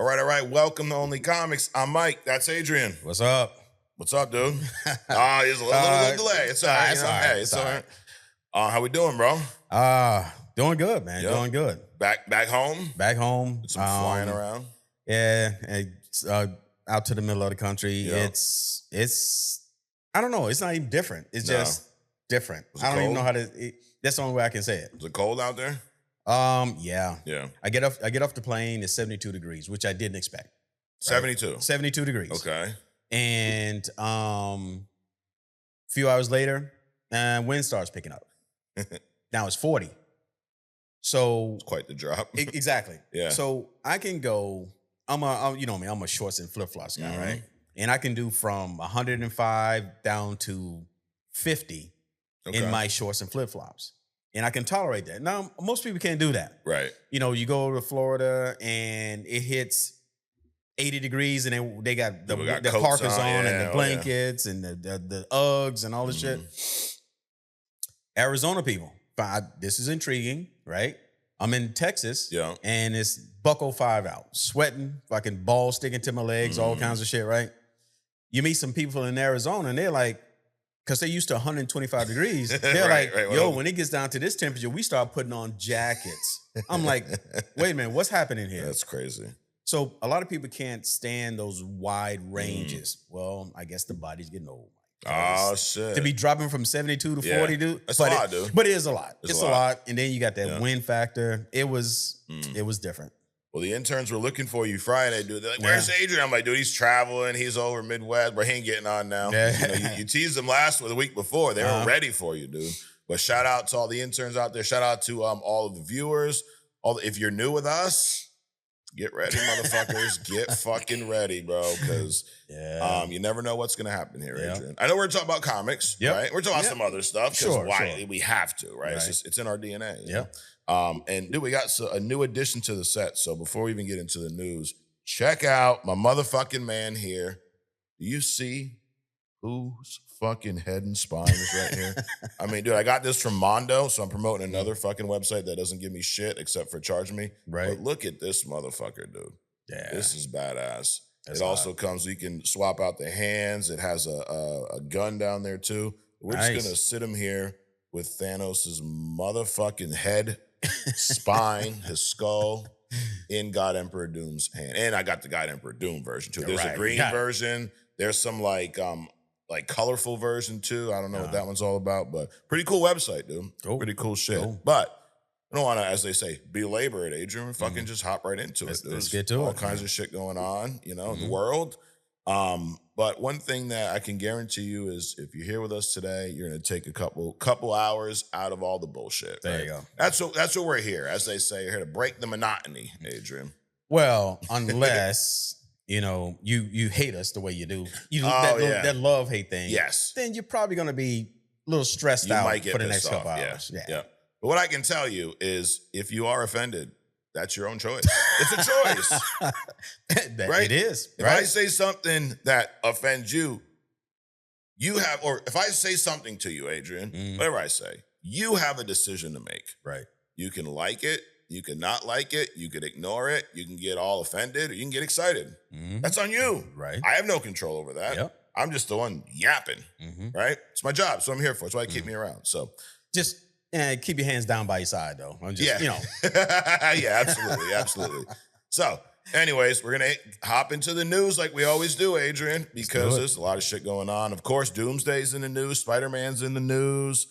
All right. Welcome to Only Comics. I'm Mike. That's Adrian. What's up? What's up, dude? There's a little delay. It's all right. It's all right. Hey, it's all right. How we doing, bro? Doing good, man. Yep. Doing good. Back home? Back home. Some flying around? Yeah. It's, out to the middle of the country. Yep. It's I don't know. It's not even different. It's just different. I don't even know how to. That's the only way I can say it. Is it cold out there? Yeah. I get off the plane. It's 72 degrees, which I didn't expect. Right? 72. 72 degrees. Okay. And a few hours later, wind starts picking up. Now it's 40. So it's quite the drop. Exactly. Yeah. So I can go. I'm a shorts and flip flops guy, right? And I can do from 105 down to 50 in my shorts and flip flops. And I can tolerate that. Now, most people can't do that. Right. You go to Florida and it hits 80 degrees and they got the parkas on and the blankets and the Uggs and all this shit. Arizona people, this is intriguing, right? I'm in Texas and it's buck 05 out, sweating, fucking balls sticking to my legs, all kinds of shit, right? You meet some people in Arizona and they're like, because they're used to 125 degrees. They're when it gets down to this temperature, we start putting on jackets. I'm like, wait a minute, what's happening here? That's crazy. So a lot of people can't stand those wide ranges. Well, I guess the body's getting old. Oh, shit. To be dropping from 72 to 40, dude. That's a lot, dude. But it is a lot. It's a lot. And then you got that wind factor. It was different. Well, the interns were looking for you Friday, dude. They're like, where's Adrian? I'm like, dude, he's traveling. He's over Midwest, but he ain't getting on now. Yeah. You teased them the week before. They were ready for you, dude. But shout out to all the interns out there. Shout out to all of the viewers. If you're new with us, get ready, motherfuckers. Get fucking ready, bro, because you never know what's going to happen here, Adrian. I know we're talking about comics, right? We're talking about some other stuff because we have to, right? It's in our DNA. Yeah. And dude, we got a new addition to the set. So before we even get into the news, check out my motherfucking man here. Do you see whose fucking head and spine is right here? I mean, dude, I got this from Mondo, so I'm promoting another fucking website that doesn't give me shit except for charging me. Right. But look at this motherfucker, dude. Yeah. This is badass. That's it also comes, you can swap out the hands. It has a gun down there too. We're just going to sit him here with Thanos' motherfucking head, spine, his skull in God Emperor Doom's hand. And I got the God Emperor Doom version too. There's a green version. There's some like colorful version too. I don't know what that one's all about, but pretty cool website, dude. Pretty cool shit. But I don't want to, as they say, belabor it, Adrian. Fucking just hop right into it. Let's get to it. All kinds of shit going on, in the world. But one thing that I can guarantee you is if you're here with us today, you're going to take a couple hours out of all the bullshit. There you go. That's what we're here. As they say, you're here to break the monotony, Adrian. Well, unless you hate us the way you do, that love-hate thing. Yes. Then you're probably going to be a little stressed out for the next couple hours. Yeah. But what I can tell you is if you are offended, that's your own choice. It's a choice. Right? It is. If I say something that offends you, or if I say something to you, Adrian, whatever I say, you have a decision to make. Right. You can like it. You can not like it. You could ignore it. You can get all offended or you can get excited. That's on you. Right. I have no control over that. Yep. I'm just the one yapping. Right. It's my job. So I'm here for. It's why they keep me around. So just keep your hands down by your side, though. I'm just, Yeah, absolutely. So, anyways, we're going to hop into the news like we always do, Adrian, because there's a lot of shit going on. Of course, Doomsday's in the news. Spider-Man's in the news.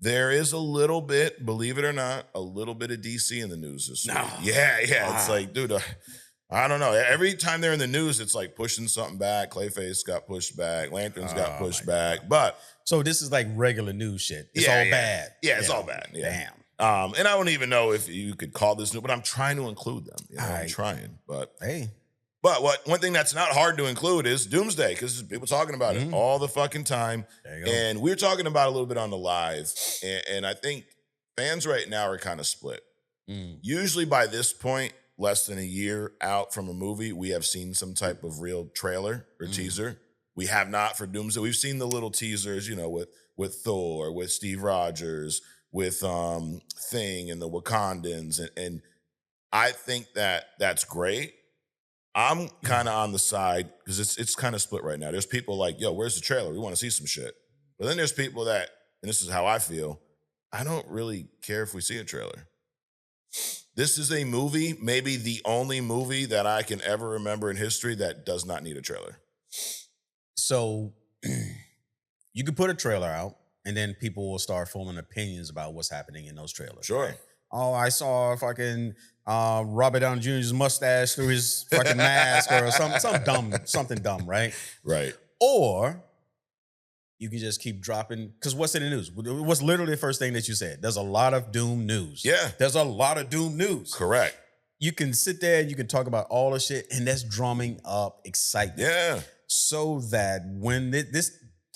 There is a little bit, believe it or not, a little bit of DC in the news this week. Yeah. Wow. It's like, dude, I don't know. Every time they're in the news, it's like pushing something back. Clayface got pushed back. Lanterns got pushed back. But so this is like regular news shit. It's all bad. Yeah, it's all bad. Yeah. Damn. And I don't even know if you could call this new, but I'm trying to include them. I'm trying. But one thing that's not hard to include is Doomsday, because people talking about it all the fucking time. And we're talking about it a little bit on the live. And I think fans right now are kind of split. Usually by this point, less than a year out from a movie, we have seen some type of real trailer or teaser. We have not for Doomsday. We've seen the little teasers, with Thor, with Steve Rogers, with Thing and the Wakandans. And I think that that's great. I'm kind of on the side because it's kind of split right now. There's people like, yo, where's the trailer? We want to see some shit. But then there's people that, and this is how I feel, I don't really care if we see a trailer. This is a movie, maybe the only movie that I can ever remember in history that does not need a trailer. So you could put a trailer out and then people will start forming opinions about what's happening in those trailers. Sure. Right? Oh, I saw fucking Robert Downey Jr.'s mustache through his fucking mask or something dumb, right? Right. Or you can just keep dropping, because what's in the news? What's literally the first thing that you said? There's a lot of Doom news. Yeah. There's a lot of Doom news. Correct. You can sit there, you can talk about all the shit, and that's drumming up excitement. Yeah. So that when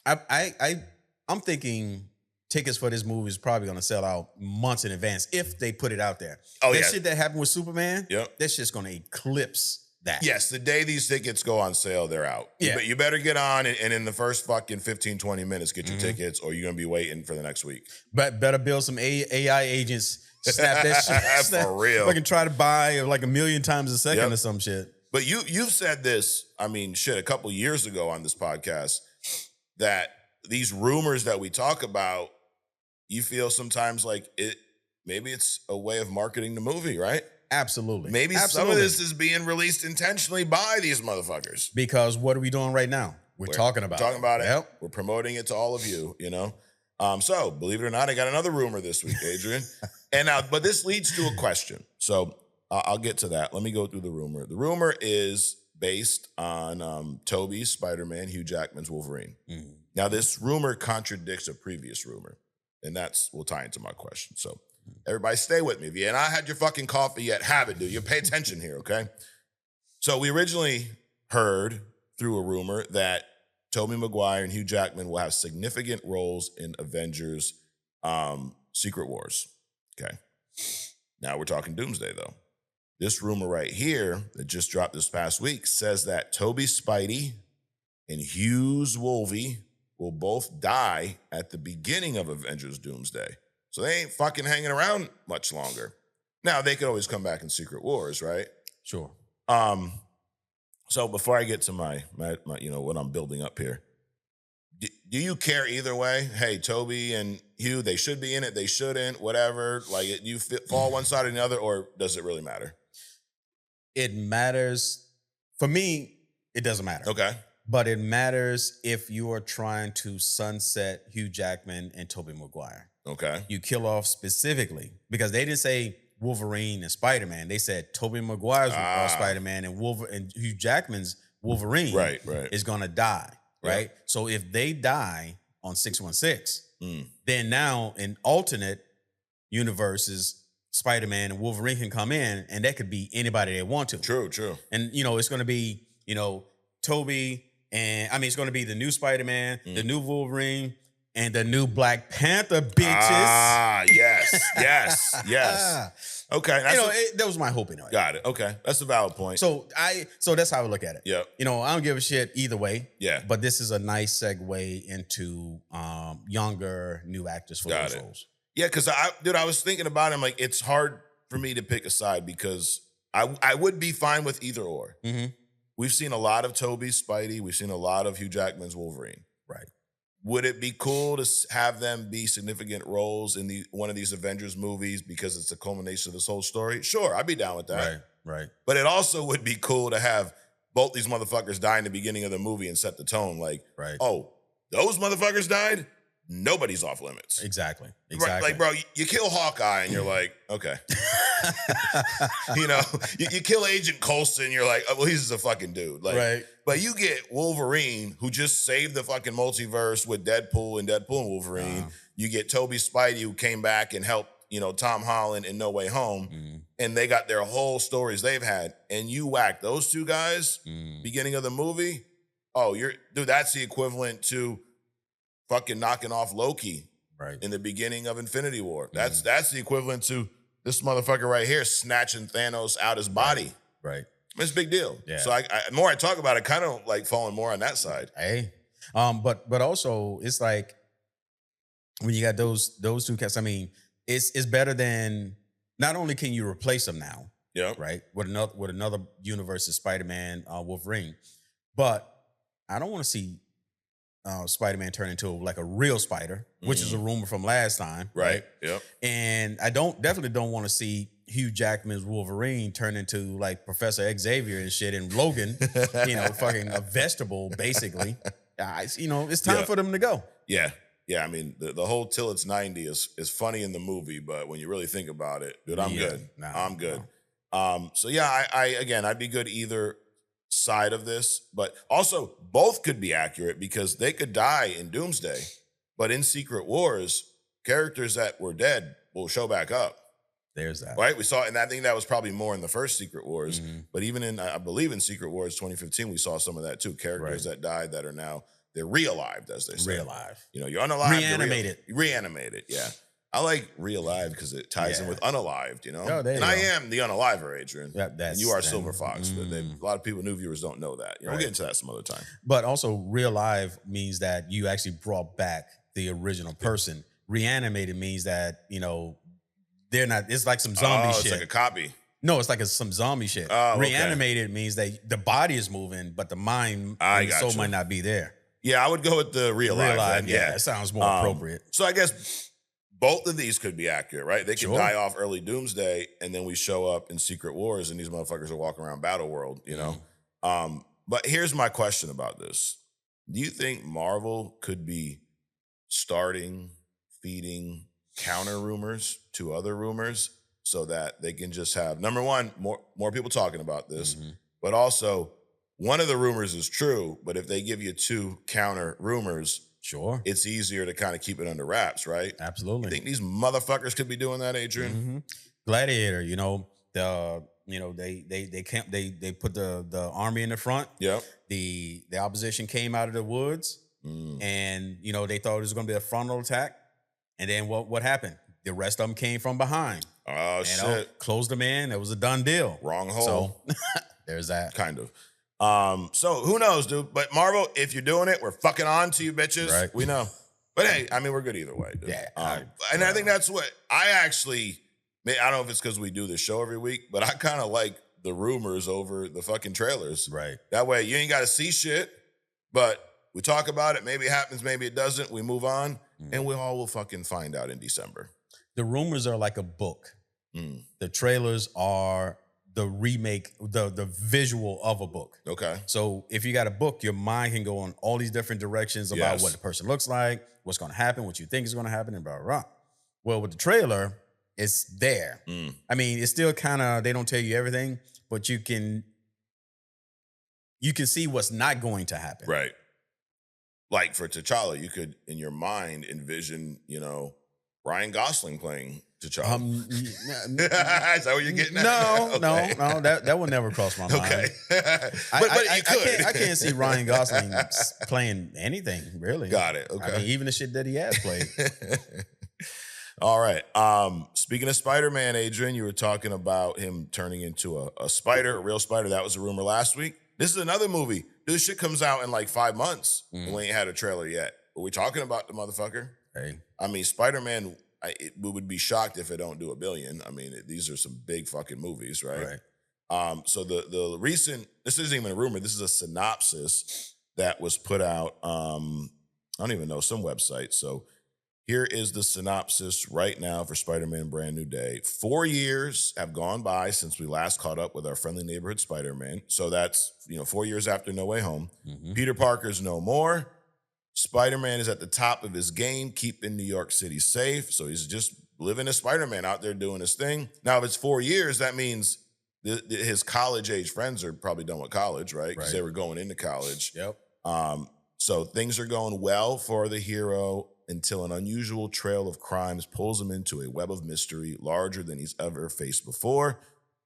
I'm thinking tickets for this movie is probably going to sell out months in advance if they put it out there. Oh, that shit that happened with Superman, yep, that shit's going to eclipse that. Yes, the day these tickets go on sale, they're out. Yeah. But you better get on and in the first fucking 15, 20 minutes, get your tickets or you're going to be waiting for the next week. But better build some AI agents, snap that shit. For real. Fucking try to buy like 1 million times a second or some shit. But you've said this, I mean, shit, a couple years ago on this podcast, that these rumors that we talk about, you feel sometimes like maybe it's a way of marketing the movie, right? Absolutely. Maybe some of this is being released intentionally by these motherfuckers. Because what are we doing right now? We're talking about it. Yep. We're promoting it to all of you, you know? So, believe it or not, I got another rumor this week, Adrian. But this leads to a question. So, I'll get to that. Let me go through the rumor. The rumor is based on Tobey's Spider-Man, Hugh Jackman's Wolverine. Mm-hmm. Now, this rumor contradicts a previous rumor, and will tie into my question. So, everybody stay with me. If you have not had your fucking coffee yet, have it, dude. You pay attention here, okay? So, we originally heard through a rumor that Tobey Maguire and Hugh Jackman will have significant roles in Avengers Secret Wars, okay? Now, we're talking Doomsday, though. This rumor right here that just dropped this past week says that Tobey's Spidey and Hugh's Wolvie will both die at the beginning of Avengers Doomsday. So they ain't fucking hanging around much longer. Now, they could always come back in Secret Wars, right? Sure. So before I get to my what I'm building up here, do you care either way? Hey, Tobey and Hugh, they should be in it, they shouldn't, whatever. Like, you fall one side or the other, or does it really matter? It matters. For me, it doesn't matter. Okay. But it matters if you are trying to sunset Hugh Jackman and Tobey Maguire. Okay. You kill off specifically, because they didn't say Wolverine and Spider-Man. They said Tobey Maguire's Spider-Man and Hugh Jackman's Wolverine is going to die, right? Yep. So if they die on 616, then now in alternate universes, Spider-Man and Wolverine can come in, and that could be anybody they want to. True. And, it's going to be, Tobey, and it's going to be the new Spider-Man, the new Wolverine, and the new Black Panther, bitches. Yes. Okay. That was my hope anyway. Got it. Okay. That's a valid point. So that's how I look at it. Yeah. I don't give a shit either way. Yeah. But this is a nice segue into younger new actors for those roles. Yeah, because I was thinking about him, like, it's hard for me to pick a side because I would be fine with either or. Mm-hmm. We've seen a lot of Tobey's Spidey. We've seen a lot of Hugh Jackman's Wolverine. Right. Would it be cool to have them be significant roles in one of these Avengers movies because it's a culmination of this whole story? Sure, I'd be down with that. Right. But it also would be cool to have both these motherfuckers die in the beginning of the movie and set the tone. Like, oh, those motherfuckers died? Nobody's off limits. Exactly. Right, like, bro, you kill Hawkeye and you're like, okay. You kill Agent Coulson, you're like, oh, well, he's just a fucking dude. Like, right. But you get Wolverine, who just saved the fucking multiverse with Deadpool and Wolverine. You get Tobey Spidey, who came back and helped, Tom Holland in No Way Home. And they got their whole stories they've had. And you whack those two guys, beginning of the movie. Oh, that's the equivalent to fucking knocking off Loki in the beginning of Infinity War. That's the equivalent to this motherfucker right here snatching Thanos out his body. Right. It's a big deal. Yeah. So more I talk about it, kind of like falling more on that side. Hey. But also it's like when you got those two cats, it's better than, not only can you replace them now, Yeah. Right. With another universe of Spider-Man, Wolverine. But I don't want to see Spider-Man turn into like a real spider, which is a rumor from last time. Right. Yep. And I definitely don't want to see Hugh Jackman's Wolverine turn into like Professor Xavier and shit and Logan, fucking a vegetable, basically. It's time for them to go. Yeah. Yeah, I mean, the whole till it's 90 is funny in the movie, but when you really think about it, dude, I'm good. I'm good. No. So yeah, I'd be good either side of this, but also both could be accurate because they could die in Doomsday, but in Secret Wars, characters that were dead will show back up. There's that. Right? We saw, and I think that was probably more in the first Secret Wars, but even in, I believe in Secret Wars 2015, we saw some of that too. Characters that died that are now, they're re-alived, as they say. Re-alive. You're unalived. Reanimated. Reanimated, yeah. I like re-alive because it ties in with unalived, Oh, and I am the unaliver, Adrian. And you are then, Silver Fox. But a lot of people, new viewers, don't know that. We'll get into that some other time. But also, re-alive means that you actually brought back the original person. Reanimated means that, they're not, it's like some zombie shit. It's like a copy. No, it's like some zombie shit. Reanimated means that the body is moving, but the mind and the soul might not be there. Yeah, I would go with the realive. Yeah, that sounds more appropriate. So I guess both of these could be accurate, right? They could die off early Doomsday, and then we show up in Secret Wars, and these motherfuckers are walking around Battle World, But here's my question about this. Do you think Marvel could be starting, feeding counter rumors to other rumors so that they can just have, number one, more people talking about this, but also one of the rumors is true, but if they give you two counter rumors, it's easier to kind of keep it under wraps, right? Absolutely. You think these motherfuckers could be doing that, Adrian? Gladiator, they put the army in the front. Yep. The opposition came out of the woods, and they thought it was going to be a frontal attack, and then what happened? The rest of them came from behind. Oh shit! Closed them in. It was a done deal. Wrong hole. So there's that. Kind of. So who knows, dude? But Marvel, if you're doing it, we're fucking on to you, bitches. Right. We know. But hey, I mean, we're good either way, dude. Yeah. And I think that's what I actually, I don't know if it's because we do this show every week, but I kind of like the rumors over the fucking trailers. Right. That way you ain't got to see shit, but we talk about it. Maybe it happens, maybe it doesn't. We move on, and we all will fucking find out in December. The rumors are like a book. The trailers are the remake, the visual of a book. Okay. So if you got a book, your mind can go on all these different directions about what the person looks like, what's going to happen, what you think is going to happen, and blah, blah, blah. Well, with the trailer, it's there. I mean, it's still kind of, they don't tell you everything, but you can see what's not going to happen. Right. Like for T'Challa, you could, in your mind, envision, Ryan Gosling playing T'Challa. Is that what you're getting at? No, that would never cross my mind. Okay. I can't see Ryan Gosling playing anything, really. Got it. Okay. I mean, even the shit that he has played. All right. Speaking of Spider-Man, Adrian, you were talking about him turning into a spider, a real spider. That was a rumor last week. This is another movie. This shit comes out in like 5 months, and we ain't had a trailer yet. But we talking about the motherfucker. Hey. I mean, Spider-Man, we would be shocked if it don't do $1 billion. I mean, these are some big fucking movies, right? So the recent, this isn't even a rumor, this is a synopsis that was put out, I don't even know, some website. So here is the synopsis right now for Spider-Man Brand New Day. 4 years have gone by since we last caught up with our friendly neighborhood Spider-Man. So that's, 4 years after No Way Home. Peter Parker's no more. Spider-Man is at the top of his game, keeping New York City safe. So he's just living as Spider-Man out there doing his thing. Now, if it's 4 years, that means his college-age friends are probably done with college, right? Because they were going into college. Yep. So things are going well for the hero until an unusual trail of crimes pulls him into a web of mystery larger than he's ever faced before.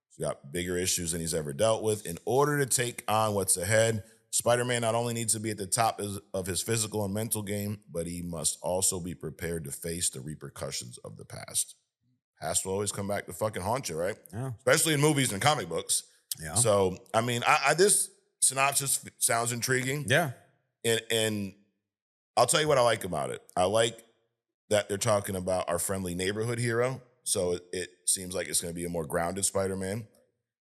He's got bigger issues than he's ever dealt with. In order to take on what's ahead, Spider-Man not only needs to be at the top of his physical and mental game, but he must also be prepared to face the repercussions of the past. Past will always come back to fucking haunt you, right? Yeah. Especially in movies and comic books. Yeah. So, I mean, this synopsis sounds intriguing. Yeah. And I'll tell you what I like about it. I like that they're talking about our friendly neighborhood hero. So it seems like it's going to be a more grounded Spider-Man.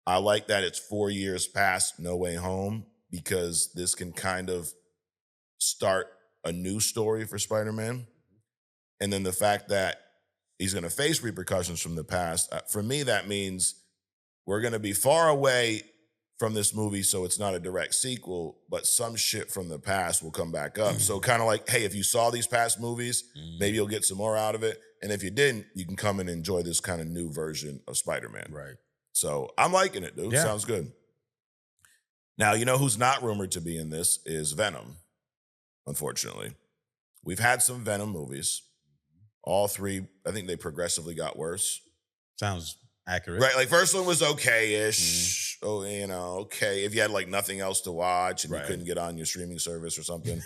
I like that it's 4 years past No Way Home because this can kind of start a new story for Spider-Man. And then the fact that he's going to face repercussions from the past, for me, that means we're going to be far away from this movie, so it's not a direct sequel, but some shit from the past will come back up. So kind of like, hey, if you saw these past movies, maybe you'll get some more out of it. And if you didn't, you can come and enjoy this kind of new version of Spider-Man. Right. So I'm liking it, dude. Yeah. Sounds good. Now, you know who's not rumored to be in this is Venom, unfortunately. We've had some Venom movies. All three, I think they progressively got worse. Sounds accurate. Right, like first one was okay-ish. Oh, you know, okay. If you had like nothing else to watch and you couldn't get on your streaming service or something.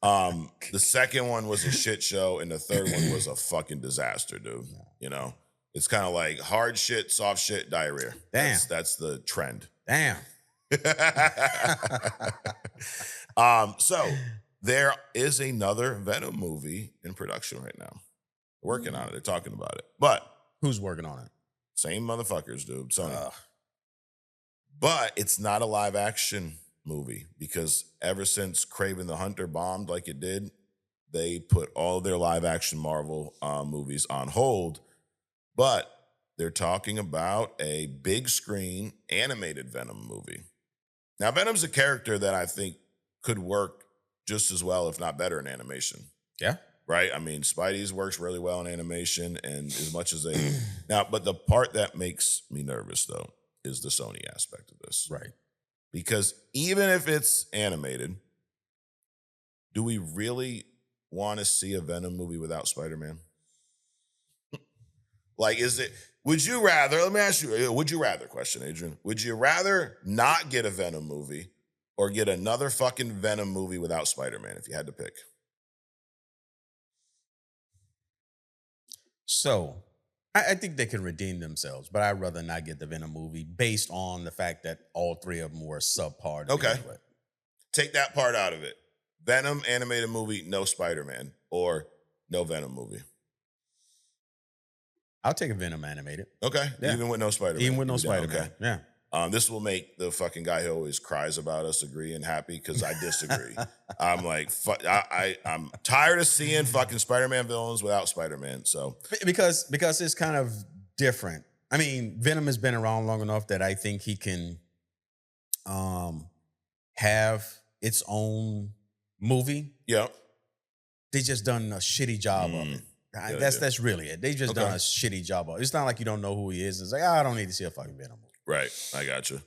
The second one was a shit show and the third one was a fucking disaster, dude. You know? It's kind of like hard shit, soft shit, diarrhea. Damn. That's the trend. Damn. So there is another Venom movie in production right now. They're working on it. They're talking about it. But who's working on it? Same motherfuckers, dude. Sony. But it's not a live action movie because ever since Kraven the Hunter bombed like it did, they put all their live action Marvel movies on hold. But they're talking about a big screen animated Venom movie. Now, Venom's a character that I think could work just as well, if not better, in animation. Yeah. Right? I mean, Spidey's works really well in animation, and as much as they... Now, but the part that makes me nervous, though, is the Sony aspect of this. Right. Because even if it's animated, do we really want to see a Venom movie without Spider-Man? Like, is it... Would you rather... Let me ask you a would you rather question, Adrian. Would you rather not get a Venom movie or get another fucking Venom movie without Spider-Man if you had to pick? So, I think they can redeem themselves, but I'd rather not get the Venom movie based on the fact that all three of them were subpar. Okay. Take that part out of it. Venom animated movie, no Spider-Man, or no Venom movie. I'll take a Venom animated. Okay. Yeah. Even with no Spider-Man. Even with no Spider-Man. Okay. Yeah. This will make the fucking guy who always cries about us agree and happy because I disagree. I'm like, I'm tired of seeing fucking Spider-Man villains without Spider-Man. So because it's kind of different. I mean, Venom has been around long enough that I think he can have its own movie. Yeah. They just done a shitty job of it. That's really it. They just done a shitty job of it. It's not like you don't know who he is. It's like, I don't need to see a fucking Venom movie. Right. I got you.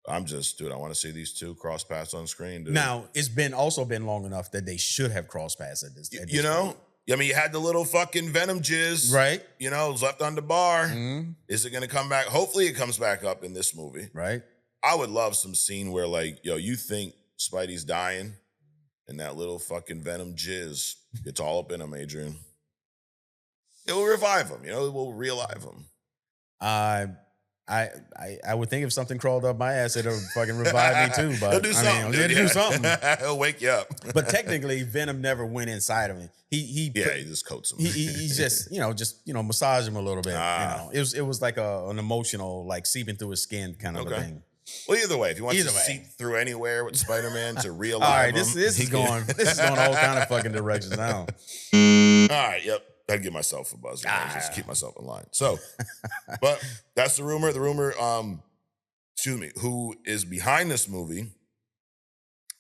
I'm just, dude, I want to see these two cross paths on screen, dude. Now, it's also been long enough that they should have cross paths at this you know? point. I mean, you had the little fucking Venom jizz. Right. You know, it was left on the bar. Mm-hmm. Is it going to come back? Hopefully it comes back up in this movie. Right. I would love some scene where, like, yo, you think Spidey's dying and that little fucking Venom jizz gets all up in him, Adrian. It will revive him, you know, it will re-alive him. I would think if something crawled up my ass, it'll fucking revive me too. But he'll do something. He'll do something. He'll wake you up. But technically, Venom never went inside of him. He just coats him. He just massaged him a little bit. You know, it was like an emotional, like seeping through his skin kind of a thing. Well, either way, if you want to seep through anywhere with Spider-Man to realize, all right, this is going all kind of fucking directions now. All right, yep. I'd give myself a buzz. Just keep myself in line. So, but that's the rumor. The rumor, who is behind this movie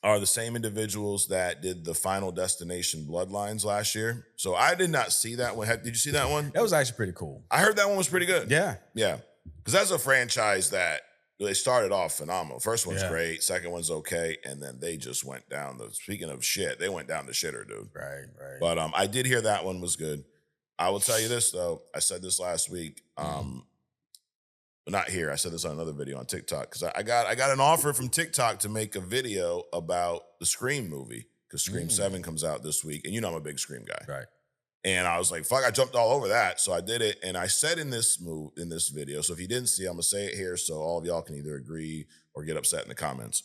are the same individuals that did the Final Destination Bloodlines last year. So I did not see that one. Did you see that one? That was actually pretty cool. I heard that one was pretty good. Yeah. Yeah. Because that's a franchise that they started off phenomenal. First one's great. Second one's okay. And then they just went down speaking of shit, they went down the shitter, dude. Right. But I did hear that one was good. I will tell you this, though. I said this last week. Not here. I said this on another video on TikTok because I got an offer from TikTok to make a video about the Scream movie because Scream 7 comes out this week. And you know I'm a big Scream guy. Right. And I was like, fuck, I jumped all over that. So I did it. And I said in this video, so if you didn't see, I'm going to say it here so all of y'all can either agree or get upset in the comments.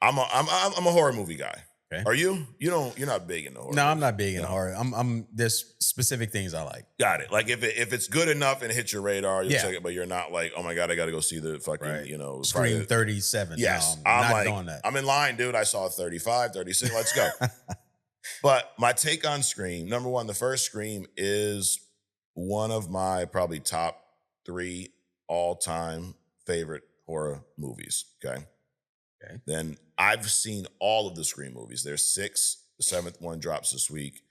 I'm a horror movie guy. Okay. Are you? You're not big into horror. No, I'm not big into horror. There's specific things I like. Got it. Like if it's good enough and it hits your radar, you'll check it, but you're not like, oh my God, I got to go see the fucking, Scream 37. Yes. No, I'm not doing that. I'm in line, dude. I saw 35, 36. Let's go. But my take on Scream, number one, the first Scream is one of my probably top 3 all-time favorite horror movies. Okay. Then I've seen all of the Scream movies. There's 6. The 7th one drops this week.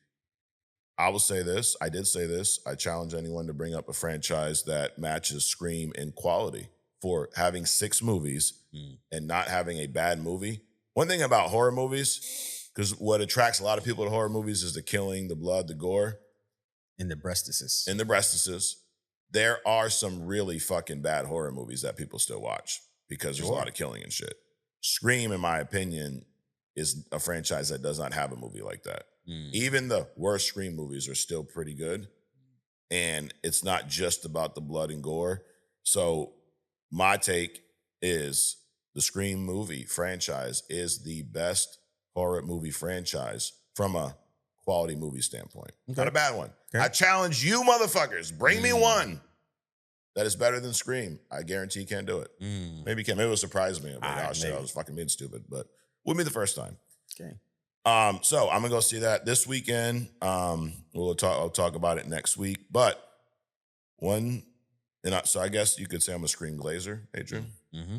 I will say this. I did say this. I challenge anyone to bring up a franchise that matches Scream in quality for having 6 movies and not having a bad movie. One thing about horror movies, because what attracts a lot of people to horror movies is the killing, the blood, the gore. And the breastises. There are some really fucking bad horror movies that people still watch because there's a lot of killing and shit. Scream, in my opinion, is a franchise that does not have a movie like that. Even the worst Scream movies are still pretty good. And it's not just about the blood and gore. So my take is the Scream movie franchise is the best horror movie franchise from a quality movie standpoint. Okay. Not a bad one. Okay. I challenge you motherfuckers. Bring me one that is better than Scream. I guarantee you can't do it. Maybe you can. Maybe it'll surprise me. Like, oh shit, I was fucking being stupid. But wouldn't be the first time. Okay. So I'm gonna go see that this weekend. I'll talk about it next week. But so I guess you could say I'm a Scream glazer, Adrian. Mm-hmm.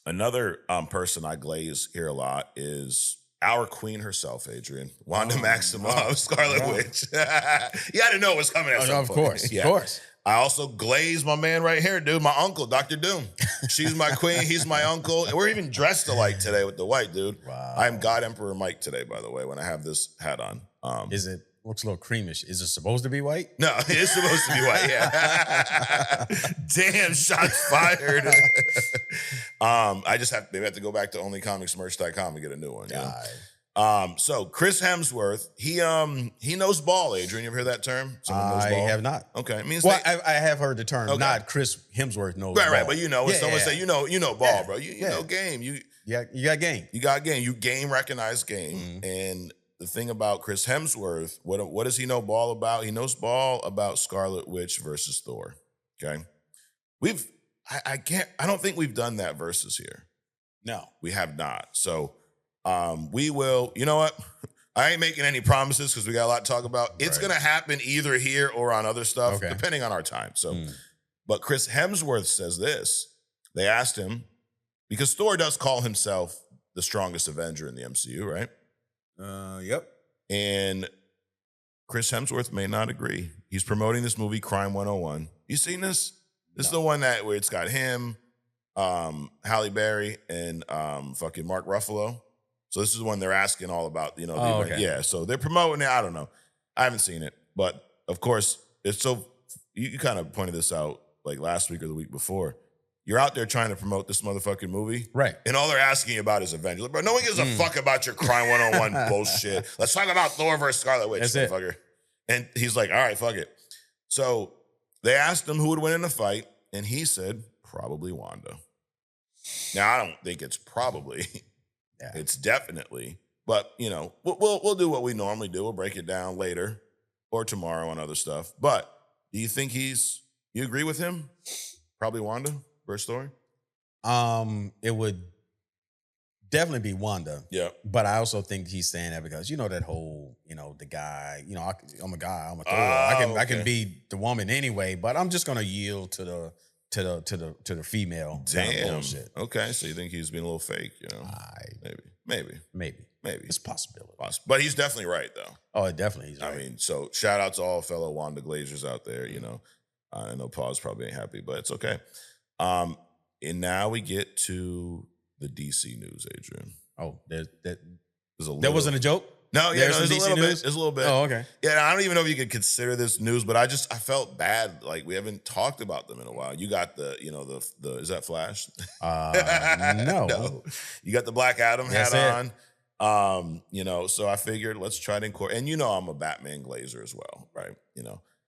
Another person I glaze here a lot is our queen herself, Adrian. Wanda Maximoff, Scarlet Witch. You had to know it was coming at some point. Of course. I also glaze my man right here, dude. My uncle, Dr. Doom. She's my queen. He's my uncle. And we're even dressed alike today with the white, dude. Wow. I'm God Emperor Mike today, by the way, when I have this hat on. Looks a little creamish. Is it supposed to be white? No, it is supposed to be white, yeah. Damn, shots fired. I just maybe have to go back to onlycomicsmerch.com and get a new one. So Chris Hemsworth, he knows ball, Adrian. You ever heard that term? Someone knows ball? I have not. Okay. It means I have heard the term, not Chris Hemsworth knows ball. Right, but when someone say you know ball, bro. You know game. You got game. You got game. You game recognize game. And the thing about Chris Hemsworth, what does he know ball about? He knows ball about Scarlet Witch versus Thor. Okay. I don't think we've done that versus here. No. We have not. So we will, you know what? I ain't making any promises because we got a lot to talk about. It's going to happen either here or on other stuff, depending on our time. So, but Chris Hemsworth says this. They asked him, because Thor does call himself the strongest Avenger in the MCU, right? Yep. And Chris Hemsworth may not agree. He's promoting this movie, Crime 101. You seen this? This is the one where it's got him, Halle Berry, and fucking Mark Ruffalo. So this is the one they're asking all about, Yeah, so they're promoting it. I don't know. I haven't seen it. But, of course, it's so... You kind of pointed this out like last week or the week before. You're out there trying to promote this motherfucking movie. Right. And all they're asking you about is Avengers. Bro, no one gives a fuck about your Crime 101 bullshit. Let's talk about Thor versus Scarlet Witch, motherfucker. And he's like, all right, fuck it. So they asked him who would win in a fight, and he said, probably Wanda. Now, I don't think it's probably. It's definitely. But, we'll do what we normally do. We'll break it down later or tomorrow on other stuff. But do you think you agree with him? Probably Wanda versus Thor? It would definitely be Wanda. Yeah. But I also think he's saying that because, that whole, the guy, I'm a guy, I'm a Thor. I can be the woman anyway, but I'm just going to yield to the female. Damn. Bullshit. Okay. So you think he's being a little fake, Maybe. It's a possibility. But he's definitely right, though. Oh, definitely he's right. I mean, so shout out to all fellow Wanda Glazers out there, I know Paul's probably ain't happy, but it's okay. And now we get to the DC news, Adrian. Oh, there wasn't a joke? No, yeah, there's a little bit. There's a little bit. Oh, okay. Yeah, I don't even know if you could consider this news, but I felt bad. Like we haven't talked about them in a while. You got the is that Flash? No. No. You got the Black Adam hat on. So I figured let's try to incorporate. And I'm a Batman glazer as well, right?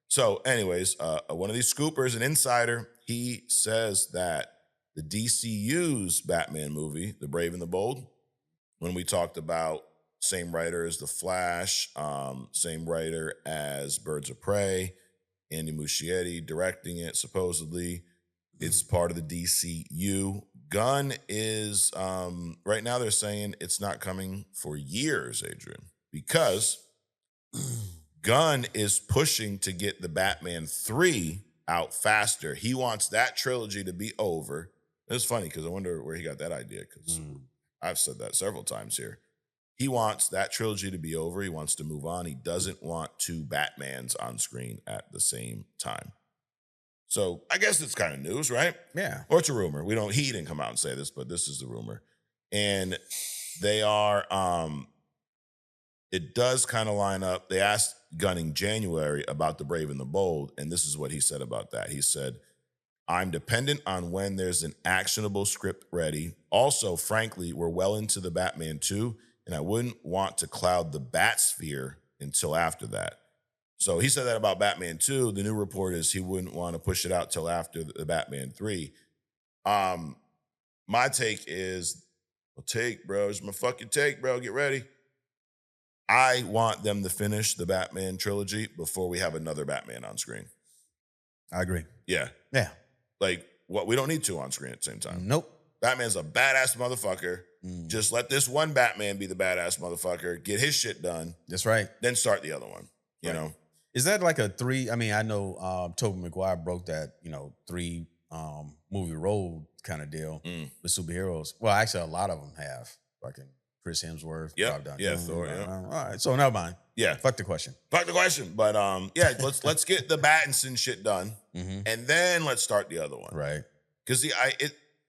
So anyways, one of these scoopers, an insider, he says that the DCU's Batman movie, The Brave and the Bold, when we talked about Same writer as The Flash. Same writer as Birds of Prey. Andy Muschietti directing it, supposedly. It's part of the DCU. Gunn is, right now they're saying it's not coming for years, Adrian, because Gunn is pushing to get the Batman 3 out faster. He wants that trilogy to be over. It's funny because I wonder where he got that idea, because I've said that several times here. He wants that trilogy to be over. He wants to move on. He doesn't want two Batmans on screen at the same time. So I guess it's kind of news, right? Yeah. Or it's a rumor. He didn't come out and say this, but this is the rumor. And they are, it does kind of line up. They asked Gunn in January about The Brave and the Bold, and this is what he said about that. He said, I'm dependent on when there's an actionable script ready. Also, frankly, we're well into the Batman 2, and I wouldn't want to cloud the Batsphere until after that. So he said that about Batman 2. The new report is he wouldn't want to push it out till after the Batman 3. My take is, it's my fucking take, bro. Get ready. I want them to finish the Batman trilogy before we have another Batman on screen. I agree. Yeah. Yeah. Like, we don't need two on screen at the same time. Nope. Batman's a badass motherfucker. Just let this one Batman be the badass motherfucker, get his shit done. That's right. Then start the other one, you know? Is that like a 3? I mean, I know Tobey Maguire broke that, 3 movie role kind of deal with superheroes. Well, actually, a lot of them have. Fucking Chris Hemsworth. Yeah, Thor. All right, so never mind. Yeah, fuck the question. But let's get the Pattinson shit done, and then let's start the other one. Right? Because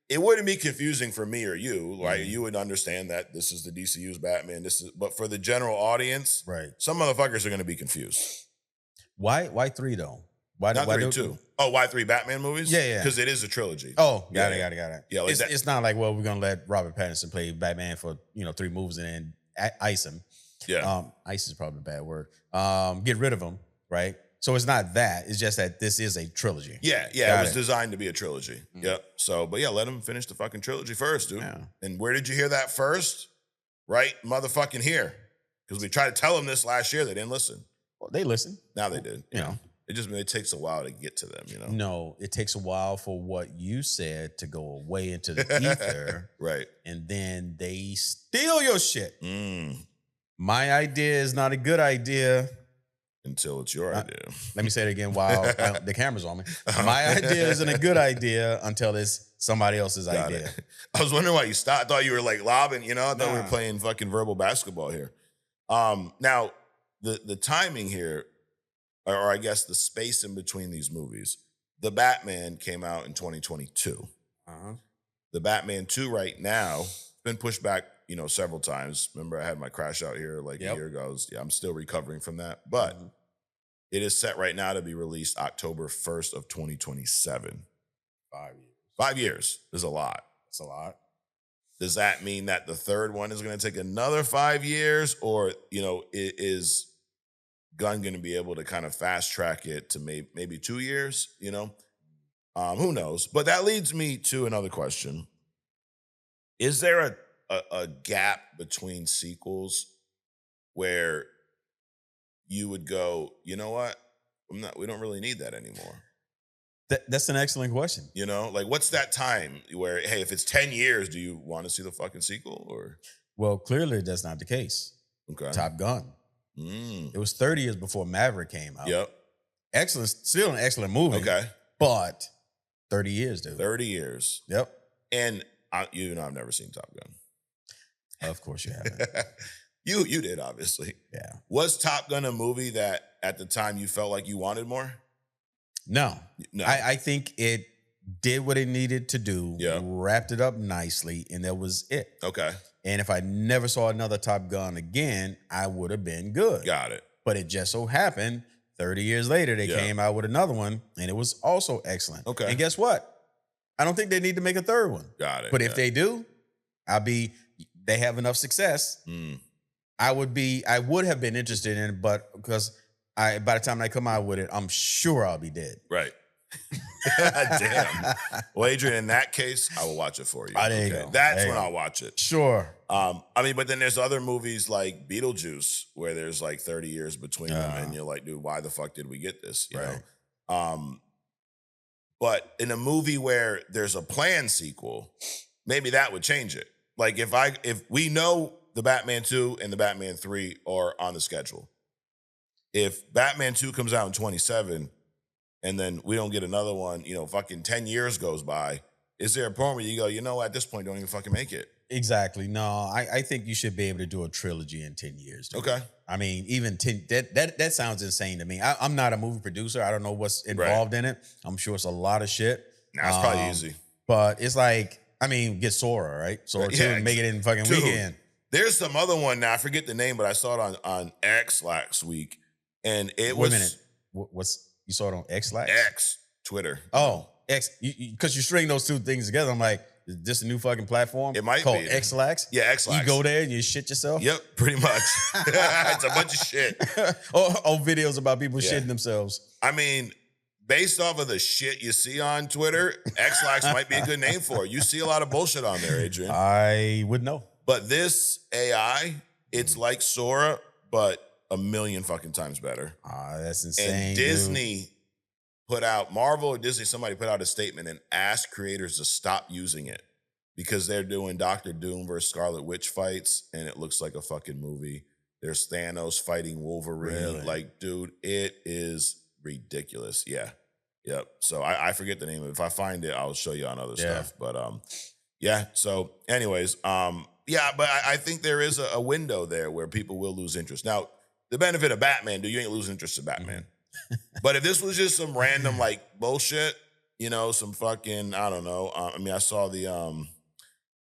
it wouldn't be confusing for me or you. Right? You would understand that this is the DCU's Batman. But for the general audience, right? Some motherfuckers are going to be confused. Why 3 though? Why not 3 2? Oh, why 3 Batman movies? Yeah. Because it is a trilogy. Oh, got it. Yeah, like it's not like, well, we're gonna let Robert Pattinson play Batman for 3 movies and then ice him. Yeah, ice is probably a bad word. Get rid of him, right? So it's not that. It's just that this is a trilogy. Yeah. It was designed to be a trilogy. Yep. So, but yeah, let him finish the fucking trilogy first, dude. Yeah. And where did you hear that first? Right, motherfucking here. Because we tried to tell them this last year, they didn't listen. Well, they listened. Now they did. You know. It takes a while to get to them, No, it takes a while for what you said to go away into the ether. Right. And then they steal your shit. My idea is not a good idea. Until it's your idea. Let me say it again while the camera's on me. My idea isn't a good idea until it's somebody else's idea. I was wondering why you stopped. I thought you were like lobbing, I thought we were playing fucking verbal basketball here. Now, the timing here, or I guess the space in between these movies, the Batman came out in 2022. The Batman 2 right now been pushed back, several times. Remember, I had my crash out here like a year ago. I'm still recovering from that, but it is set right now to be released October 1st of 2027. 5 years. 5 years is a lot. That's a lot. Does that mean that the third one is going to take another 5 years, or is Gunn going to be able to kind of fast track it to maybe 2 years? Who knows? But that leads me to another question: is there a gap between sequels where you would go, you know what? We don't really need that anymore. That's an excellent question. Like what's that time where, hey, if it's 10 years, do you want to see the fucking sequel? Or well, clearly that's not the case. Okay. Top Gun. It was 30 years before Maverick came out. Yep. Excellent, still an excellent movie. Okay. But 30 years, dude. 30 years. Yep. And I've never seen Top Gun. Of course you haven't. You did, obviously. Yeah. Was Top Gun a movie that at the time you felt like you wanted more? No. I think it did what it needed to do, wrapped it up nicely, and that was it. Okay. And if I never saw another Top Gun again, I would have been good. Got it. But it just so happened 30 years later, they came out with another one, and it was also excellent. Okay. And guess what? I don't think they need to make a third one. Got it. But if they do, they have enough success. I would have been interested in it, but because by the time I come out with it, I'm sure I'll be dead. Right. Damn. Well, Adrian, in that case, I will watch it for you. There you go. That's when I'll watch it. Sure. I mean, but then there's other movies like Beetlejuice where there's like 30 years between them, and you're like, dude, why the fuck did we get this? You know? But in a movie where there's a planned sequel, maybe that would change it. Like if we know the Batman 2 and the Batman 3 are on the schedule. If Batman 2 comes out in 27 and then we don't get another one, you know, fucking 10 years goes by, is there a point where you go, you know, at this point, don't even fucking make it? Exactly. No, I think you should be able to do a trilogy in 10 years. Dude. Okay. I mean, even 10, that sounds insane to me. I'm not a movie producer. I don't know what's involved in it. I'm sure it's a lot of shit. Nah, it's probably easy. But it's like, I mean, get Sora, right? Sora 2 and make it in fucking weekend. There's some other one now. I forget the name, but I saw it on X last week. And it was... Wait a minute. You saw it on X Lax? X, Twitter. Oh, X. Because you string those two things together, I'm like, is this a new fucking platform? It might called be. X-Lax? Yeah, X-Lax. You go there and you shit yourself? Yep, pretty much. It's a bunch of shit. or videos about people shitting themselves. I mean, based off of the shit you see on Twitter, X-Lax might be a good name for it. You see a lot of bullshit on there, Adrian. I would know. But this AI, it's like Sora, but a million fucking times better. That's insane. And Disney Marvel or Disney, somebody put out a statement and asked creators to stop using it because they're doing Doctor Doom versus Scarlet Witch fights, and it looks like a fucking movie. There's Thanos fighting Wolverine. Really? Like, dude, it is ridiculous. Yeah. Yep. So I forget the name of it. If I find it, I'll show you on other stuff. But yeah. So anyways, yeah, but I think there is a window there where people will lose interest. Now, the benefit of Batman, dude, you ain't losing interest in Batman. But if this was just some random like bullshit, you know, some fucking, I don't know. I mean, I saw the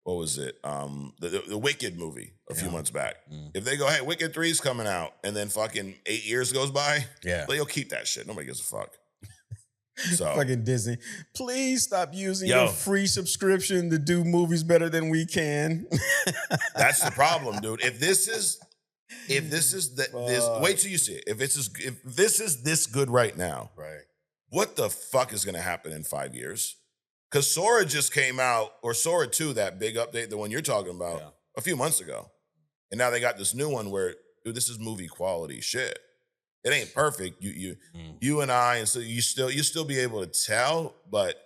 what was it? The Wicked movie a few months back. If they go, hey, Wicked 3's coming out, and then fucking 8 years goes by, they'll keep that shit. Nobody gives a fuck. So fucking Disney, please stop using your free subscription to do movies better than we can. That's the problem, dude. If this is this, wait till you see it. If this is this good right now, right? What the fuck is gonna happen in 5 years? Because Sora just came out, or Sora 2, that big update, the one you're talking about, a few months ago, and now they got this new one where, dude, this is movie quality shit. It ain't perfect. You and I, and so you still be able to tell, but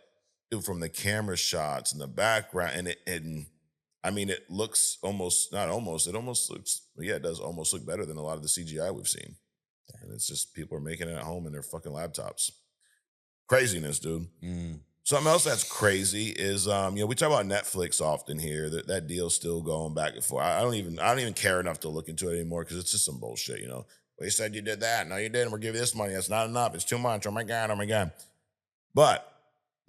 dude, from the camera shots and the background, and I mean, it looks it almost looks, it does almost look better than a lot of the CGI we've seen. And it's just people are making it at home in their fucking laptops. Craziness, dude. Something else that's crazy is, we talk about Netflix often here. That deal's still going back and forth. I don't even care enough to look into it anymore because it's just some bullshit, you know. Well, you said you did that. No, you didn't. We're giving you this money. That's not enough. It's too much. Oh my God. Oh my God. But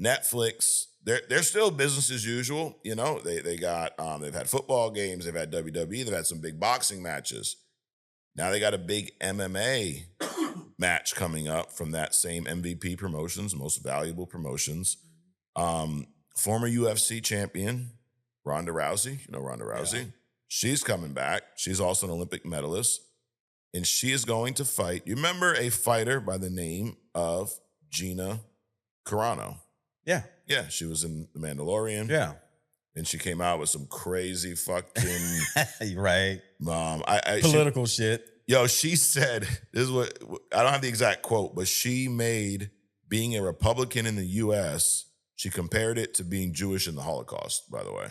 Netflix, they're still business as usual. You know, they got they've had football games, they've had WWE, they've had some big boxing matches. Now they got a big MMA match coming up from that same MVP Promotions, Most Valuable Promotions. Former UFC champion Ronda Rousey, you know Ronda Rousey. She's coming back. She's also an Olympic medalist. And she is going to fight. You remember a fighter by the name of Gina Carano? Yeah. Yeah, she was in The Mandalorian. Yeah. And she came out with some crazy fucking... right. Political shit. Yo, she said, this is what... I don't have the exact quote, but she made being a Republican in the U.S., she compared it to being Jewish in the Holocaust, by the way.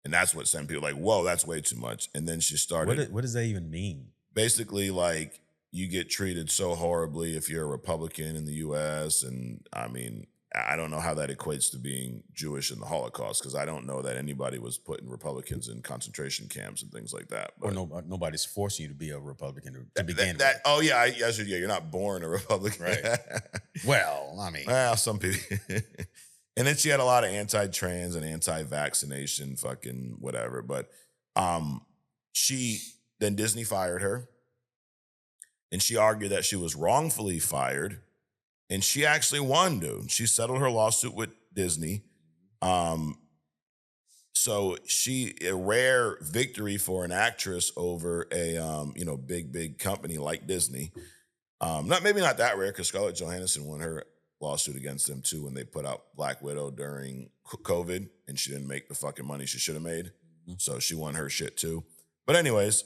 And that's what sent people like, whoa, that's way too much. And then she started... What does that even mean? Basically, like, you get treated so horribly if you're a Republican in the U.S. And, I mean, I don't know how that equates to being Jewish in the Holocaust because I don't know that anybody was putting Republicans in concentration camps and things like that. But or nobody's forcing you to be a Republican to begin with. Oh, yeah, you're not born a Republican. Right. Well, I mean. Well, some people. And then she had a lot of anti-trans and anti-vaccination fucking whatever. But then Disney fired her, and she argued that she was wrongfully fired, and she actually won, dude. She settled her lawsuit with Disney. So a rare victory for an actress over a big company like Disney. Maybe not that rare because Scarlett Johansson won her lawsuit against them too when they put out Black Widow during COVID and she didn't make the fucking money she should have made. So she won her shit too. But anyways,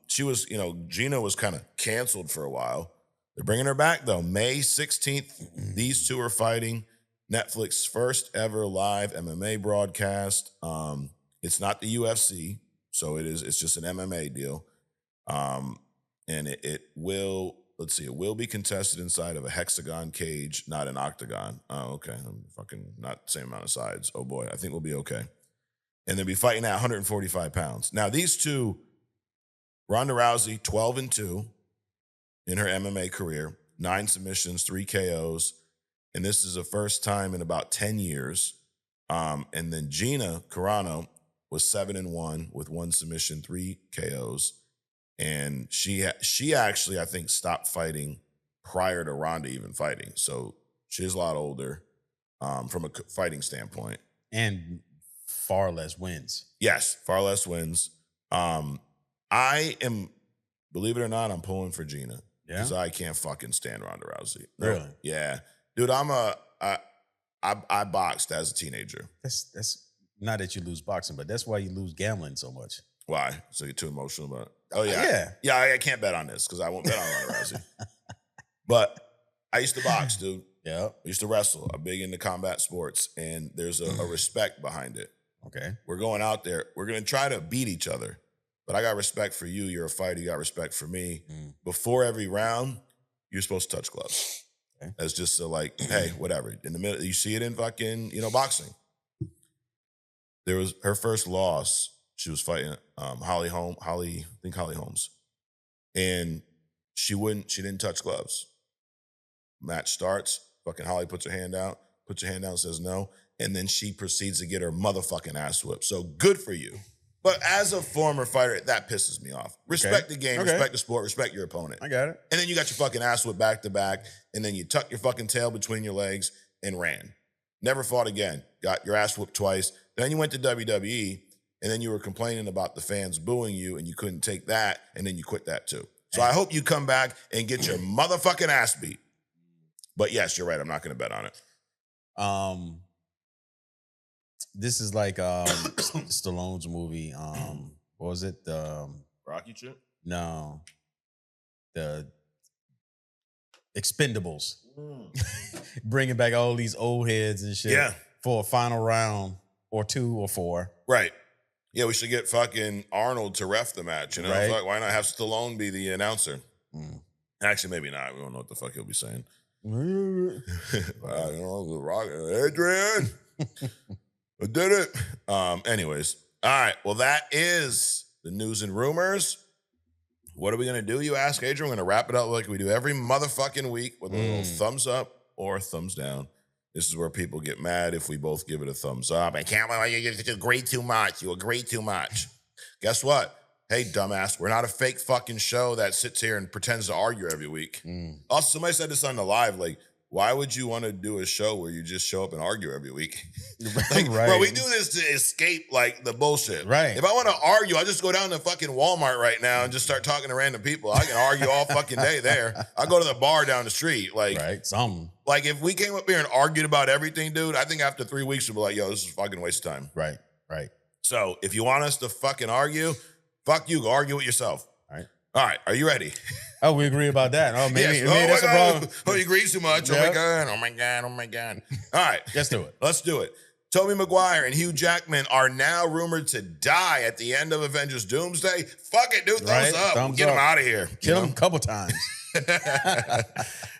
she was, Gina was kind of canceled for a while. They're bringing her back though. May 16th, these two are fighting. Netflix's first ever live MMA broadcast. It's not the UFC, so it's just an MMA deal. And it will, it will be contested inside of a hexagon cage, not an octagon. Oh, okay. I'm fucking not the same amount of sides. Oh boy, I think we'll be okay. And they'll be fighting at 145 pounds. Now, these two, Ronda Rousey, 12-2 in her MMA career, 9 submissions, 3 KOs. And this is the first time in about 10 years. And then Gina Carano was 7-1 with 1 submission, 3 KOs. And she actually, I think, stopped fighting prior to Ronda even fighting. So she's a lot older from a fighting standpoint. And far less wins. Yes, far less wins. I am, believe it or not, I'm pulling for Gina. Yeah? Because I can't fucking stand Ronda Rousey. No, really? Yeah. Dude, I boxed as a teenager. That's not that you lose boxing, but that's why you lose gambling so much. Why? So you're too emotional about it? Oh, yeah. Yeah, I can't bet on this because I won't bet on Ronda Rousey. But I used to box, dude. Yeah. I used to wrestle. I'm big into combat sports, and there's a respect behind it. Okay. We're going out there. We're going to try to beat each other. But I got respect for you. You're a fighter. You got respect for me. Before every round, you're supposed to touch gloves. Okay. That's just so hey, whatever. In the middle, you see it in fucking, boxing. There was her first loss. She was fighting Holly Holmes. And she didn't touch gloves. Match starts, fucking Holly puts her hand out, says no, and then she proceeds to get her motherfucking ass whipped. So good for you. But as a former fighter, that pisses me off. Respect the game, respect the sport, respect your opponent. I got it. And then you got your fucking ass whipped back to back, and then you tuck your fucking tail between your legs and ran. Never fought again. Got your ass whipped twice. Then you went to WWE, and then you were complaining about the fans booing you, and you couldn't take that, and then you quit that too. So I hope you come back and get your motherfucking ass beat. But yes, you're right. I'm not going to bet on it. This is like Stallone's movie. What was it? Rocky Chip? No. The Expendables. Bringing back all these old heads and shit for a final round or 2 or 4. Right. Yeah, we should get fucking Arnold to ref the match, Right. Like, why not have Stallone be the announcer? Actually, maybe not. We don't know what the fuck he'll be saying. Adrian, I did it. Anyways, all right. Well, that is the news and rumors. What are we gonna do? You ask, Adrian. We're gonna wrap it up like we do every motherfucking week with a little thumbs up or thumbs down. This is where people get mad if we both give it a thumbs up. I can't. You agree too much. You agree too much. Guess what? Hey, dumbass, we're not a fake fucking show that sits here and pretends to argue every week. Also, somebody said this on the live, why would you want to do a show where you just show up and argue every week? Right. Bro, we do this to escape, the bullshit. Right. If I want to argue, I'll just go down to fucking Walmart right now and just start talking to random people. I can argue all fucking day there. I'll go to the bar down the street. Something. If we came up here and argued about everything, dude, I think after 3 weeks, we'll be like, yo, this is a fucking waste of time. Right. So if you want us to fucking argue, fuck you, go argue with yourself. All right, are you ready? Oh, we agree about that. Oh, maybe, yes. maybe that's a problem. Oh, you agree too much. Yep. Oh my God. All right. Let's do it. Let's do it. Tobey Maguire and Hugh Jackman are now rumored to die at the end of Avengers Doomsday. Fuck it, dude. Thumbs up. We'll get them out of here. Kill them a couple times.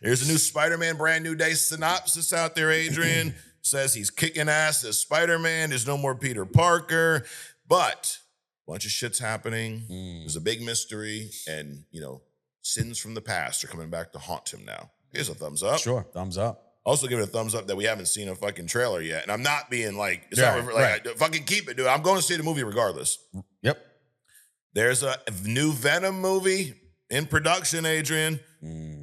Here's a new Spider-Man Brand New Day synopsis out there, Adrian. Says he's kicking ass as Spider-Man. There's no more Peter Parker. But a bunch of shit's happening. There's a big mystery. And, sins from the past are coming back to haunt him now. Here's a thumbs up. Sure, thumbs up. Also give it a thumbs up that we haven't seen a fucking trailer yet. And I'm not being fucking keep it, dude. I'm going to see the movie regardless. Yep. There's a new Venom movie in production, Adrian.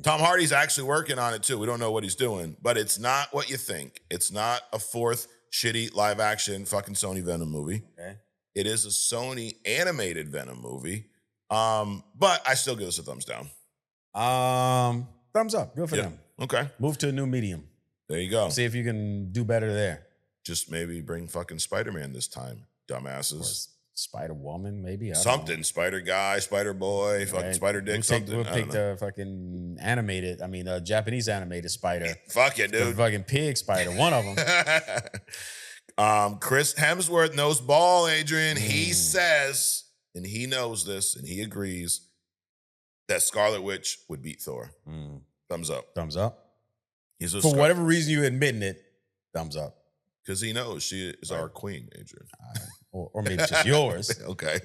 Tom Hardy's actually working on it too. We don't know what he's doing, but it's not what you think. It's not a 4th shitty live action fucking Sony Venom movie. Okay. It is a Sony animated Venom movie. But I still give this a thumbs down. Thumbs up. Good for them. Okay. Move to a new medium. There you go. See if you can do better there. Just maybe bring fucking Spider-Man this time, dumbasses. Spider-Woman, maybe? Something. Spider-Guy, Spider-Boy, fucking Spider-Dick, something. We'll pick the fucking Japanese animated Spider. Fuck it, dude. The fucking pig spider, one of them. Chris Hemsworth knows ball, Adrian. He says, and he knows this, and he agrees, that Scarlet Witch would beat Thor. Thumbs up. Thumbs up. For whatever reason you admitting it, thumbs up. Because he knows she is our queen, Adrian. Or maybe just yours. Okay.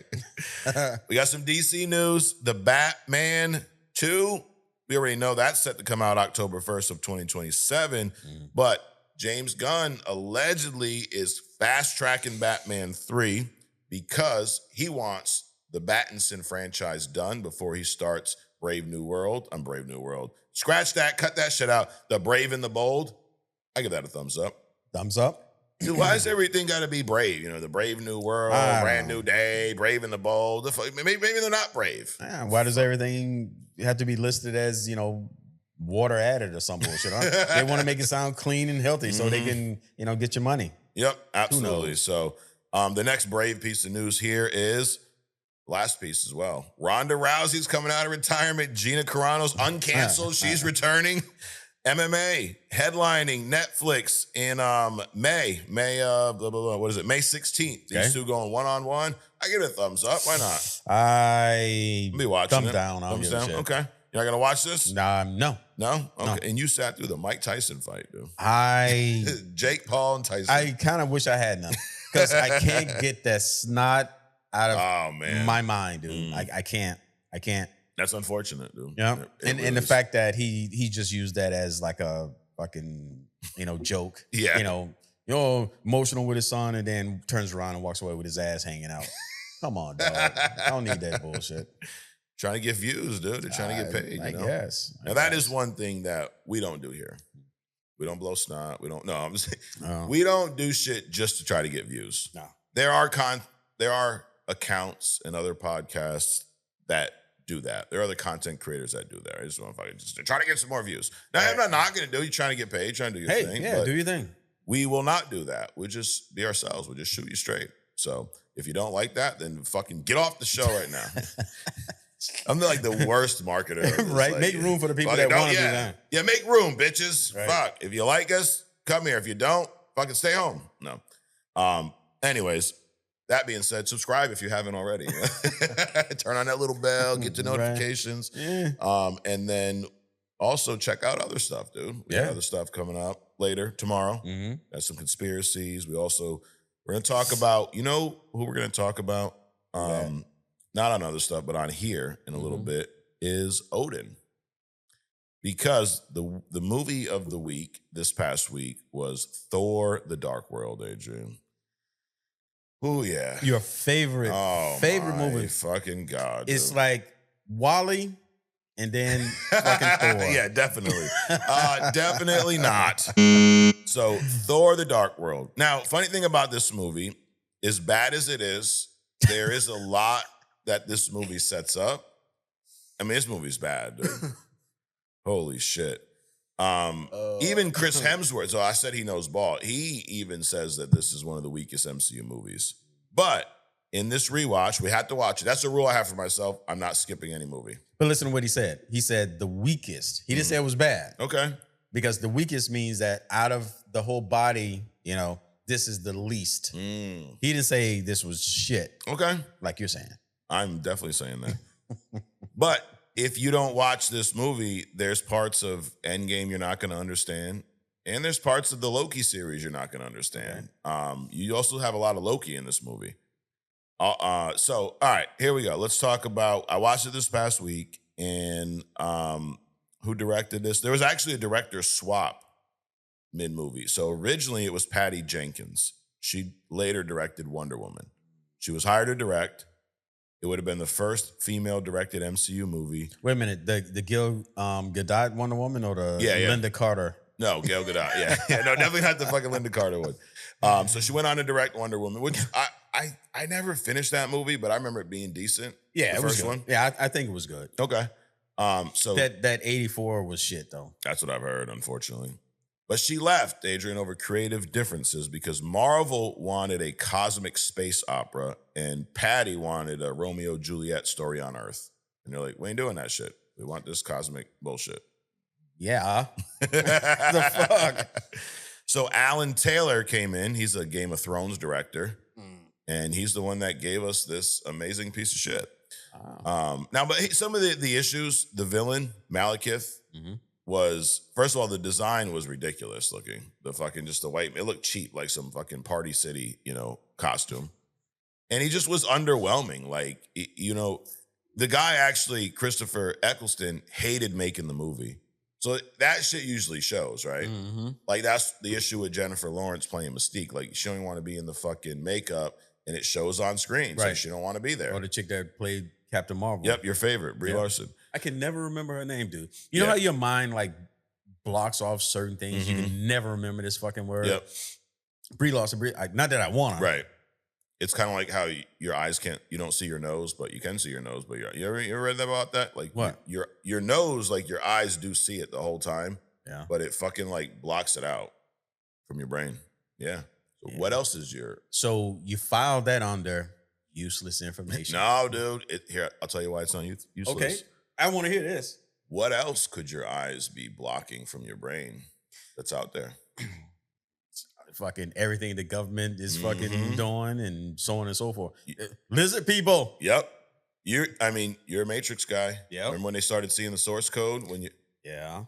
We got some DC news. The Batman 2, we already know that's set to come out October 1st of 2027. But James Gunn allegedly is fast-tracking Batman 3 because he wants the Pattinson franchise done before he starts Brave New World. Brave New World. Scratch that, cut that shit out. The Brave and the Bold. I give that a thumbs up. Thumbs up? Dude, why does everything got to be brave? You know, the Brave New World, Brand New Day, Brave and the Bold. Maybe they're not brave. Why does everything have to be listed as, water added or some bullshit? They want to make it sound clean and healthy so they can, get your money. Yep, absolutely. So the next brave piece of news here is last piece as well. Ronda Rousey's coming out of retirement. Gina Carano's uncanceled. She's returning. MMA headlining Netflix in May. May 16th. These two going one-on-one. I give it a thumbs up. Why not? I'll be watching thumbs it. down. Thumbs down. Okay. You're not gonna watch this? No. No? Okay. No. And you sat through the Mike Tyson fight, dude. Jake Paul and Tyson. I kind of wish I had none. Because I can't get that snot out of my mind, dude. I can't. That's unfortunate, dude. Yeah. And the fact that he just used that as like a fucking, joke. Yeah. Emotional with his son and then turns around and walks away with his ass hanging out. Come on, dog. I don't need that bullshit. Trying to get views, dude. They're trying to get paid. I guess. Now that is one thing that we don't do here. We don't blow snot. We don't. No, I'm just saying. We don't do shit just to try to get views. No. There are accounts and other podcasts that do that. There are other content creators that do that. I just want to try to get some more views. Now, I'm not knocking it, dude. You're trying to get paid, trying to do your thing. Yeah, do your thing. We will not do that. We'll just be ourselves. We'll just shoot you straight. So if you don't like that, then fucking get off the show right now. I'm like the worst marketer. Right? Like, make room for the people that want to do that. Yeah, make room, bitches. Right. Fuck. If you like us, come here. If you don't, fucking stay home. No. Anyways, that being said, subscribe if you haven't already. Turn on that little bell, get the notifications. Right. Yeah. And then also check out other stuff, dude. We have other stuff coming up later, tomorrow. There's some conspiracies. We're going to talk about, who we're going to talk about? Not on other stuff, but on here in a little bit, is Odin. Because the movie of the week, this past week, was Thor: The Dark World, Adrian. Oh, yeah. Your favorite movie. Fucking God. It's dude. like Wally and then fucking Thor. Yeah, definitely. Definitely not. So, Thor: The Dark World. Now, funny thing about this movie, as bad as it is, there is a lot that this movie sets up. I mean, this movie's bad, dude. Holy shit. Even Chris Hemsworth, so I said he knows ball. He even says that this is one of the weakest MCU movies. But in this rewatch, we had to watch it. That's a rule I have for myself. I'm not skipping any movie. But listen to what he said. He said the weakest. He didn't say it was bad. Okay. Because the weakest means that out of the whole body, this is the least. He didn't say this was shit. Okay. Like you're saying. I'm definitely saying that. But if you don't watch this movie, there's parts of Endgame you're not going to understand. And there's parts of the Loki series you're not going to understand. You also have a lot of Loki in this movie. So, all right, here we go. Let's talk about, I watched it this past week, and who directed this? There was actually a director swap mid-movie. So originally it was Patty Jenkins. She later directed Wonder Woman. She was hired to direct. It would have been the first female-directed MCU movie. Wait a minute, the Gil Gadot Wonder Woman or the Linda Carter? No, Gal Gadot. Yeah, no, definitely not the fucking Linda Carter one. So she went on to direct Wonder Woman, which I never finished that movie, but I remember it being decent. Yeah, the it was first good. one. Yeah, I think it was good. Okay. So that 84 was shit though. That's what I've heard, unfortunately. But she left, Adrian, over creative differences because Marvel wanted a cosmic space opera and Patty wanted a Romeo Juliet story on Earth. And they're like, we ain't doing that shit. We want this cosmic bullshit. Yeah. The fuck? So Alan Taylor came in. He's a Game of Thrones director. And he's the one that gave us this amazing piece of shit. Wow. Now, but some of the issues, the villain, Malekith, was, first of all, the design was ridiculous looking. The fucking, just the white, it looked cheap, like some fucking Party City, costume. And he just was underwhelming. Like, the guy actually, Christopher Eccleston, hated making the movie. So that shit usually shows, right? Like, that's the issue with Jennifer Lawrence playing Mystique. Like, she don't want to be in the fucking makeup, and it shows on screen. Right. So she don't want to be there. Or the chick that played Captain Marvel. Yep, your favorite, Brie Larson. I can never remember her name, dude. You know how your mind, like, blocks off certain things? You can never remember this fucking word? Yep. Brie Larson, not that I want her. Right. It's kind of like how your eyes you don't see your nose, but you can see your nose. But you ever read about that? Like, what? Your nose, like, your eyes do see it the whole time. Yeah. But it fucking, like, blocks it out from your brain. Yeah. So what else is So you filed that under useless information. No, dude. Here, I'll tell you why it's not useless. Okay. I want to hear this. What else could your eyes be blocking from your brain that's out there? Fucking everything the government is fucking doing and so on and so forth. Lizard people. Yep. You're a Matrix guy. Yep. Remember when they started seeing the source code?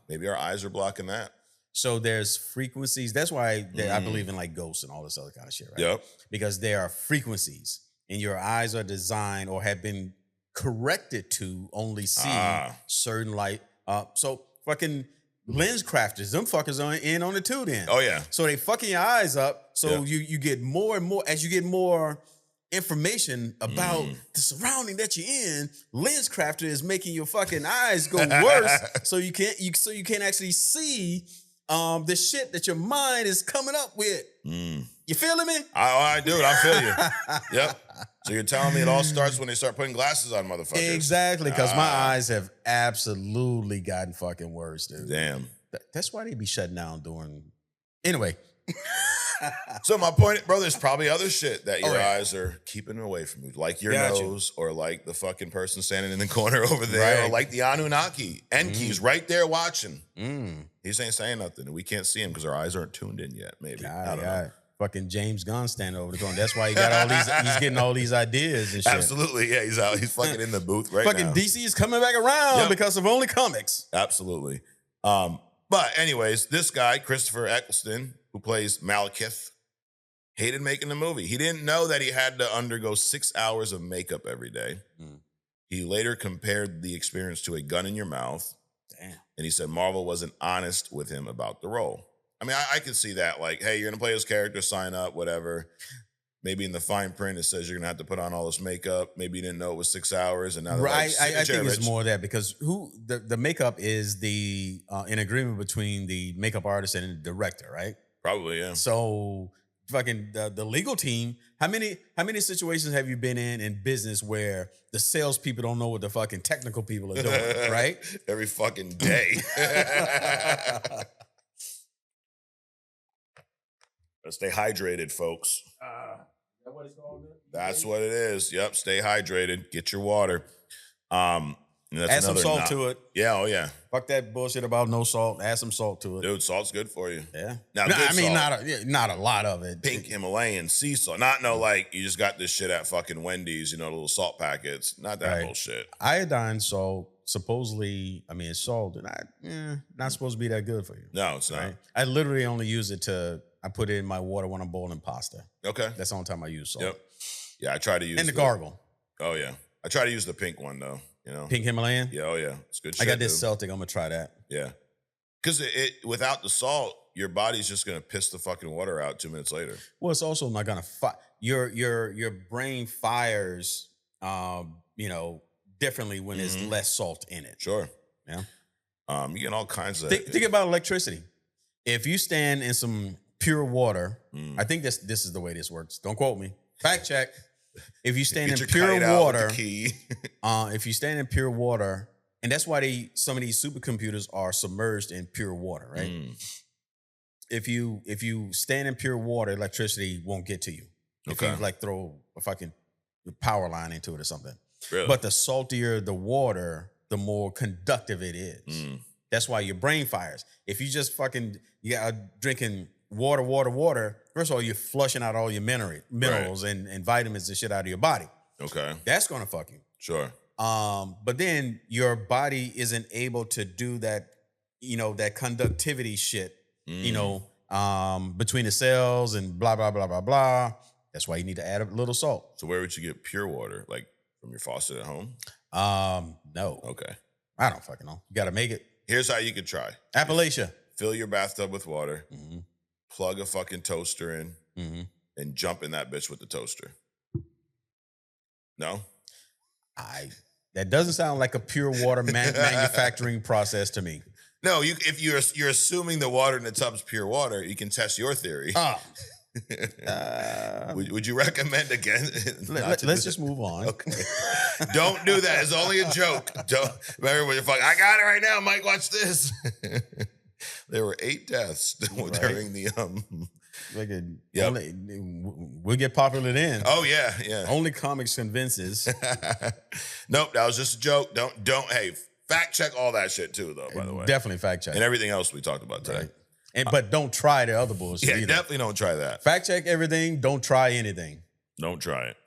Maybe our eyes are blocking that. So there's frequencies. That's why I believe in, like, ghosts and all this other kind of shit, right? Yep. Because there are frequencies and your eyes are designed or have been corrected to only see certain light. So fucking lens crafters, them fuckers are in on it too then. Oh, yeah. So they fucking your eyes up. So you get more and more, as you get more information about the surrounding that you're in, lens crafter is making your fucking eyes go worse. So you can't actually see the shit that your mind is coming up with. You feeling me? I do. I feel you. Yep. So you're telling me it all starts when they start putting glasses on motherfuckers. Exactly, because my eyes have absolutely gotten fucking worse, dude. Damn. That's why they be shutting down during... Anyway. So my point, bro, there's probably other shit that your eyes are keeping away from you. Like your nose, or like the fucking person standing in the corner over there, or like the Anunnaki. Enki's right there watching. He's ain't saying nothing, and we can't see him because our eyes aren't tuned in yet, maybe. I don't know. Fucking James Gunn standing over the corner. That's why he got all these. He's getting all these ideas and shit. Absolutely, yeah. He's out. He's fucking in the booth right now. Fucking DC is coming back around because of only comics. Absolutely. But anyways, this guy, Christopher Eccleston, who plays Malekith, hated making the movie. He didn't know that he had to undergo 6 hours of makeup every day. He later compared the experience to a gun in your mouth. Damn. And he said Marvel wasn't honest with him about the role. I mean, I could see that. Like, hey, you're going to play this character, sign up, whatever. Maybe in the fine print, it says you're going to have to put on all this makeup. Maybe you didn't know it was 6 hours. And now I think it's more that because the makeup is the in agreement between the makeup artist and the director, right? Probably, yeah. So fucking the legal team, how many situations have you been in business where the salespeople don't know what the fucking technical people are doing, right? Every fucking day. Stay hydrated, folks. Is that what it's called? That's what it is. Yep, stay hydrated. Get your water. Add some salt to it. Yeah, oh yeah. Fuck that bullshit about no salt. Add some salt to it. Dude, salt's good for you. Yeah. Now, not a lot of it. Pink Himalayan sea salt. Not like you just got this shit at fucking Wendy's, the little salt packets. Not that bullshit. Iodine salt, supposedly, it's salt, and not supposed to be that good for you. No, it's not. Right? I literally only use it I put it in my water when I'm boiling pasta. Okay. That's the only time I use salt. Yep. Yeah, I try to use and the gargle. Oh yeah. I try to use the pink one though. Pink Himalayan? Yeah, oh yeah. It's good shit. I got this Celtic. I'm gonna try that. Yeah. Because it without the salt, your body's just gonna piss the fucking water out 2 minutes later. Well, it's also not gonna your brain fires differently when there's less salt in it. Sure. Yeah. You get all kinds of think about electricity. If you stand in some pure water, I think this is the way this works. Don't quote me. Fact check. If you stand in pure water, if you stand in pure water, and that's why some of these supercomputers are submerged in pure water, right? if you stand in pure water, electricity won't get to you. If you like throw a fucking power line into it or something. Really? But the saltier the water, the more conductive it is. That's why your brain fires. If you just fucking drinking water, first of all, you're flushing out all your minerals and vitamins and shit out of your body. Okay. That's gonna fuck you. Sure. But then your body isn't able to do that, that conductivity shit, between the cells and blah, blah, blah, blah, blah. That's why you need to add a little salt. So where would you get pure water? Like from your faucet at home? No. Okay. I don't fucking know. You got to make it. Here's how you could try. Appalachia. Fill your bathtub with water, plug a fucking toaster in, and jump in that bitch with the toaster. No? That doesn't sound like a pure water manufacturing process to me. No, if you're assuming the water in the tub's pure water, you can test your theory. Would you recommend again? Let's just move on. Okay. Don't do that. It's only a joke. Don't remember when you're fucking, I got it right now, Mike, watch this. There were 8 deaths during the we'll get popular then. Oh yeah. Only comics convinces. Nope, that was just a joke. Don't hey, fact check all that shit too, though, by the way. Definitely fact check. And everything else we talked about today. Right. But don't try the other bullshit either. Definitely don't try that. Fact check everything. Don't try anything. Don't try it.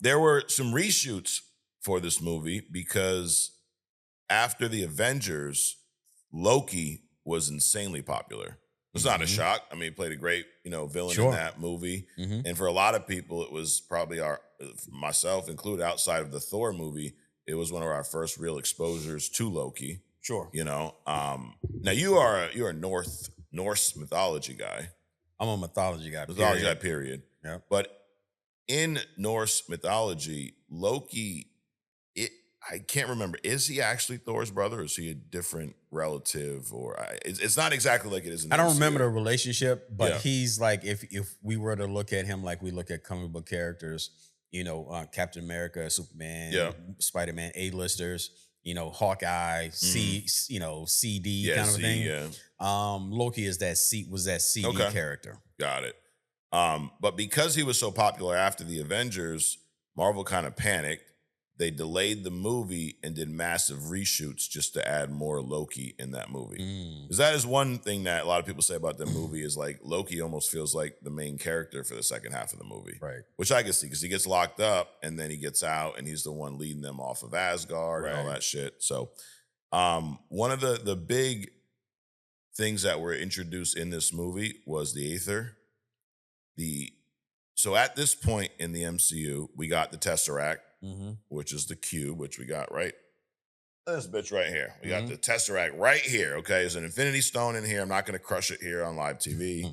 There were some reshoots for this movie because after the Avengers, Loki was insanely popular. It's not a shock. I mean, he played a great, villain in that movie. And for a lot of people, it was probably myself included, outside of the Thor movie, it was one of our first real exposures to Loki. Sure. Now you're a Norse mythology guy. I'm a mythology guy. Mythology guy, period. Yeah. But in Norse mythology, Loki, I can't remember. Is he actually Thor's brother, or is he a different relative? Or it's not exactly like it is in the I don't MCU. remember the relationship, but he's like, if we were to look at him like we look at comic book characters, Captain America, Superman, Spider-Man, A-listers, Hawkeye, CD kind of thing. Yeah. Loki was that CD character. Got it. But because he was so popular after the Avengers, Marvel kind of panicked. They delayed the movie and did massive reshoots just to add more Loki in that movie. Because that is one thing that a lot of people say about the movie is like Loki almost feels like the main character for the second half of the movie. Right. Which I can see because he gets locked up and then he gets out and he's the one leading them off of Asgard and all that shit. So one of the big things that were introduced in this movie was the Aether. So at this point in the MCU, we got the Tesseract, which is the cube, which we got right. This bitch right here. We got the Tesseract right here. Okay, there's an Infinity Stone in here. I'm not going to crush it here on live TV,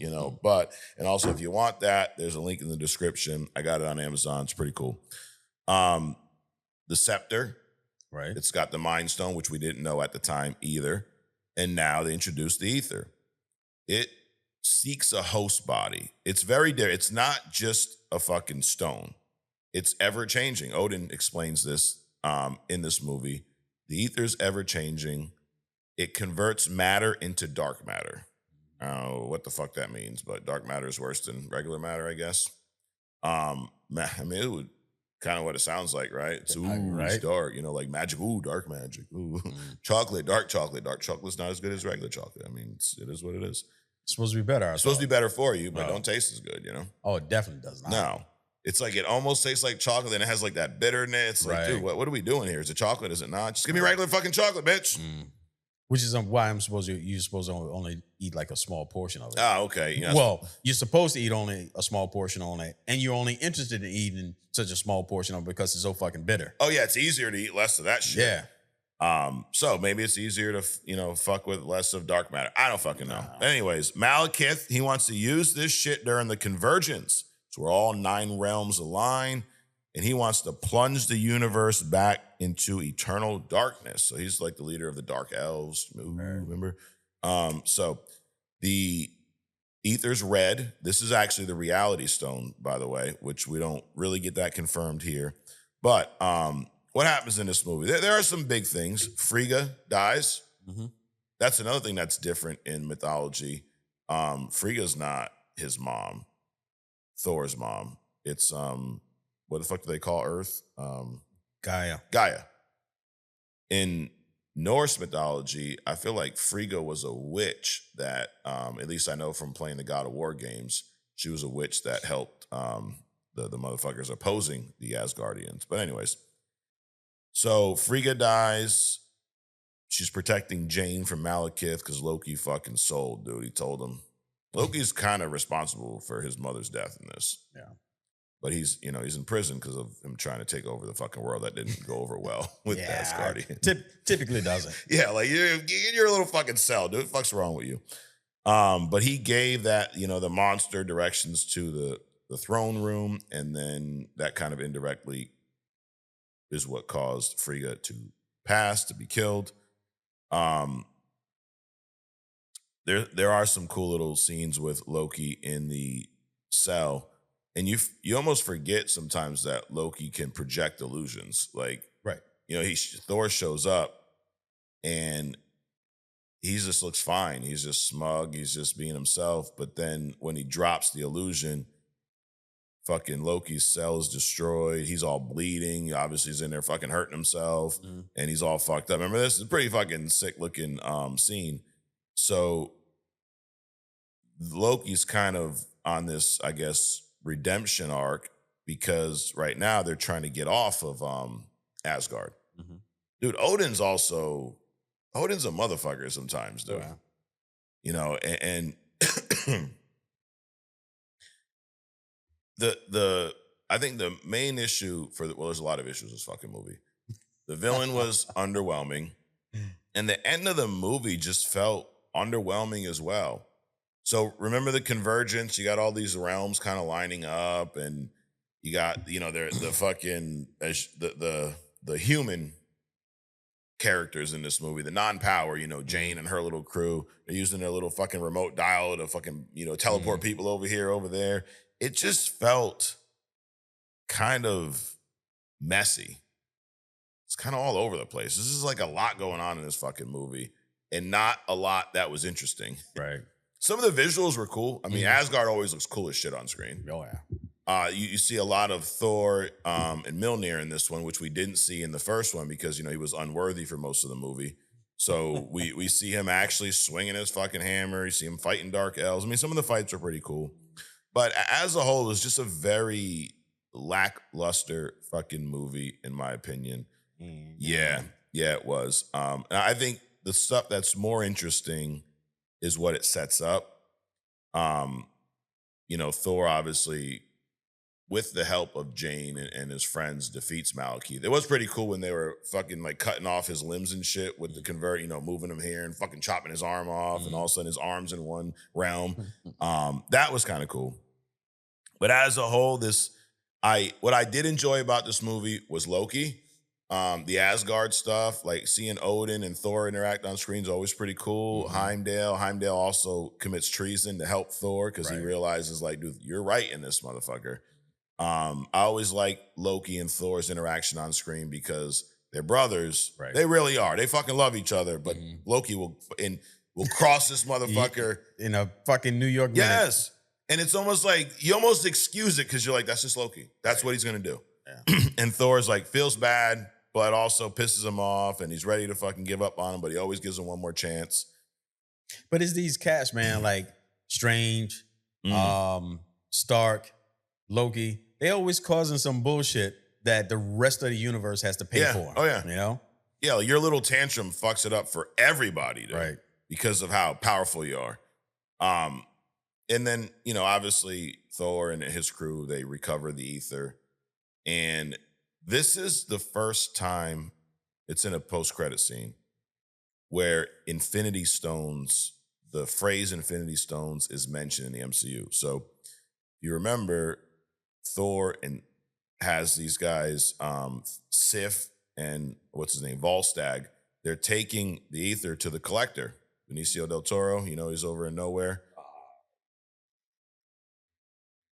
But and also, if you want that, there's a link in the description. I got it on Amazon. It's pretty cool. The Scepter, right? It's got the Mind Stone, which we didn't know at the time either. And now they introduced the Aether. It seeks a host body. It's very different. It's not just a fucking stone. It's ever changing. Odin explains this in this movie. The Aether's ever changing. It converts matter into dark matter. I don't know what the fuck that means, but dark matter is worse than regular matter, I guess. I mean, it would kind of what it sounds like, right? It's it's dark, like magic. Ooh, dark magic. Ooh, chocolate, dark chocolate. Dark chocolate's not as good as regular chocolate. I mean, it is what it is. It's supposed to be better. It's supposed to be better for you, but don't taste as good, Oh, it definitely does not. No. It's like it almost tastes like chocolate and it has like that bitterness. It's like, dude, what are we doing here? Is it chocolate? Is it not? Just give me regular fucking chocolate, bitch. Which is why you're supposed to only eat like a small portion of it. Ah, okay. Well, you're supposed to eat only a small portion on it, and you're only interested in eating such a small portion of it because it's so fucking bitter. Oh yeah, it's easier to eat less of that shit. Yeah. So maybe it's easier to fuck with less of dark matter. I don't fucking know. Anyways, Malekith, he wants to use this shit during the convergence. So we're all 9 realms align, and he wants to plunge the universe back into eternal darkness. So he's like the leader of the Dark Elves. Remember? So the Aether's red. This is actually the Reality Stone, by the way, which we don't really get that confirmed here. But what happens in this movie? There are some big things. Frigga dies. That's another thing that's different in mythology. Frigga's not his mom, Thor's mom. It's what the fuck do they call Earth? Gaia. In Norse mythology, I feel like Frigga was a witch that, at least I know from playing the God of War games, she was a witch that helped the motherfuckers opposing the Asgardians. But anyways, so Frigga dies. She's protecting Jane from Malekith because Loki fucking sold, dude. He told him. Loki's kind of responsible for his mother's death in this. Yeah. But he's in prison because of him trying to take over the fucking world. That didn't go over well with Asgardian. Typically doesn't. Yeah, like you're in your little fucking cell, dude. What the fuck's wrong with you? But he gave that, the monster directions to the throne room, and then that kind of indirectly is what caused Frigga to pass, to be killed. There are some cool little scenes with Loki in the cell. And you almost forget sometimes that Loki can project illusions. Like, right. Thor shows up and he just looks fine. He's just smug. He's just being himself. But then when he drops the illusion, fucking Loki's cell is destroyed. He's all bleeding. Obviously, he's in there fucking hurting himself. Mm. And he's all fucked up. Remember, this is a pretty fucking sick looking scene. So Loki's kind of on this, I guess, redemption arc because right now they're trying to get off of Asgard. Mm-hmm. Dude, Odin's a motherfucker sometimes, dude. Wow. And I think the main issue there's a lot of issues with this fucking movie. The villain was underwhelming, and the end of the movie just felt underwhelming as well. So remember the convergence? You got all these realms kind of lining up, and you got the fucking the human characters in this movie, the non-power, Jane and her little crew. They're using their little fucking remote dial to fucking teleport people over here, over there. It just felt kind of messy. It's kind of all over the place. This is like a lot going on in this fucking movie, and not a lot that was interesting. Right. Some of the visuals were cool. I mean, Asgard always looks cool as shit on screen. Oh, yeah. You see a lot of Thor and Mjolnir in this one, which we didn't see in the first one because, he was unworthy for most of the movie. So we see him actually swinging his fucking hammer. You see him fighting dark elves. I mean, some of the fights are pretty cool. But as a whole, it was just a very lackluster fucking movie, in my opinion. Mm-hmm. Yeah, it was. And I think the stuff that's more interesting is what it sets up. Thor obviously, with the help of Jane and his friends, defeats Malekith. It was pretty cool when they were fucking like cutting off his limbs and shit with the convert, moving him here and fucking chopping his arm off, and all of a sudden his arm's in one realm. That was kind of cool. But as a whole, what I did enjoy about this movie was Loki. The Asgard stuff, like seeing Odin and Thor interact on screen is always pretty cool. Mm-hmm. Heimdall also commits treason to help Thor because he realizes, like, dude, you're right in this motherfucker. I always like Loki and Thor's interaction on screen because they're brothers. Right. They really are. They fucking love each other, but Loki will cross this motherfucker in a fucking New York minute. Yes. And it's almost like you almost excuse it because you're like, that's just Loki. That's what he's gonna do. Yeah. And Thor's like feels bad, but also pisses him off, and he's ready to fucking give up on him, but he always gives him one more chance. But it's these cats, man, like Strange, Stark, Loki. They always causing some bullshit that the rest of the universe has to pay for. Oh, yeah. Yeah, like your little tantrum fucks it up for everybody, dude, right? Because of how powerful you are. And then, obviously Thor and his crew, they recover the ether. And this is the first time it's in a post-credit scene where Infinity Stones, the phrase Infinity Stones is mentioned in the MCU. So you remember Thor has these guys, Sif and what's his name, Volstagg. They're taking the ether to the Collector, Benicio del Toro. He's over in nowhere.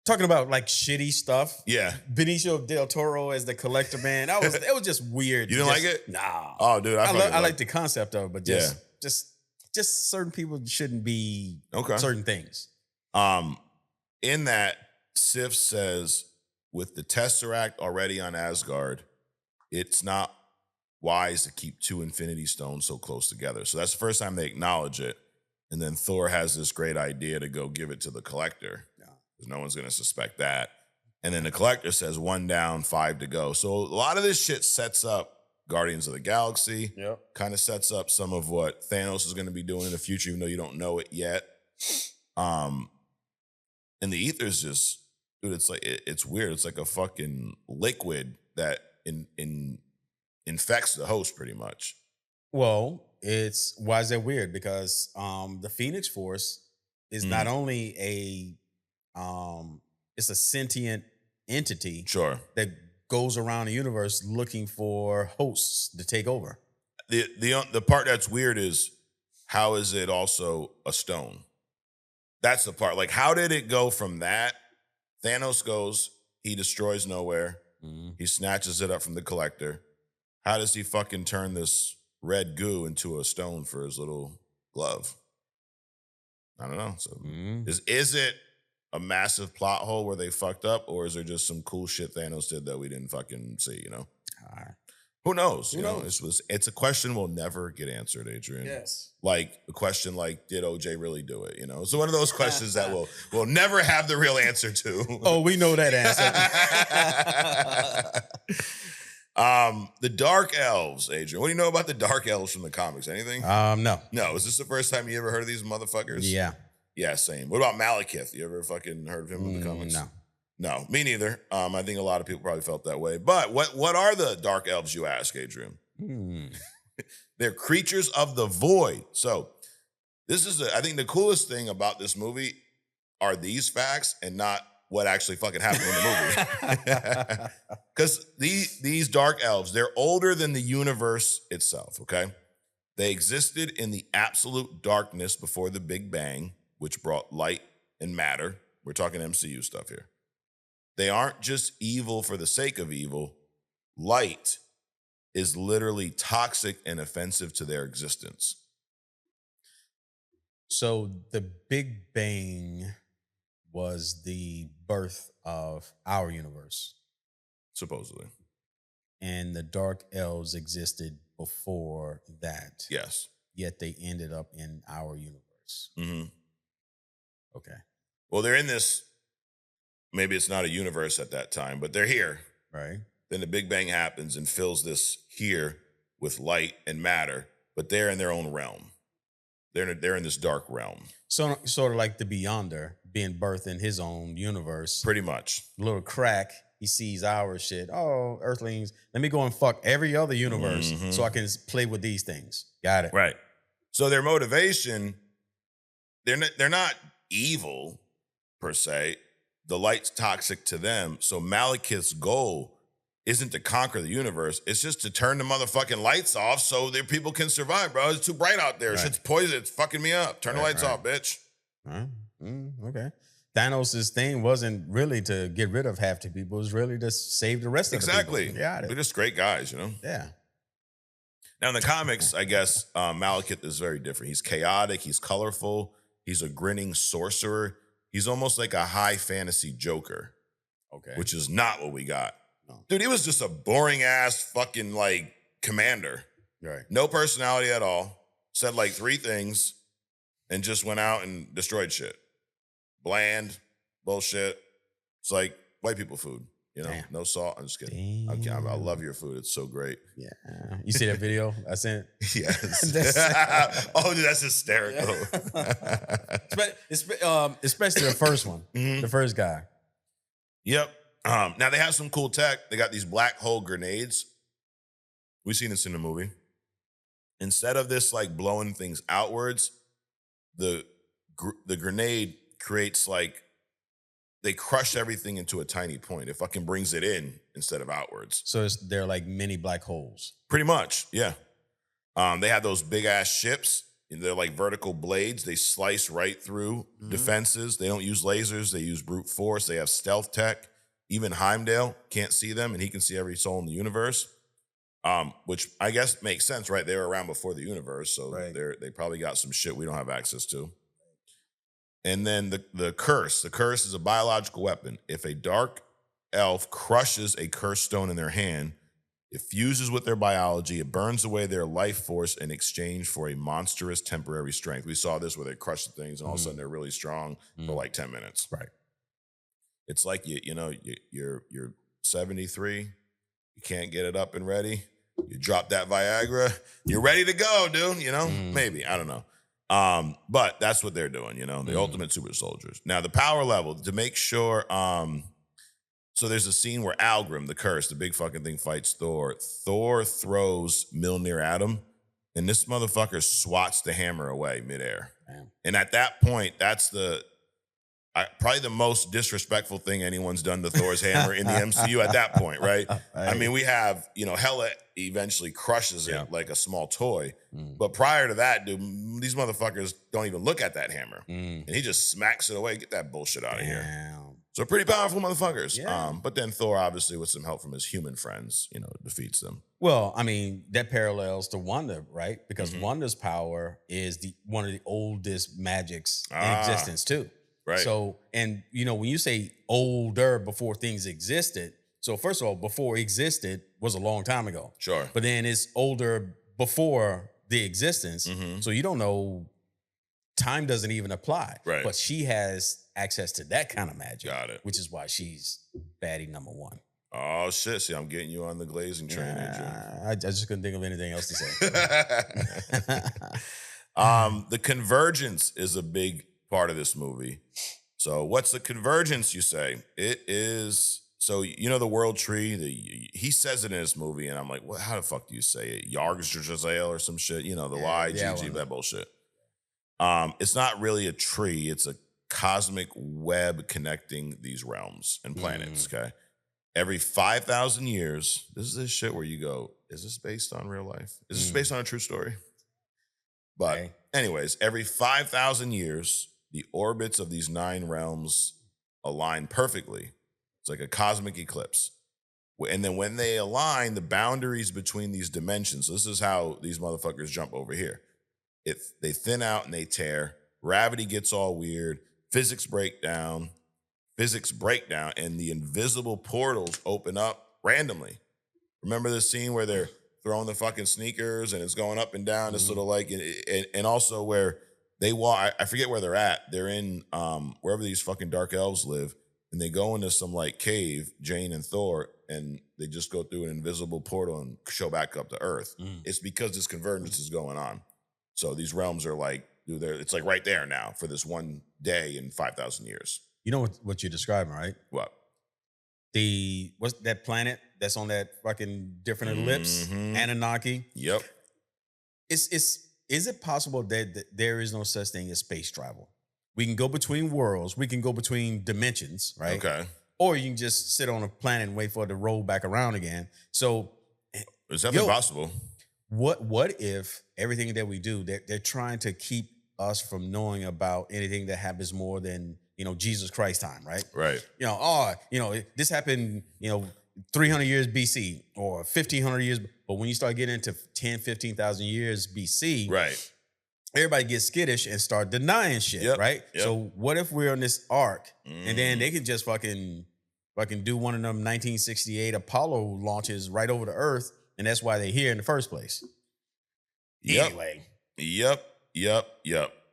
Talking about like shitty stuff. Yeah. Benicio del Toro as the Collector, man. It was just weird. You didn't like it? Nah. Oh, dude. I like the concept of it, but just just certain people shouldn't be certain things. In that, Sif says, with the Tesseract already on Asgard, it's not wise to keep 2 Infinity Stones so close together. So that's the first time they acknowledge it. And then Thor has this great idea to go give it to the Collector. Because no one's going to suspect that. And then the Collector says 1 down, 5 to go. So a lot of this shit sets up Guardians of the Galaxy. Yep. Kind of sets up some of what Thanos is going to be doing in the future, even though you don't know it yet. And the ether's just, dude, it's like, it's weird. It's like a fucking liquid that infects the host pretty much. Well, why is that weird? Because the Phoenix Force is not only it's a sentient entity that goes around the universe looking for hosts to take over. The part that's weird is, how is it also a stone? That's the part. Like, how did it go from that? Thanos goes, he destroys nowhere. He snatches it up from the Collector. How does he fucking turn this red goo into a stone for his little glove? I don't know. So is it a massive plot hole where they fucked up, or is there just some cool shit Thanos did that we didn't fucking see, you know? Who knows? Who knows? It's a question we'll never get answered, Adrian. Yes. Like a question like, did OJ really do it? You know, it's one of those questions that we'll never have the real answer to. Oh, we know that answer. The Dark Elves, Adrian. What do you know about the Dark Elves from the comics? Anything? No. No. Is this the first time you ever heard of these motherfuckers? Yeah. Yeah, same. What about Malekith? You ever fucking heard of him in the comics? No, me neither. I think a lot of people probably felt that way. But what are the Dark Elves, you ask, Adrian? They're creatures of the void. So this is, I think the coolest thing about this movie are these facts and not what actually fucking happened in the movie. Because these Dark Elves, they're older than the universe itself, okay? They existed in the absolute darkness before the Big Bang, which brought light and matter. We're talking MCU stuff here. They aren't just evil for the sake of evil. Light is literally toxic and offensive to their existence. So the Big Bang was the birth of our universe. Supposedly. And the Dark Elves existed before that. Yes. Yet they ended up in our universe. Okay. Well, they're in this, maybe it's not a universe at that time, but they're here. Right. Then the Big Bang happens and fills this here with light and matter, but they're in their own realm. They're in this dark realm. So sort of like the Beyonder being birthed in his own universe. Pretty much. Little crack. He sees our shit. Oh, Earthlings. Let me go and fuck every other universe so I can play with these things. Got it. Right. So their motivation, they're not evil per se. The light's toxic to them. So Malekith's goal isn't to conquer the universe. It's just to turn the motherfucking lights off so that people can survive, bro. It's too bright out there. Right. Shit's poison. It's fucking me up. Turn the lights off, bitch. Okay. Thanos' thing wasn't really to get rid of half the people. It was really to save the rest of the people. Exactly. They're just great guys, you know? Yeah. Now, in the comics, I guess Malekith is very different. He's chaotic. He's colorful. He's a grinning sorcerer. He's almost like a high fantasy Joker. Okay. Which is not what we got. No. Dude, he was just a boring ass fucking like commander. Right. No personality at all. Said like 3 things and just went out and destroyed shit. Bland, bullshit. It's like white people food. You know, no salt. I'm just kidding. I love your food. It's so great. Yeah. You see that video I sent? Yes. Oh, dude, that's hysterical. Especially the first one, the first guy. Yep. Now they have some cool tech. They got these black hole grenades. We've seen this in the movie. Instead of this like blowing things outwards, the grenade creates like, they crush everything into a tiny point. It fucking brings it in instead of outwards. So they're like mini black holes. Pretty much, yeah. They have those big ass ships. They're like vertical blades. They slice right through defenses. They don't use lasers. They use brute force. They have stealth tech. Even Heimdall can't see them, and he can see every soul in the universe. Which I guess makes sense, right? They were around before the universe, so Right. they probably got some shit we don't have access to. And then the curse. The curse is a biological weapon. If a dark elf crushes a cursed stone in their hand, it fuses with their biology. It burns away their life force in exchange for a monstrous temporary strength. We saw this where they crush the things and all of a sudden they're really strong for like 10 minutes. Right. It's like you're 73, you can't get it up and ready. You drop that Viagra, you're ready to go, dude. Maybe, I don't know. But that's what they're doing, the ultimate super soldiers. Now, the power level, to make sure, so there's a scene where Algrim, the curse, the big fucking thing, fights Thor. Thor throws Mjolnir at him, and this motherfucker swats the hammer away midair. Damn. And at that point, that's probably the most disrespectful thing anyone's done to Thor's hammer in the MCU at that point, right? I mean, we have, Hela eventually crushes it like a small toy. But prior to that, dude, these motherfuckers don't even look at that hammer. And he just smacks it away. Get that bullshit out of here. So pretty powerful motherfuckers. Yeah. But then Thor, obviously, with some help from his human friends, defeats them. Well, I mean, that parallels to Wanda, right? Because Wanda's power is one of the oldest magics in existence, too. Right. So, and when you say older before things existed, so first of all, before existed was a long time ago. Sure. But then it's older before the existence. So you don't know, time doesn't even apply. Right. But she has access to that kind of magic. Got it. Which is why she's baddie number one. Oh, shit. See, I'm getting you on the glazing train, Adrian. I just couldn't think of anything else to say. The convergence is a big part of this movie. So what's the convergence, you say? It is, so the world tree, he says it in his movie, and I'm like, well, how the fuck do you say it? Yargzazale or some shit, the YGG, that bullshit. It's not really a tree, it's a cosmic web connecting these realms and planets, okay? Every 5,000 years, this is this shit where you go, is this based on real life? Is this based on a true story? But anyways, every 5,000 years, the orbits of these 9 realms align perfectly. It's like a cosmic eclipse. And then when they align, the boundaries between these dimensions, so this is how these motherfuckers jump over here. They thin out and they tear. Gravity gets all weird. Physics break down, and the invisible portals open up randomly. Remember the scene where they're throwing the fucking sneakers and it's going up and down? It's sort of like, and also where they walk, I forget where they're at. They're in wherever these fucking dark elves live, and they go into some like cave, Jane and Thor, and they just go through an invisible portal and show back up to Earth. It's because this convergence is going on. So these realms are like, it's like right there now for this one day in 5,000 years. You know what you're describing, right? What? What's that planet that's on that fucking different ellipse? Anunnaki. Yep. Is it possible that there is no such thing as space travel? We can go between worlds. We can go between dimensions, right? Okay. Or you can just sit on a planet and wait for it to roll back around again. So it's definitely possible. What if everything that we do, they're trying to keep us from knowing about anything that happens more than, Jesus Christ time, right? Right. This happened, 300 years BC or 1,500 years. But when you start getting into 10, 15,000 years BC, right, everybody gets skittish and start denying shit, right? Yep. So what if we're on this arc and then they can just fucking do one of them 1968 Apollo launches right over the Earth, and that's why they're here in the first place. Anyway. Yep.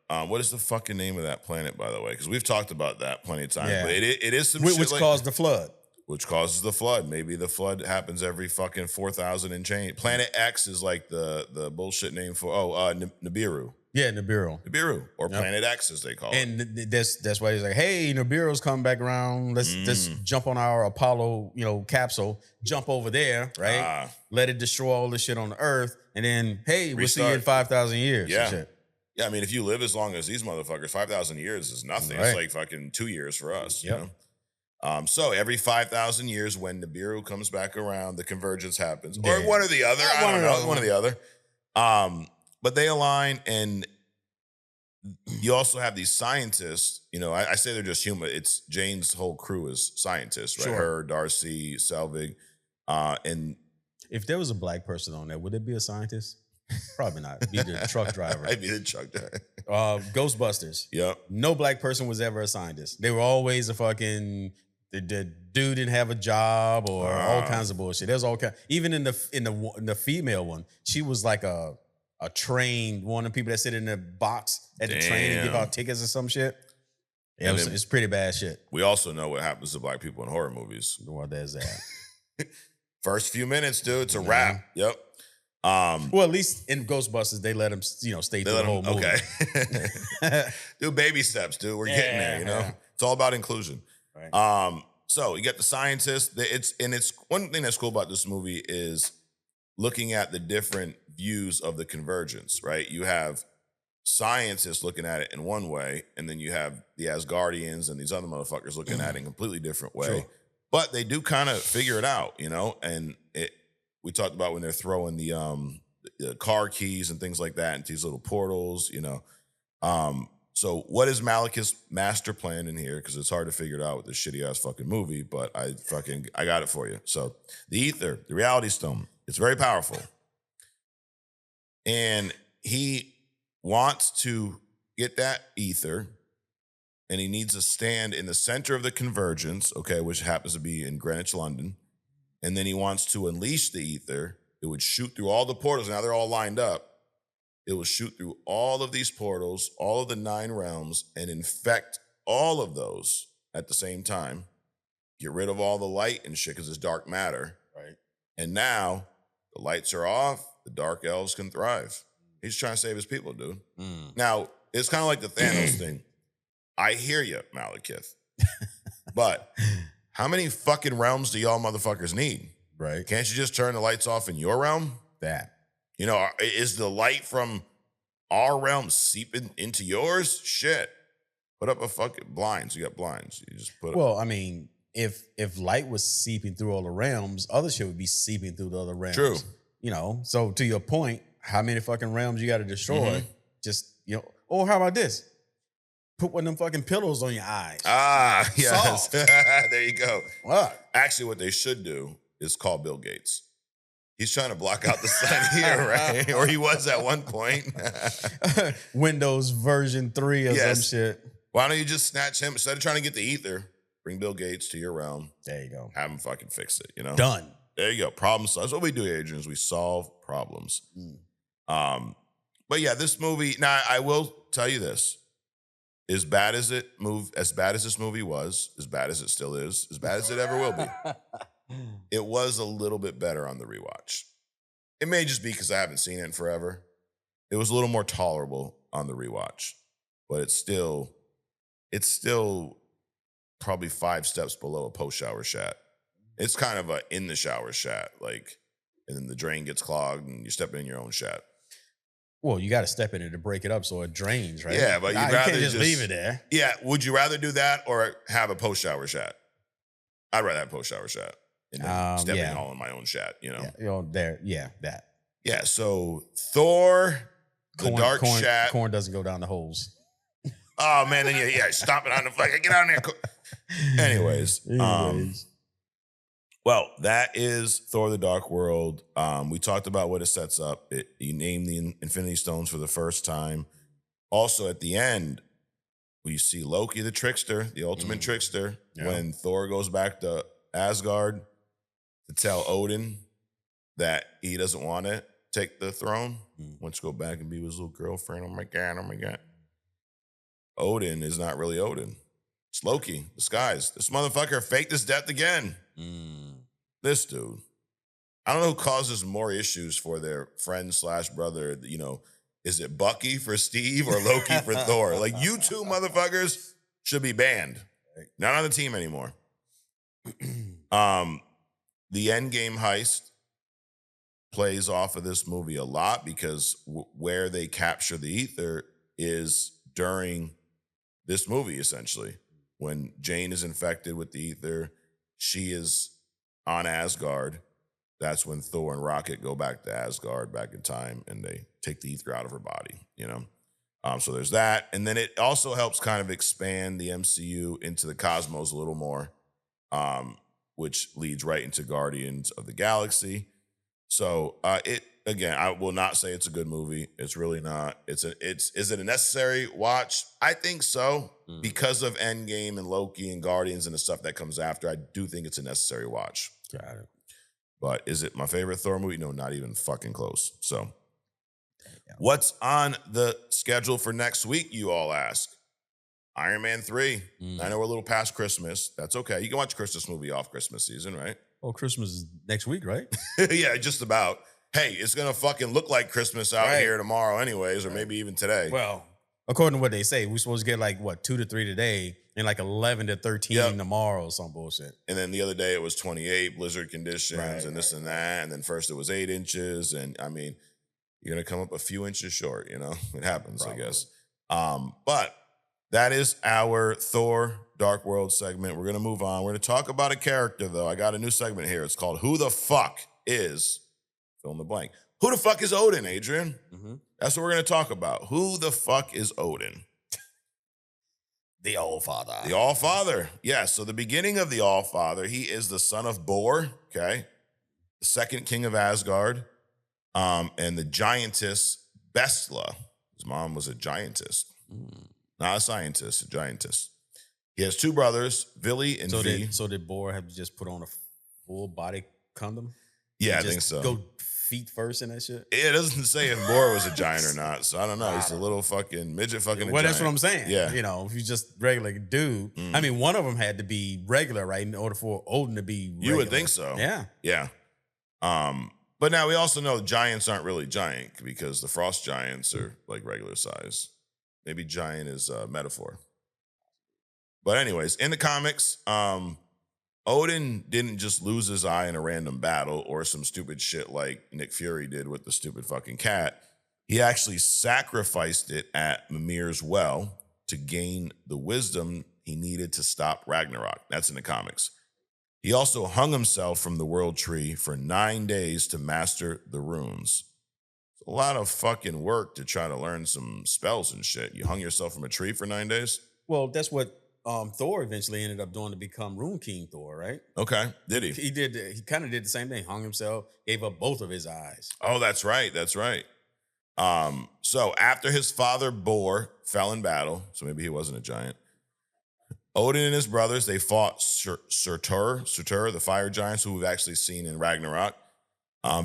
What is the fucking name of that planet, by the way? Because we've talked about that plenty of times. Yeah. But it is some shit which caused the flood. Which causes the flood. Maybe the flood happens every fucking 4,000 and change. Planet X is like the bullshit name for Nibiru. Yeah, Nibiru. Or Planet X as they call it. And that's why he's like, hey, Nibiru's come back around. Let's jump on our Apollo, capsule, jump over there, right? Let it destroy all this shit on the Earth, and then hey, we'll see you in 5,000 years. Yeah. And shit. Yeah, I mean, if you live as long as these motherfuckers, 5,000 years is nothing. Right. It's like fucking 2 years for us. Yep. So every 5,000 years, when Nibiru comes back around, the convergence happens, or one or the other. I don't know, one or the other. But they align, and you also have these scientists. I say they're just human. It's Jane's whole crew is scientists, right? Sure. Her, Darcy, Selvig, and If there was a black person on there, would it be a scientist? Probably not. It'd be the truck driver. I'd be the truck driver. Ghostbusters. Yep. No black person was ever a scientist. They were always a fucking the dude didn't have a job or all kinds of bullshit. There's all kind. Even in the female one, she was like a trained one of the people that sit in the box at the train and give out tickets or some shit. Yeah, it's pretty bad shit. We also know what happens to black people in horror movies. What there's that. First few minutes, dude, it's a wrap. Yep. Well, at least in Ghostbusters, they let him, stay through the whole movie. Okay. Do baby steps, dude. We're getting there, Yeah. It's all about inclusion. Right. So you get the scientists. It's one thing that's cool about this movie is looking at the different views of the convergence, right? You have scientists looking at it in one way, and then you have the Asgardians and these other motherfuckers looking at it in a completely different way. Sure. But they do kind of figure it out, and we talked about when they're throwing the car keys and things like that into these little portals, So what is Malekith's master plan in here? Because it's hard to figure it out with this shitty ass fucking movie, but I got it for you. So the ether, the reality stone, it's very powerful. And he wants to get that ether, and he needs to stand in the center of the convergence, okay, which happens to be in Greenwich, London. And then he wants to unleash the ether. It would shoot through all the portals. Now they're all lined up. It will shoot through all of these portals, all of the 9 realms, and infect all of those at the same time. Get rid of all the light and shit because it's dark matter. Right. And now the lights are off. The dark elves can thrive. He's trying to save his people, dude. Now, it's kind of like the Thanos thing. I hear you, Malekith. But how many fucking realms do y'all motherfuckers need? Right. Can't you just turn the lights off in your realm? That. Is the light from our realm seeping into yours? Shit. Put up a fucking blinds. You got blinds. You just put up. Well, I mean, if light was seeping through all the realms, other shit would be seeping through the other realms. True. So to your point, how many fucking realms you got to destroy? Mm-hmm. Just, or how about this? Put one of them fucking pillows on your eyes. Yes. There you go. What? Actually, what they should do is call Bill Gates. He's trying to block out the sun here, right? Or he was at one point. Windows version 3 or some shit. Why don't you just snatch him? Instead of trying to get the ether, bring Bill Gates to your realm. There you go. Have him fucking fix it, Done. There you go. Problem solved. That's what we do, Adrian, is we solve problems. But yeah, this movie, now I will tell you this. As bad as this movie was, as bad as it still is, as bad as it ever will be, it was a little bit better on the rewatch. It may just be because I haven't seen it in forever. It was a little more tolerable on the rewatch, but it's still probably 5 steps below a post-shower shat. It's kind of a in the shower shat, and then the drain gets clogged and you step in your own shat. Well, you got to step in it to break it up so it drains, right? Yeah, but you can't just leave it there. Yeah, would you rather do that or have a post-shower shat? I'd rather have a post-shower shat and then step in all in my own shat, that. Yeah, so Thor, the dark shat. Corn doesn't go down the holes. Oh, man, then stop it on the fucking, get out of there. Anyways. Well, that is Thor: The Dark World. We talked about what it sets up. You named the Infinity Stones for the first time. Also, at the end, we see Loki, the trickster, the ultimate trickster, when Thor goes back to Asgard to tell Odin that he doesn't want to take the throne. Wants to go back and be with his little girlfriend. Oh, my God. Odin is not really Odin. It's Loki, disguised. This motherfucker faked his death again. This dude. I don't know who causes more issues for their friend / brother. Is it Bucky for Steve or Loki for Thor? You two motherfuckers should be banned. Not on the team anymore. The Endgame heist plays off of this movie a lot because where they capture the ether is during this movie, essentially. When Jane is infected with the ether, she is on Asgard. That's when Thor and Rocket go back to Asgard, back in time, and they take the ether out of her body, So there's that. And then it also helps kind of expand the MCU into the cosmos a little more, which leads right into Guardians of the Galaxy. So again, I will not say it's a good movie. It's really not. Is it a necessary watch? I think so. Because of Endgame and Loki and Guardians and the stuff that comes after. I do think it's a necessary watch. Got it. But is it my favorite Thor movie? No, not even fucking close. So what's on the schedule for next week, you all ask? Iron Man 3. I know we're a little past Christmas. That's okay. You can watch a Christmas movie off Christmas season, right? Oh, Christmas is next week, right? Yeah, just about. Hey, it's going to fucking look like Christmas out here tomorrow anyways, or maybe even today. Well, according to what they say, we're supposed to get like, 2 to 3 today and like 11 to 13 tomorrow or some bullshit. And then the other day it was 28, blizzard conditions and this and that. And then first it was 8 inches. And I mean, you're going to come up a few inches short, you know? It happens, I guess. But that is our Thor Dark World segment. We're going to move on. We're going to talk about a character, though. I got a new segment here. It's called Who the Fuck is... Fill in the blank. Who the fuck is Odin, Adrian? That's what we're going to talk about. Who the fuck is Odin? The All-Father. The All-Father. Yeah, so the beginning of the All-Father, he is the son of Bor, okay? The second king of Asgard, and the giantess Bestla. His mom was a giantess. Not a scientist, a giantess. He has 2 brothers, Vili and V. So did Bor have to just put on a full body condom? Yeah, I think so. Go feet first in that shit? It doesn't say if Bor was a giant or not, so I don't know. He's a little fucking midget fucking Well, that's what I'm saying. Yeah. You know, if you just regular dude. I mean, one of them had to be regular, right? In order for Odin to be regular. You would think so. Yeah. Yeah. But now we also know giants aren't really giant because the frost giants are like regular size. Maybe giant is a metaphor. But anyways, in the comics, Odin didn't just lose his eye in a random battle or some stupid shit like Nick Fury did with the stupid fucking cat. He actually sacrificed it at Mimir's well to gain the wisdom he needed to stop Ragnarok. That's in the comics. He also hung himself from the world tree for 9 days to master the runes. It's a lot of fucking work to try to learn some spells and shit. You hung yourself from a tree for 9 days? Well, that's what Thor eventually ended up doing to become Rune King Thor, right? Okay. Did he? He kind of did the same thing. Hung himself, gave up both of his eyes. Oh, that's right. That's right. So after his father Bor fell in battle, so maybe he wasn't a giant, Odin and his brothers, they fought Surtur, the fire giants who we've actually seen in Ragnarok.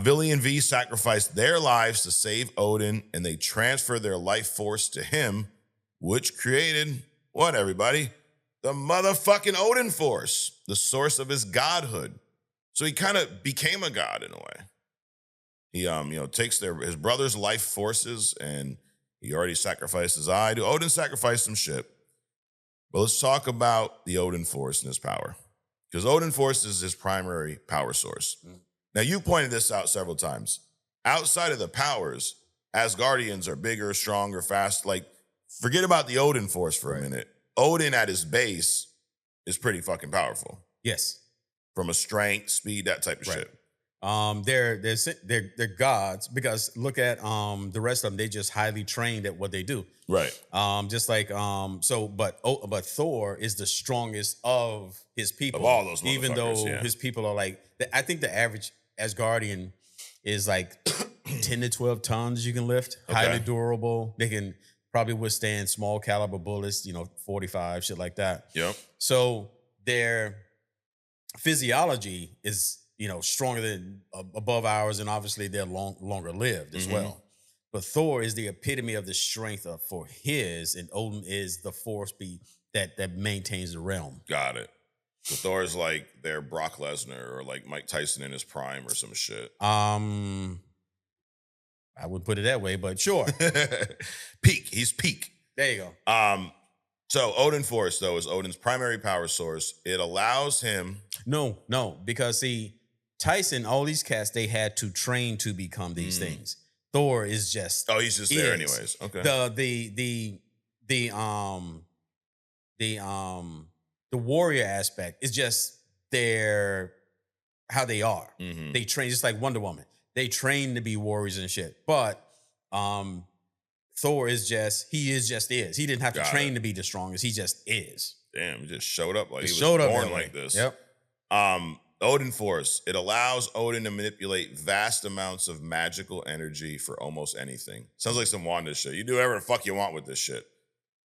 Vili and V sacrificed their lives to save Odin, and they transferred their life force to him, which created, what, everybody? The motherfucking Odin Force, the source of his godhood. So he kind of became a god in a way. He, takes his brother's life forces, and he already sacrificed his eye. Odin sacrificed some shit. But let's talk about the Odin Force and his power. Because Odin Force is his primary power source. Now, you pointed this out several times. Outside of the powers, Asgardians are bigger, stronger, fast. Like, forget about the Odin Force for a minute. Odin at his base is pretty fucking powerful. Yes. From a strength, speed, that type of shit. They're gods because look at the rest of them. They just highly trained at what they do. Right. But Thor is the strongest of his people. Of all those motherfuckers, even though his people are like, I think the average Asgardian is like 10 to 12 tons you can lift. Okay. Highly durable. They can probably withstand small caliber bullets, 45, shit like that. Yep. So their physiology is, stronger than above ours, and obviously they're longer lived as well. But Thor is the epitome of the strength for his, and Odin is the force that maintains the realm. Got it. So Thor is like their Brock Lesnar or like Mike Tyson in his prime or some shit. I wouldn't put it that way, but sure. Peak. He's peak. There you go. So Odin Force, though, is Odin's primary power source. It allows him... No, because see, Tyson, all these cats, they had to train to become these things. Thor is just... Oh, he's just there anyways. Okay. The warrior aspect is just how they are. They train just like Wonder Woman. They train to be warriors and shit. But Thor is just... He is. He didn't have to train to be the strongest. He just is. Damn, he just showed up like he was born like this. Yep. Odin Force. It allows Odin to manipulate vast amounts of magical energy for almost anything. Sounds like some Wanda shit. You do whatever the fuck you want with this shit.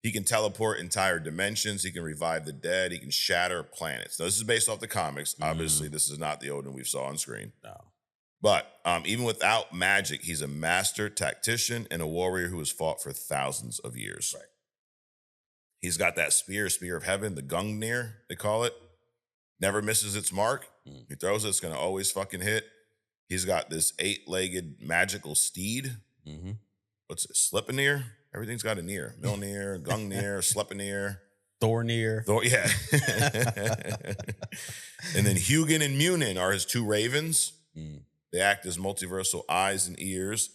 He can teleport entire dimensions. He can revive the dead. He can shatter planets. Now, this is based off the comics. Obviously, this is not the Odin we saw on screen. No. But even without magic, he's a master tactician and a warrior who has fought for thousands of years. Right. He's got that spear of heaven, the Gungnir, they call it. Never misses its mark. He throws it, it's going to always fucking hit. He's got this 8-legged magical steed. What's it? Sleipnir? Everything's got a near. Mjolnir, Gungnir, Sleipnir. Thornir. Thor, yeah. And then Hugin and Munin are his 2 ravens. They act as multiversal eyes and ears.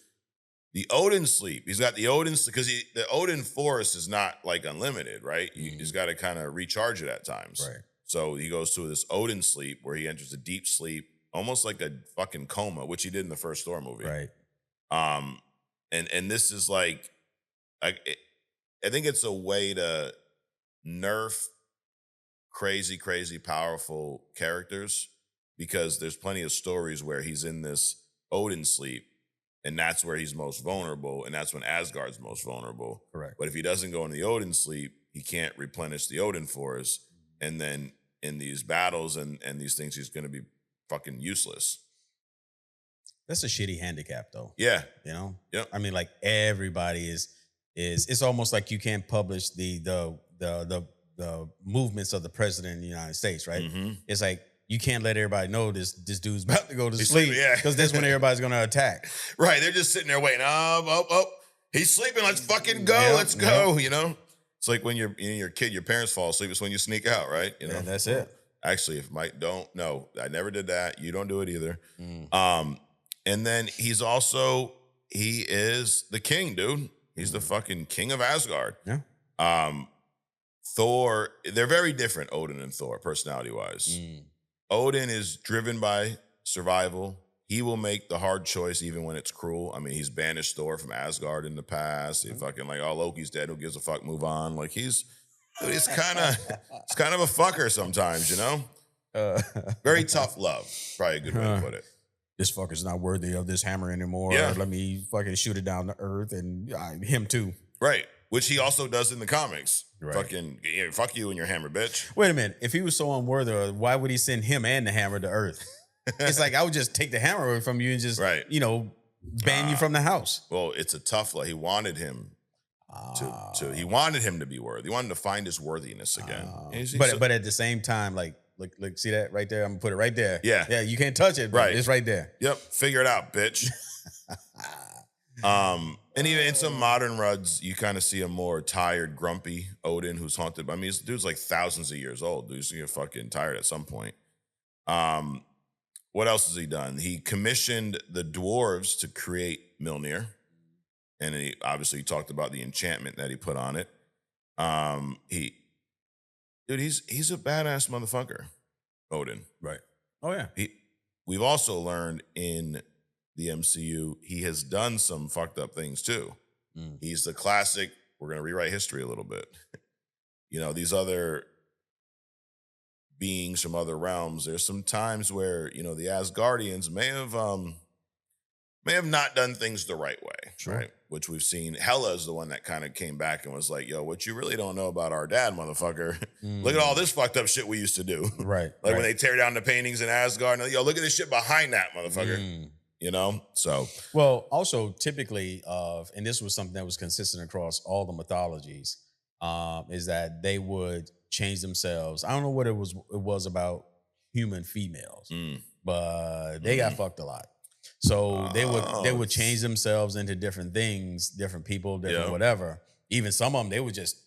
The Odin sleep. He's got the Odin, because the Odin Force is not like unlimited, right? He's got to kind of recharge it at times. Right. So he goes to this Odin sleep where he enters a deep sleep, almost like a fucking coma, which he did in the first Thor movie. Right. And this is like I think it's a way to nerf crazy, powerful characters, because there's plenty of stories where he's in this Odin sleep, and that's where he's most vulnerable, and that's when Asgard's most vulnerable. Correct. But if he doesn't go in the Odin sleep, he can't replenish the Odin Force, and then in these battles and these things, he's going to be fucking useless. That's a shitty handicap, though. Yeah. You know? Yep. I mean, like, everybody is it's almost like you can't publish the movements of the president of the United States, right? It's like, you can't let everybody know this dude's about to go to sleep, because that's when everybody's going to attack. Right. They're just sitting there waiting. He's sleeping. Let's fucking go. Let's go. You know? It's like when you're your kid, your parents fall asleep. It's when you sneak out, right? You know, and that's it. Actually, if Mike don't, no, I never did that. You don't do it either. And then he is the king, dude. He's the fucking king of Asgard. Yeah. Thor, they're very different, Odin and Thor, personality-wise. Odin is driven by survival. He will make the hard choice even when it's cruel. I mean, he's banished Thor from Asgard in the past. He fucking like, oh, Loki's dead. Who gives a fuck? Move on. Like it's kind of a fucker sometimes, you know? Very tough love. Probably a good way to put it. This fucker's not worthy of this hammer anymore. Yeah. Let me fucking shoot it down to earth, and him too. Right. Which he also does in the comics. Right. Fucking, fuck you and your hammer, bitch. Wait a minute. If he was so unworthy, why would he send him and the hammer to earth? It's like, I would just take the hammer away from you and just, ban you from the house. Well, it's a tough love. He wanted him he wanted him to be worthy. He wanted him to find his worthiness again. But at the same time, like, see that right there? I'm gonna put it right there. Yeah. Yeah, you can't touch it, right? It's right there. Yep. Figure it out, bitch. And even in some modern runs, you kind of see a more tired, grumpy Odin who's haunted. I mean, this dude's like thousands of years old. Dude's gonna get fucking tired at some point. What else has he done? He commissioned the dwarves to create Mjolnir. And he obviously talked about the enchantment that he put on it. He's a badass motherfucker, Odin. Right. Oh, yeah. We've also learned in the MCU, he has done some fucked up things too. He's the classic, we're going to rewrite history a little bit. These other beings from other realms, there's some times where, the Asgardians may have not done things the right way, sure. Right? Which we've seen. Hela is the one that kind of came back and was like, yo, what you really don't know about our dad, motherfucker. Look at all this fucked up shit we used to do. Right. Like when they tear down the paintings in Asgard, and yo, look at this shit behind that, motherfucker. So. Well, also typically, and this was something that was consistent across all the mythologies, is that they would change themselves. I don't know what it was about human females, but they got fucked a lot. So they would change themselves into different things, different people, different whatever. Even some of them, they would just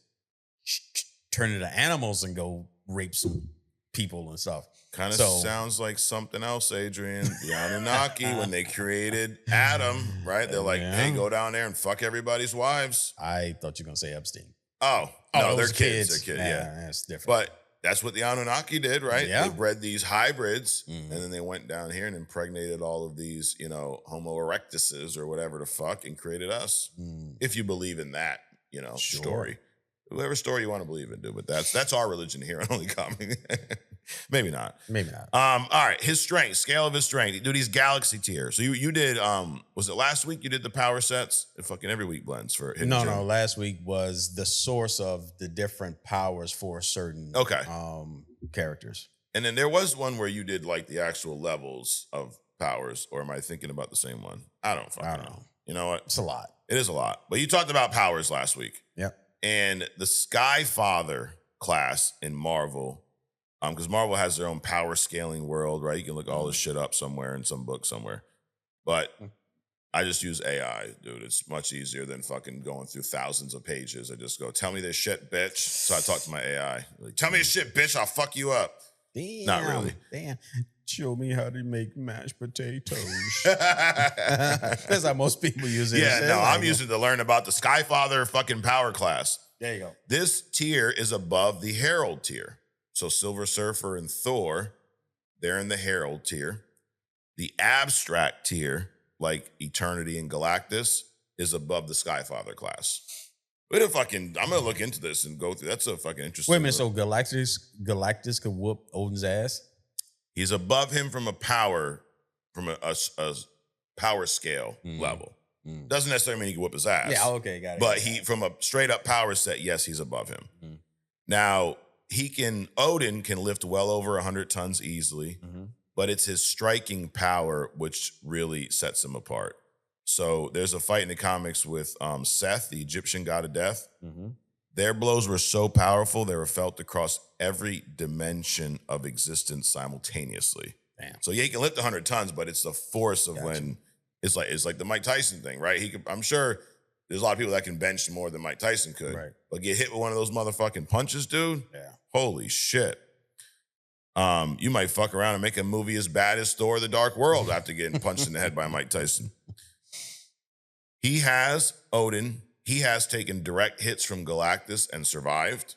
turn into animals and go rape some people and stuff. Kind of sounds like something else, Adrian. The Anunnaki, when they created Adam, right? They're like, hey, go down there and fuck everybody's wives. I thought you were going to say Epstein. Oh, no, they're kids. They're kids, yeah. That's different. But that's what the Anunnaki did, right? Yeah. They bred these hybrids, and then they went down here and impregnated all of these, Homo erectuses or whatever the fuck, and created us. If you believe in that, story. Whatever story you want to believe in, dude. But that's our religion here on Only Comic. Maybe not. Maybe not. All right, his strength, scale of his strength. Do these galaxy tiers. So you did, was it last week you did the power sets? It fucking every week blends for Hidden Gem. No, last week was the source of the different powers for certain characters. And then there was one where you did like the actual levels of powers, or am I thinking about the same one? I don't know. You know what? It's a lot. It is a lot. But you talked about powers last week. Yep. And the Skyfather class in Marvel, because Marvel has their own power scaling world, right? You can look all this shit up somewhere in some book somewhere. But I just use AI, dude. It's much easier than fucking going through thousands of pages. I just go, tell me this shit, bitch. So I talk to my AI. Like, tell me this shit, bitch. I'll fuck you up. Damn. Not really. Damn. Show me how to make mashed potatoes. That's how most people use it. Yeah, no, I'm using it to learn about the Skyfather fucking power class. There you go. This tier is above the Herald tier. So Silver Surfer and Thor, they're in the Herald tier. The abstract tier, like Eternity and Galactus, is above the Skyfather class. I'm gonna look into this and go through. That's a fucking interesting. Wait a minute, so Galactus could whoop Odin's ass? He's above him from a power scale level. Doesn't necessarily mean he can whoop his ass. Yeah, okay, got it. But from a straight up power set, yes, he's above him. Now, Odin can lift well over 100 tons easily, but it's his striking power which really sets him apart. So there's a fight in the comics with Seth, the Egyptian god of death. Their blows were so powerful, they were felt across every dimension of existence simultaneously. Damn. So yeah, he can lift 100 tons, but it's the force of when it's like the Mike Tyson thing, right? I'm sure there's a lot of people that can bench more than Mike Tyson could. Right. But get hit with one of those motherfucking punches, dude. Yeah. Holy shit. You might fuck around and make a movie as bad as Thor: The Dark World after getting punched in the head by Mike Tyson. Odin has taken direct hits from Galactus and survived.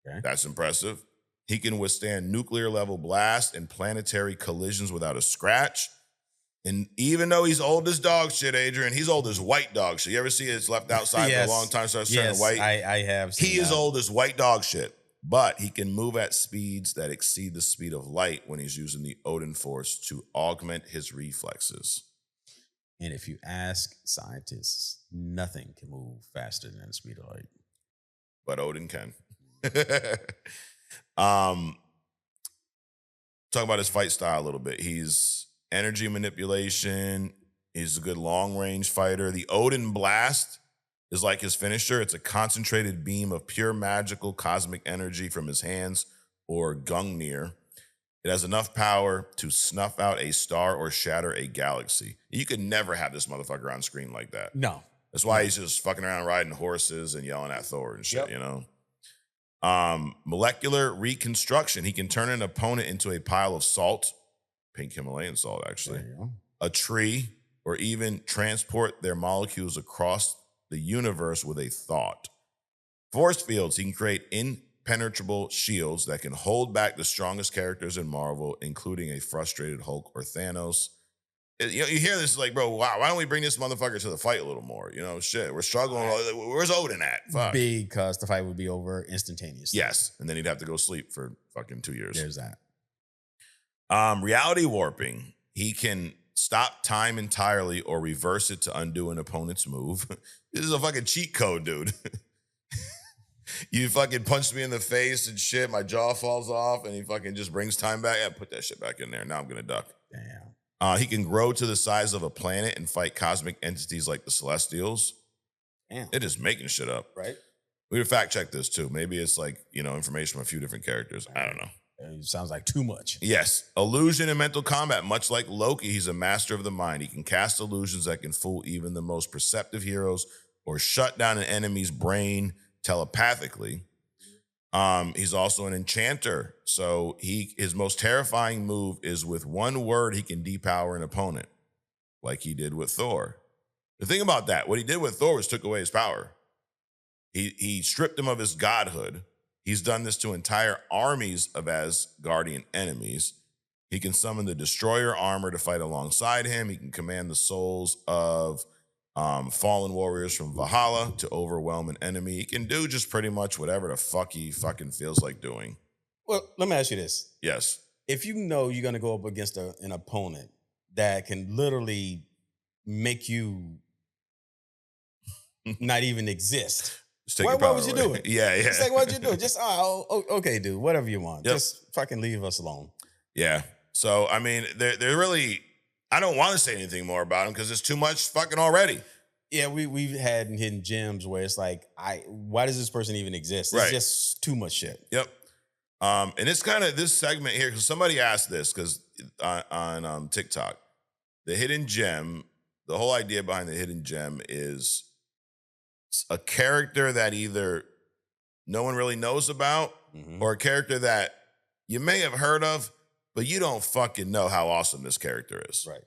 Okay. That's impressive. He can withstand nuclear level blasts and planetary collisions without a scratch. And even though he's old as dog shit, Adrian, he's old as white dog shit. You ever see it's left outside for a long time, starts turning white? I have seen He is old as white dog shit, but he can move at speeds that exceed the speed of light when he's using the Odin Force to augment his reflexes. And if you ask scientists, nothing can move faster than the speed of light. But Odin can. Talk about his fight style a little bit. He's energy manipulation. He's a good long-range fighter. The Odin Blast is like his finisher. It's a concentrated beam of pure magical cosmic energy from his hands, or Gungnir. It has enough power to snuff out a star or shatter a galaxy. You could never have this motherfucker on screen like that. No. That's why he's just fucking around riding horses and yelling at Thor and shit, you know? Molecular reconstruction. He can turn an opponent into a pile of salt, pink Himalayan salt, actually, a tree, or even transport their molecules across the universe with a thought. Force fields. He can create impenetrable shields that can hold back the strongest characters in Marvel, including a frustrated Hulk or Thanos. You hear this like, bro, wow, why don't we bring this motherfucker to the fight a little more? You know, shit, we're struggling. Where's Odin at? Fuck. Because the fight would be over instantaneously. Yes, and then he'd have to go sleep for fucking 2 years. There's that. Reality warping. He can stop time entirely or reverse it to undo an opponent's move. This is a fucking cheat code, dude. You fucking punched me in the face and shit. My jaw falls off, and he fucking just brings time back. Yeah, put that shit back in there. Now I'm gonna duck. Damn. He can grow to the size of a planet and fight cosmic entities like the Celestials. Damn. It is making shit up. Right? We would fact check this too. Maybe it's like, information from a few different characters. I don't know. It sounds like too much. Yes. Illusion and mental combat. Much like Loki, he's a master of the mind. He can cast illusions that can fool even the most perceptive heroes or shut down an enemy's brain telepathically. He's also an enchanter. So his most terrifying move is with one word, he can depower an opponent, like he did with Thor. The thing about that, what he did with Thor was took away his power. He stripped him of his godhood. He's done this to entire armies of Asgardian enemies. He can summon the Destroyer armor to fight alongside him. He can command the souls of fallen warriors from Valhalla to overwhelm an enemy. He can do just pretty much whatever the fuck he fucking feels like doing. Well, let me ask you this. Yes. If you know you're going to go up against an opponent that can literally make you not even exist, what would you do? Yeah. It's like, what'd you do? Just, okay, dude, whatever you want. Yep. Just fucking leave us alone. Yeah. So, I mean, they're really, I don't want to say anything more about them because it's too much fucking already. Yeah, we've had hidden gems where it's like, why does this person even exist? It's just too much shit. Yep. And it's kind of this segment here, because somebody asked this because on TikTok, the hidden gem, the whole idea behind the hidden gem is a character that either no one really knows about or a character that you may have heard of, but you don't fucking know how awesome this character is. Right.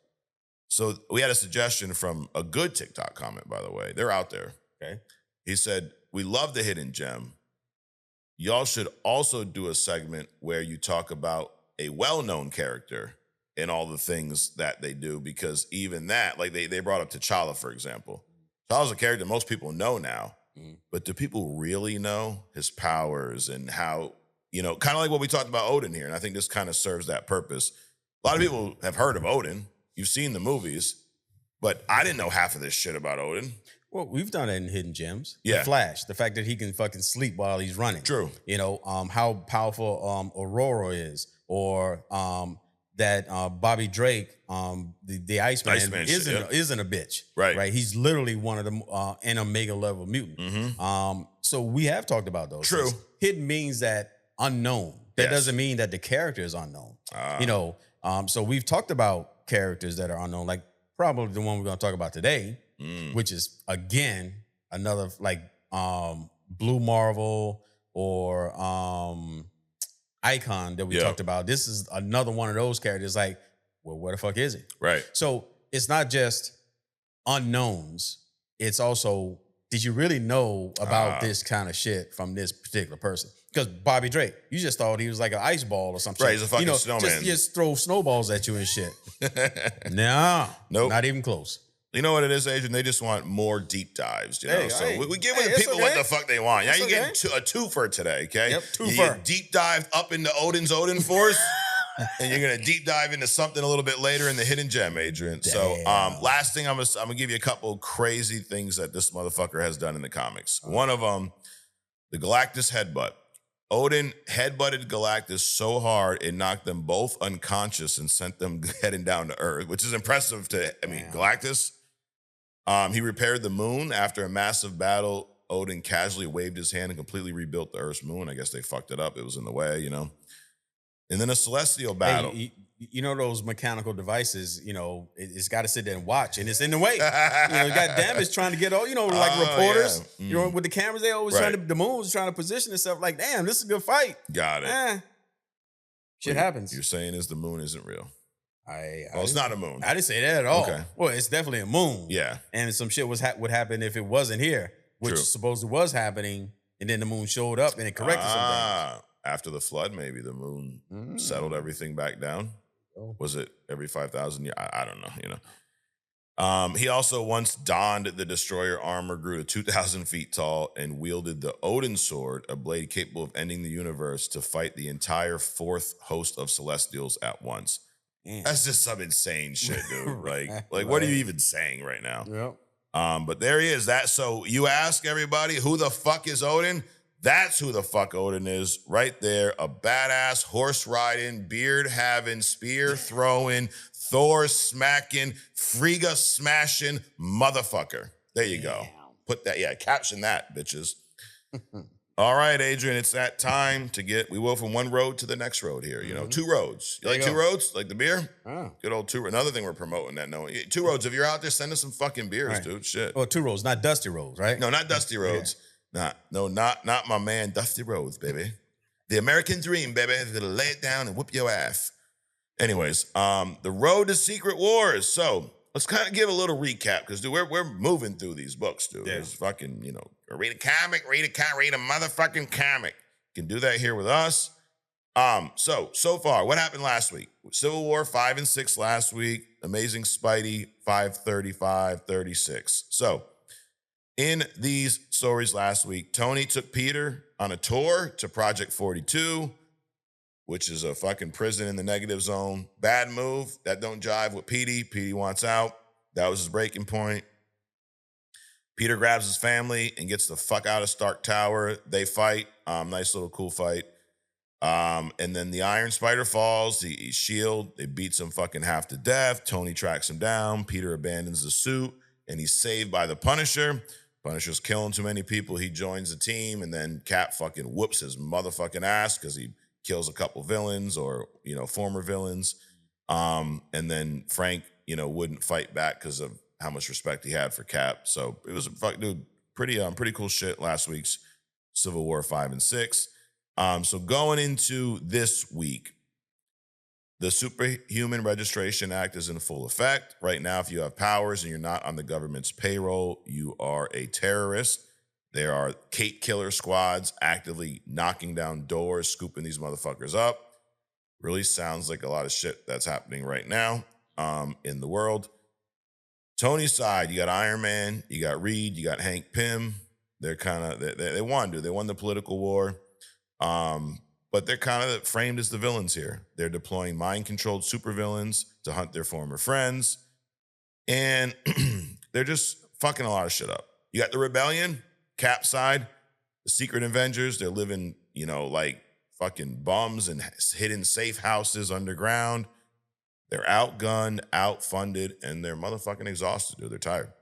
So we had a suggestion from a good TikTok comment, by the way. They're out there. Okay. He said, we love the hidden gem. Y'all should also do a segment where you talk about a well-known character and all the things that they do, because even that, like they brought up T'Challa, for example. T'Challa's a character most people know now, but do people really know his powers and how, kind of like what we talked about Odin here, and I think this kind of serves that purpose. A lot of people have heard of Odin. You've seen the movies, but I didn't know half of this shit about Odin. Well, we've done it in Hidden Gems. Yeah. The Flash, the fact that he can fucking sleep while he's running. True. How powerful Aurora is, or that Bobby Drake, the Iceman isn't a bitch. Right. Right. He's literally one of them an Omega level mutant. So we have talked about those. True. Things. Hidden means that unknown. That doesn't mean that the character is unknown. So we've talked about characters that are unknown, like probably the one we're going to talk about today, which is again another like Blue Marvel or Icon that we talked about. This is another one of those characters. Like, well, where the fuck is he? Right. So it's not just unknowns. It's also, did you really know about this kind of shit from this particular person? Because Bobby Drake, you just thought he was like an ice ball or something. Right, he's a fucking snowman. Just throw snowballs at you and shit. Nope, not even close. You know what it is, Adrian? They just want more deep dives, So we give the people what the fuck they want. Now you get a twofer today, okay? Yep, you get deep dived up into Odin Force, and you're gonna deep dive into something a little bit later in the hidden gem, Adrian. Damn. So last thing, I'm gonna give you a couple crazy things that this motherfucker has done in the comics. One of them, the Galactus headbutt. Odin headbutted Galactus so hard it knocked them both unconscious and sent them heading down to Earth, which is impressive Galactus. He repaired the moon after a massive battle. Odin casually waved his hand and completely rebuilt the Earth's moon. I guess they fucked it up. It was in the way, And then a celestial battle. Hey, those mechanical devices, it's got to sit there and watch, and it's in the way. Got damage trying to get all, like reporters, with the cameras, they always the moon's trying to position itself like, damn, this is a good fight. Got it. Shit happens. You're saying is the moon isn't real. It's not a moon. I didn't say that at all. Okay. Well, it's definitely a moon. Yeah. And some shit would happen if it wasn't here, which supposedly was happening, and then the moon showed up and it corrected something. After the flood, maybe the moon settled everything back down. Was it every 5,000 years? I don't know, He also once donned the Destroyer armor, grew to 2,000 feet tall, and wielded the Odin sword, a blade capable of ending the universe, to fight the entire fourth host of Celestials at once. That's just some insane shit, dude. Like what are you even saying right now? Yep. But there he is. So you ask everybody, who the fuck is Odin? That's who the fuck Odin is right there. A badass horse riding, beard having, spear throwing, Thor smacking, Frigga smashing motherfucker. There you go. Put that, caption that, bitches. All right, Adrian, it's that time we will from one road to the next road here. 2 roads. You like 2 roads? Like the beer? Good old 2. Another thing we're promoting that. No, 2 roads. If you're out there, send us some fucking beers, dude. Shit. Oh, 2 roads, not Dusty Roads, right? No, not Dusty Roads. Not my man Dusty Rhodes, baby. The American dream, baby. He's gonna lay it down and whoop your ass. Anyways, the road to Secret Wars. So let's kind of give a little recap, because dude, we're moving through these books, dude. Yeah. There's fucking, read a comic, read a motherfucking comic. You can do that here with us. So far, what happened last week? Civil War 5 and 6 last week. Amazing Spidey 535, 36. So in these stories last week, Tony took Peter on a tour to Project 42. which is a fucking prison in the negative zone. Bad move. That don't jive with Petey. Petey wants out. That was his breaking point. Peter grabs his family and gets the fuck out of Stark Tower. They fight. Nice little cool fight. And then the Iron Spider falls. He's shield. It beats him fucking half to death. Tony tracks him down. Peter abandons the suit and he's saved by the Punisher. Punisher's killing too many people. He joins the team and then Cap fucking whoops his motherfucking ass because he kills a couple villains or, former villains. And then Frank, wouldn't fight back because of how much respect he had for Cap. So it was pretty cool shit last week's Civil War 5 and 6. So going into this week, the Superhuman Registration Act is in full effect. Right now, if you have powers and you're not on the government's payroll, you are a terrorist. There are Kate killer squads actively knocking down doors, scooping these motherfuckers up. Really sounds like a lot of shit that's happening right now in the world. Tony's side, you got Iron Man, you got Reed, you got Hank Pym. They're they won the political war. But they're kind of framed as the villains here. They're deploying mind-controlled supervillains to hunt their former friends. And they're just fucking a lot of shit up. You got the Rebellion, Cap side, the Secret Avengers. They're living, like fucking bums in hidden safe houses underground. They're outgunned, outfunded, and they're motherfucking exhausted, dude. They're tired.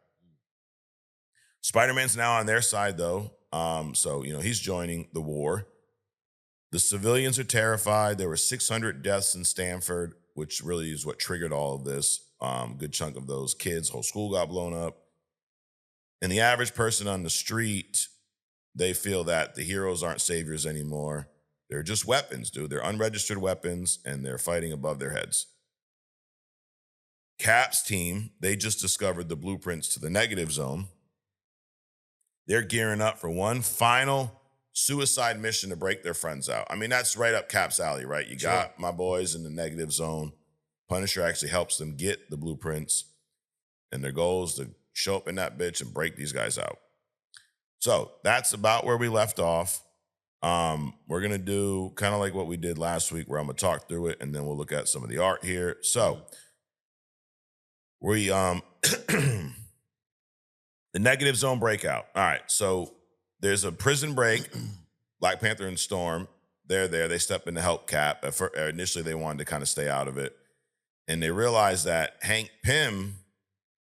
Spider-Man's now on their side, though. So, he's joining the war. The civilians are terrified. There were 600 deaths in Stanford, which really is what triggered all of this. Good chunk of those kids, whole school got blown up. And the average person on the street, they feel that the heroes aren't saviors anymore. They're just weapons, dude. They're unregistered weapons, and they're fighting above their heads. Cap's team, they just discovered the blueprints to the negative zone. They're gearing up for one final suicide mission to break their friends out. I mean, that's right up Cap's alley, right? You got my boys in the negative zone. Punisher actually helps them get the blueprints, and their goal is to show up in that bitch and break these guys out. So that's about where we left off. We're going to do kind of like what we did last week, where I'm going to talk through it, and then we'll look at some of the art here. So we, the negative zone breakout. All right, so there's a prison break. Black Panther and Storm, they're there. They step in to help Cap. Initially, they wanted to kind of stay out of it. And they realize that Hank Pym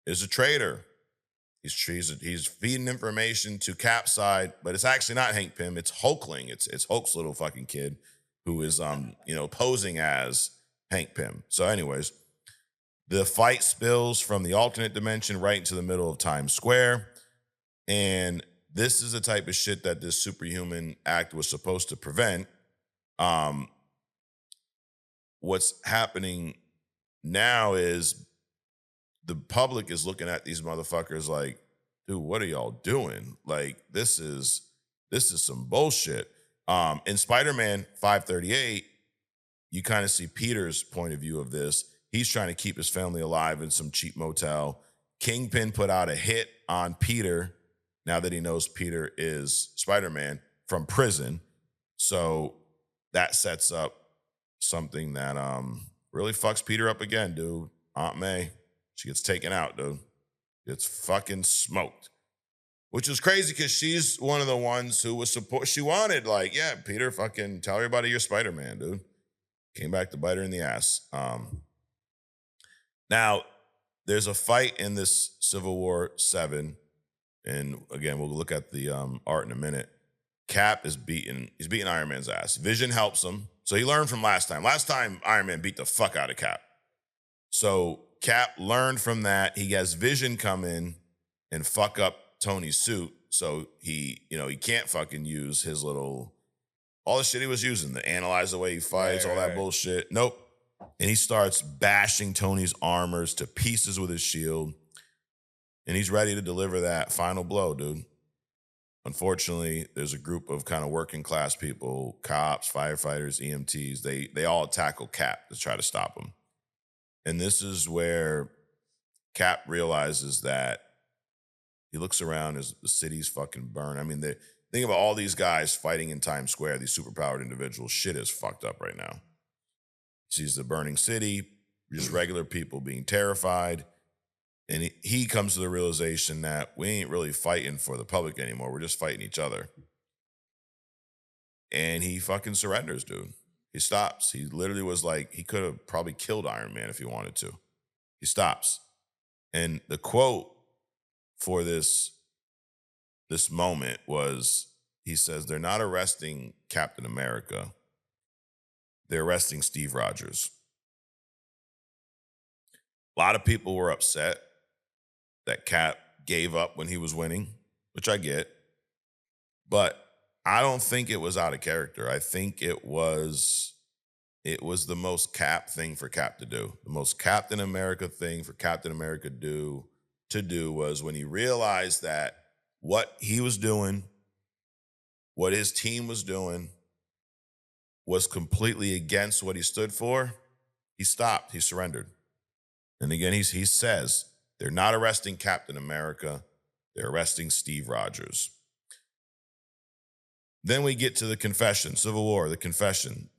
is a traitor. He's feeding information to Cap's side, but it's actually not Hank Pym. It's Hulkling. It's Hulk's little fucking kid who is, posing as Hank Pym. So anyways, the fight spills from the alternate dimension right into the middle of Times Square. And this is the type of shit that this Superhuman Act was supposed to prevent. What's happening now is the public is looking at these motherfuckers like, dude, what are y'all doing? Like, this is some bullshit. In Spider-Man 538, you kind of see Peter's point of view of this. He's trying to keep his family alive in some cheap motel. Kingpin put out a hit on Peter now that he knows Peter is Spider-Man from prison. So that sets up something that really fucks Peter up again, dude. Aunt May, she gets taken out, dude. Gets fucking smoked. Which is crazy because she's one of the ones who was she wanted, like, yeah, Peter, fucking tell everybody you're Spider-Man, dude. Came back to bite her in the ass. Now, there's a fight in this Civil War 7. And again, we'll look at the art in a minute. Cap is he's beating Iron Man's ass. Vision helps him. So he learned from last time. Last time, Iron Man beat the fuck out of Cap. So Cap learned from that. He has Vision come in and fuck up Tony's suit. So he can't fucking use his all the shit he was using, to analyze the way he fights, all that bullshit. Nope. And he starts bashing Tony's armors to pieces with his shield. And he's ready to deliver that final blow, dude. Unfortunately, there's a group of kind of working class people, cops, firefighters, EMTs. They all tackle Cap to try to stop him. And this is where Cap realizes that he looks around as the city's fucking burned. I mean, think about all these guys fighting in Times Square, these superpowered individuals. Shit is fucked up right now. Sees the burning city, just regular people being terrified. And he comes to the realization that we ain't really fighting for the public anymore. We're just fighting each other. And he fucking surrenders, dude. He stops. He literally was like, he could have probably killed Iron Man if he wanted to. He stops. And the quote for this moment was, he says, they're not arresting Captain America. They're arresting Steve Rogers. A lot of people were upset that Cap gave up when he was winning, which I get. But I don't think it was out of character. I think it was the most Cap thing for Cap to do. The most Captain America thing for Captain America to do was when he realized that what he was doing, what his team was doing, was completely against what he stood for. He stopped. He surrendered. And again, he says, they're not arresting Captain America. They're arresting Steve Rogers. Then we get to the confession, Civil War, the confession.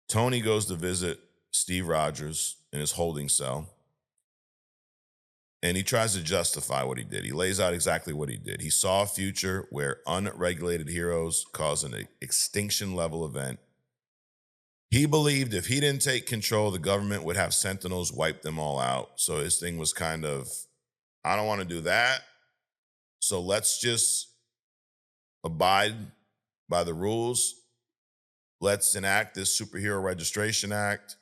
Tony goes to visit Steve Rogers in his holding cell. And he tries to justify what he did. He lays out exactly what he did. He saw a future where unregulated heroes cause an extinction level event. He believed if he didn't take control, the government would have Sentinels wipe them all out. So his thing was kind of, I don't want to do that. So let's just abide by the rules. Let's enact this Superhero Registration Act.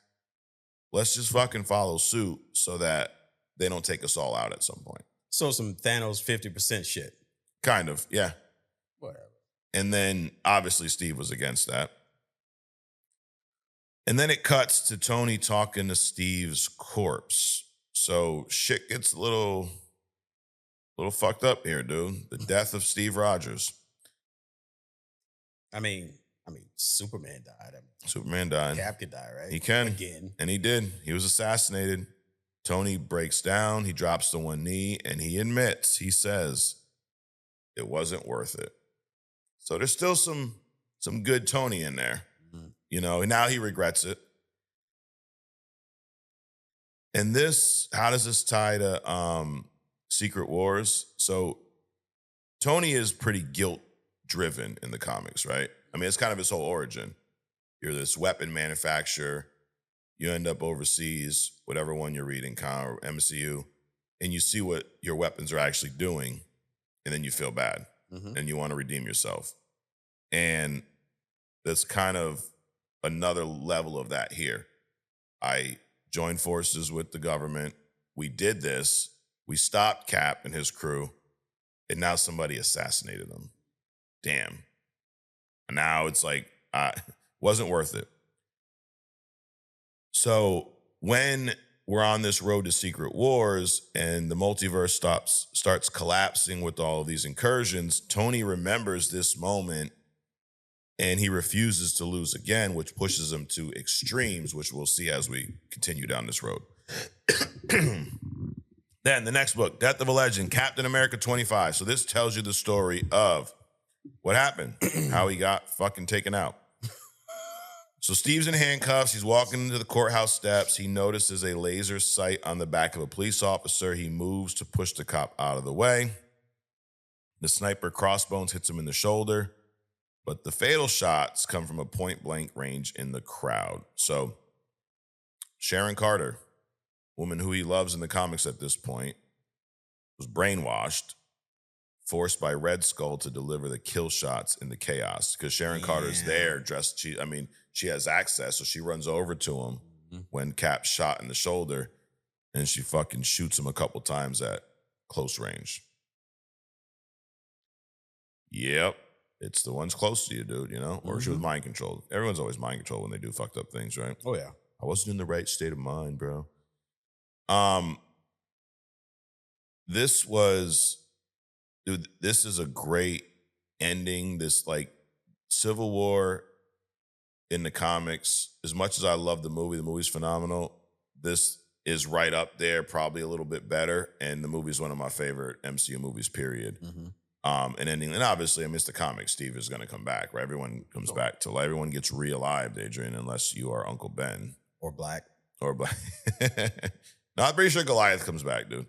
Let's just fucking follow suit so that they don't take us all out at some point. So some Thanos 50% shit. Kind of, yeah. Whatever. And then obviously Steve was against that. And then it cuts to Tony talking to Steve's corpse. So shit gets a little fucked up here, dude. The death of Steve Rogers. I mean, Superman died. Superman died. Cap could die, right? He can. Again. And he did. He was assassinated. Tony breaks down. He drops to one knee and he admits, he says, it wasn't worth it. So there's still some good Tony in there. You know, and now he regrets it. And how does this tie to Secret Wars? So Tony is pretty guilt-driven in the comics, right? I mean, it's kind of his whole origin. You're this weapon manufacturer. You end up overseas, whatever one you're reading, or MCU, and you see what your weapons are actually doing, and then you feel bad, and you want to redeem yourself. And that's kind of another level of that here. I joined forces with the government. We did this. We stopped Cap and his crew, and now somebody assassinated them. Damn. And now it's like, wasn't worth it. So when we're on this road to Secret Wars and the multiverse starts collapsing with all of these incursions, Tony remembers this moment and he refuses to lose again, which pushes him to extremes, which we'll see as we continue down this road. Then the next book, Death of a Legend, Captain America 25. So this tells you the story of what happened, how he got fucking taken out. So Steve's in handcuffs. He's walking into the courthouse steps. He notices a laser sight on the back of a police officer. He moves to push the cop out of the way. The sniper crossbones hits him in the shoulder, but the fatal shots come from a point-blank range in the crowd. So Sharon Carter, woman who he loves in the comics at this point, was brainwashed, forced by Red Skull to deliver the kill shots in the chaos. Because Sharon Carter's there dressed, she has access, so she runs over to him when Cap's shot in the shoulder, and she fucking shoots him a couple times at close range. Yep. It's the ones close to you, dude, you know? Or she was mind controlled. Everyone's always mind controlled when they do fucked up things, right? Oh, yeah. I wasn't in the right state of mind, bro. This is a great ending. This, like, Civil War in the comics, as much as I love the movie's phenomenal. This is right up there, probably a little bit better. And the movie's one of my favorite MCU movies, period. And ending, and obviously, amidst the comics, Steve is going to come back, right? Everyone comes back to life. Everyone gets re-alived, Adrian, unless you are Uncle Ben. Or Black. Or Black. No, I'm pretty sure Goliath comes back, dude.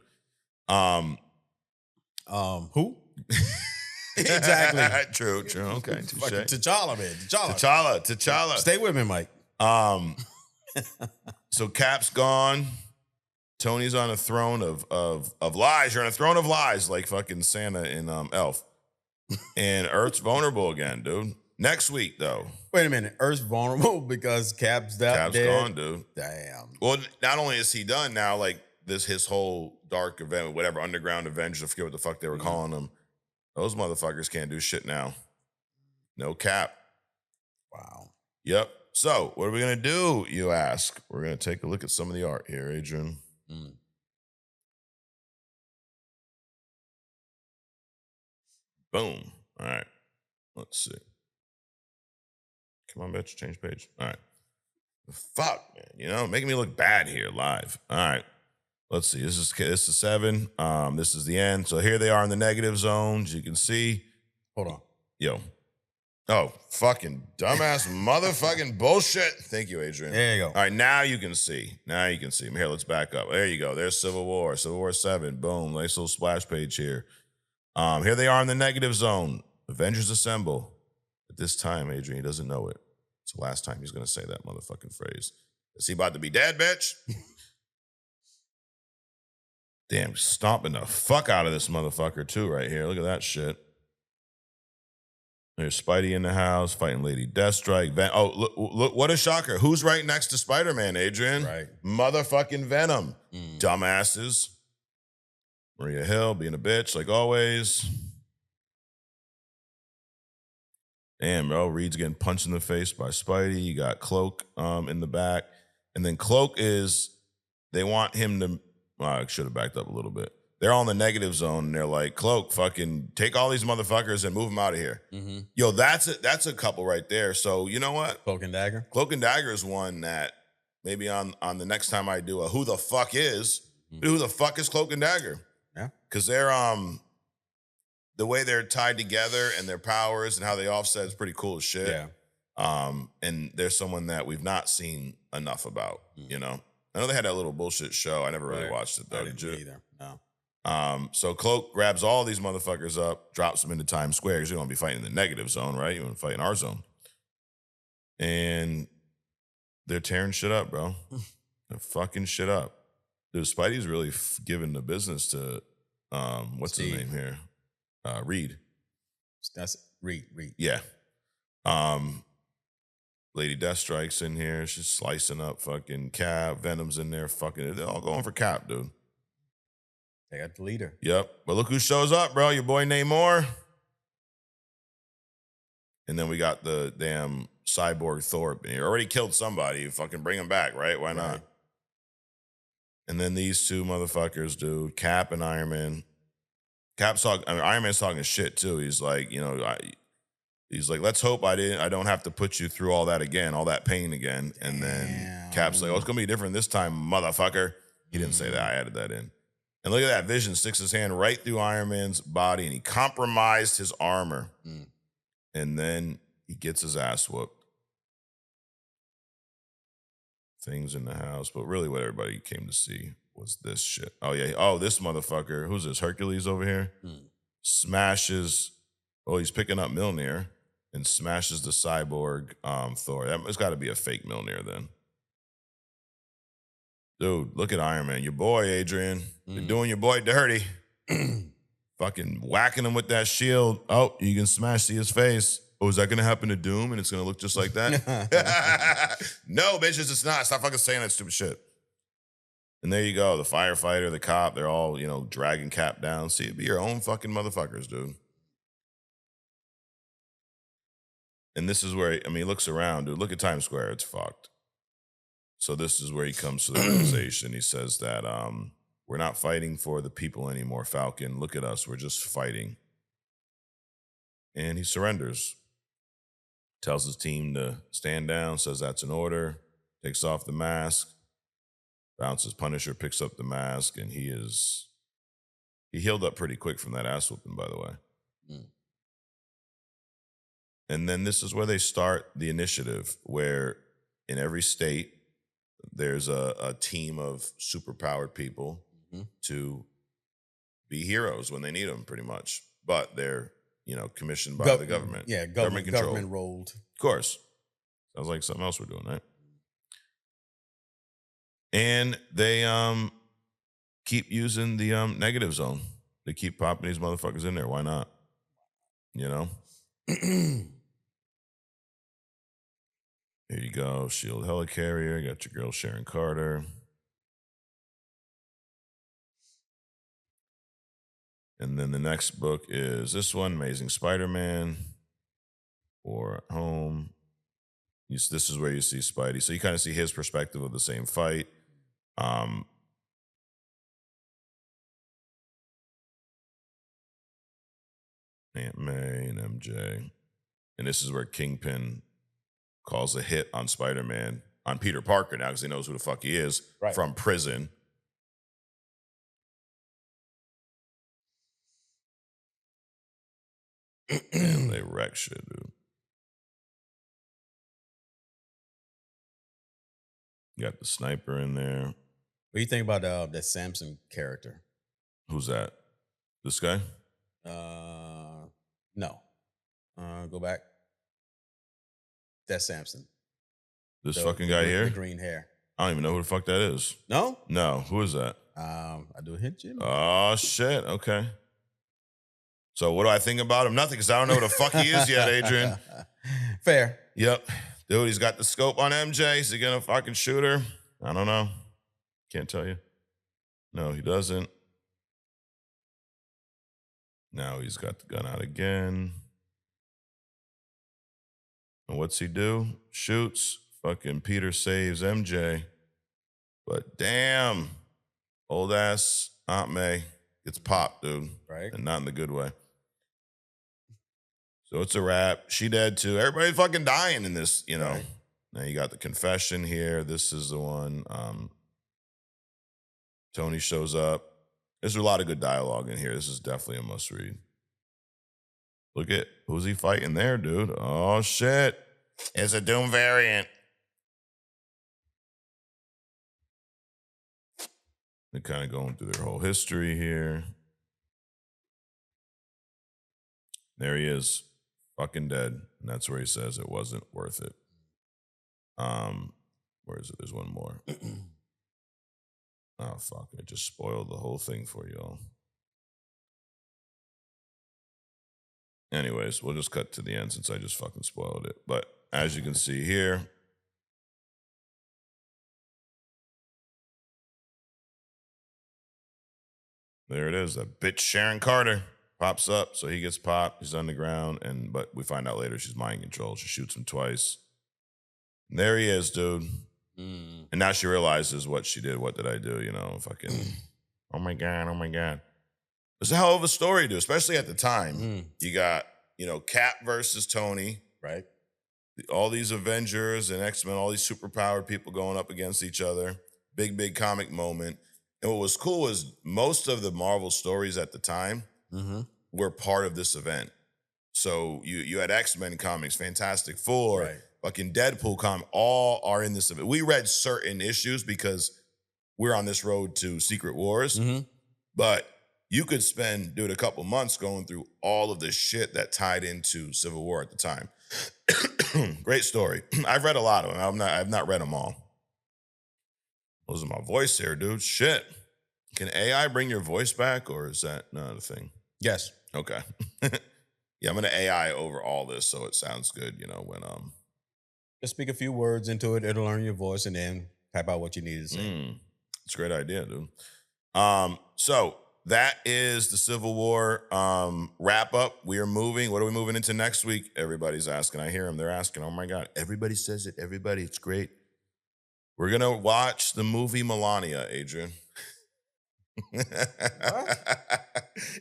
Who? Exactly. True. Okay. T'Challa, man. T'Challa. Stay with me, Mike. So Cap's gone. Tony's on a throne of lies. You're on a throne of lies, like fucking Santa in Elf. And Earth's vulnerable again, dude. Next week, though. Wait a minute. Earth's vulnerable because Cap's dead? Cap's gone, dude. Damn. Well, not only is he done now, like his whole dark event, whatever, underground Avengers, I forget what the fuck they were calling them. Those motherfuckers can't do shit now. No Cap. Wow. Yep. So, what are we going to do, you ask? We're going to take a look at some of the art here, Adrian. Boom. All right. Let's see. Come on, bitch. Change page. All right. Fuck, man. Making me look bad here live. All right. Let's see. This is 7. This is the end. So here they are in the negative zones. You can see. Hold on. Yo. Oh, fucking dumbass motherfucking bullshit. Thank you, Adrian. There you go. All right, now you can see. Here, let's back up. There you go. There's Civil War 7. Boom. Nice little splash page here. Here they are in the negative zone. Avengers assemble. At this time, Adrian, he doesn't know it. It's the last time he's going to say that motherfucking phrase. Is he about to be dead, bitch? Damn, stomping the fuck out of this motherfucker, too, right here. Look at that shit. There's Spidey in the house, fighting Lady Deathstrike. Look, what a shocker. Who's right next to Spider-Man, Adrian? Right. Motherfucking Venom. Dumbasses. Maria Hill being a bitch, like always. Damn, bro. Reed's getting punched in the face by Spidey. You got Cloak in the back. And then Cloak they want him to, I should have backed up a little bit. They're all in the negative zone, and they're like, Cloak, fucking take all these motherfuckers and move them out of here. Mm-hmm. Yo, that's a couple right there. So you know what? Cloak and Dagger? Cloak and Dagger is one that maybe on the next time I do a who the fuck is, who the fuck is Cloak and Dagger? Yeah. Because they're, the way they're tied together and their powers and how they offset is pretty cool as shit. Yeah. And there's someone that we've not seen enough about, I know they had that little bullshit show. I never really watched it, though. I didn't either. No. So Cloak grabs all these motherfuckers up, drops them into Times Square because you don't want to be fighting in the negative zone, right? You want to fight in our zone. And they're tearing shit up, bro. They're fucking shit up. Dude, Spidey's really giving the business to, what's his name here? Reed. That's Reed. Yeah. Lady Deathstrike's in here. She's slicing up fucking Cap. Venom's in there fucking. They're all going for Cap, dude. They got the leader. Yep. But look who shows up, bro. Your boy Namor. And then we got the damn cyborg Thor. He already killed somebody. Fucking bring him back, right? Why not? And then these two motherfuckers, dude. Cap and Iron Man. Iron Man's talking shit, too. He's like, he's like, let's hope I don't have to put you through all that again, all that pain again. And then Cap's like, oh, it's going to be different this time, motherfucker. He didn't say that. I added that in. And look at that. Vision sticks his hand right through Iron Man's body, and he compromised his armor. And then he gets his ass whooped. Things in the house. But really what everybody came to see was this shit. Oh, yeah. Oh, this motherfucker. Who's this? Hercules over here? Smashes. Oh, he's picking up Mjolnir and smashes the cyborg Thor. It's got to be a fake Mjolnir then. Dude, look at Iron Man. Your boy, Adrian. You're doing your boy dirty. Fucking whacking him with that shield. Oh, you can see his face. Oh, is that going to happen to Doom and it's going to look just like that? No, bitches, it's not. Stop fucking saying that stupid shit. And there you go. The firefighter, the cop, they're all, dragging Cap down. See, it be your own fucking motherfuckers, dude. And this is where, he looks around, dude. Look at Times Square. It's fucked. So this is where he comes to the realization. He says that we're not fighting for the people anymore, Falcon. Look at us. We're just fighting. And he surrenders. Tells his team to stand down, says that's an order, takes off the mask, bounces Punisher, picks up the mask, and he healed up pretty quick from that ass whooping, by the way. And then this is where they start the initiative, where in every state, there's a team of superpowered people to be heroes when they need them, pretty much. But they're, commissioned by the government. Yeah, government rolled. Of course. Sounds like something else we're doing, right? And they keep using the negative zone. They keep popping these motherfuckers in there. Why not? Here you go. Shield helicarrier. Got your girl Sharon Carter. And then the next book is this one, Amazing Spider-Man or Home. This is where you see Spidey. So you kind of see his perspective of the same fight. Aunt May and MJ. And this is where Kingpin calls a hit on Spider-Man, on Peter Parker now, because he knows who the fuck he is from prison. And they wreck shit, dude. You got the sniper in there. What do you think about that Samson character? Who's that? This guy? No. Go back. That's Samson. This fucking guy here? The green hair. I don't even know who the fuck that is. No? No. Who is that? I do a hint, Jimmy. Oh, shit. Okay. So what do I think about him? Nothing, because I don't know who the fuck he is yet, Adrian. Fair. Yep. Dude, he's got the scope on MJ. Is he going to fucking shoot her? I don't know. Can't tell you. No, he doesn't. Now he's got the gun out again. And what's he do? Shoots. Fucking Peter saves MJ. But damn, old ass Aunt May gets popped, dude. Right. And not in the good way. So it's a wrap. She dead too. Everybody's fucking dying in this, Right. Now you got the confession here. This is the one. Tony shows up. There's a lot of good dialogue in here. This is definitely a must read. Look at who's he fighting there, dude. Oh shit. It's a Doom variant. They're kind of going through their whole history here. There he is. Fucking dead. And that's where he says it wasn't worth it. Where is it? There's one more. Oh, fuck. I just spoiled the whole thing for y'all. Anyways, we'll just cut to the end since I just fucking spoiled it. But as you can see here, there it is. That bitch Sharon Carter pops up. So he gets popped. He's on the ground. But we find out later she's mind control. She shoots him twice. And there he is, dude. And now she realizes what she did. What did I do? Fucking, oh my God. It's a hell of a story, dude, especially at the time. You got, Cap versus Tony. Right. All these Avengers and X-Men, all these superpowered people going up against each other. Big comic moment. And what was cool was most of the Marvel stories at the time were part of this event. So you had X-Men comics, Fantastic Four, right. Fucking Deadpool comic, all are in this event. We read certain issues because we're on this road to Secret Wars. But you could spend, dude, a couple months going through all of the shit that tied into Civil War at the time. Great story. I've read a lot of them. I've not read them all. Losing my voice here, dude. Shit. Can AI bring your voice back, or is that not a thing? Yes. Okay. Yeah, I'm gonna AI over all this so it sounds good, when just speak a few words into it, it'll learn your voice, and then type out what you need to say. It's a great idea, dude. So that is the Civil War wrap up. We are moving. What are we moving into next week? Everybody's asking. I hear them. They're asking. Oh my God. Everybody says it. Everybody. It's great. We're going to watch the movie Melania, Adrian. What?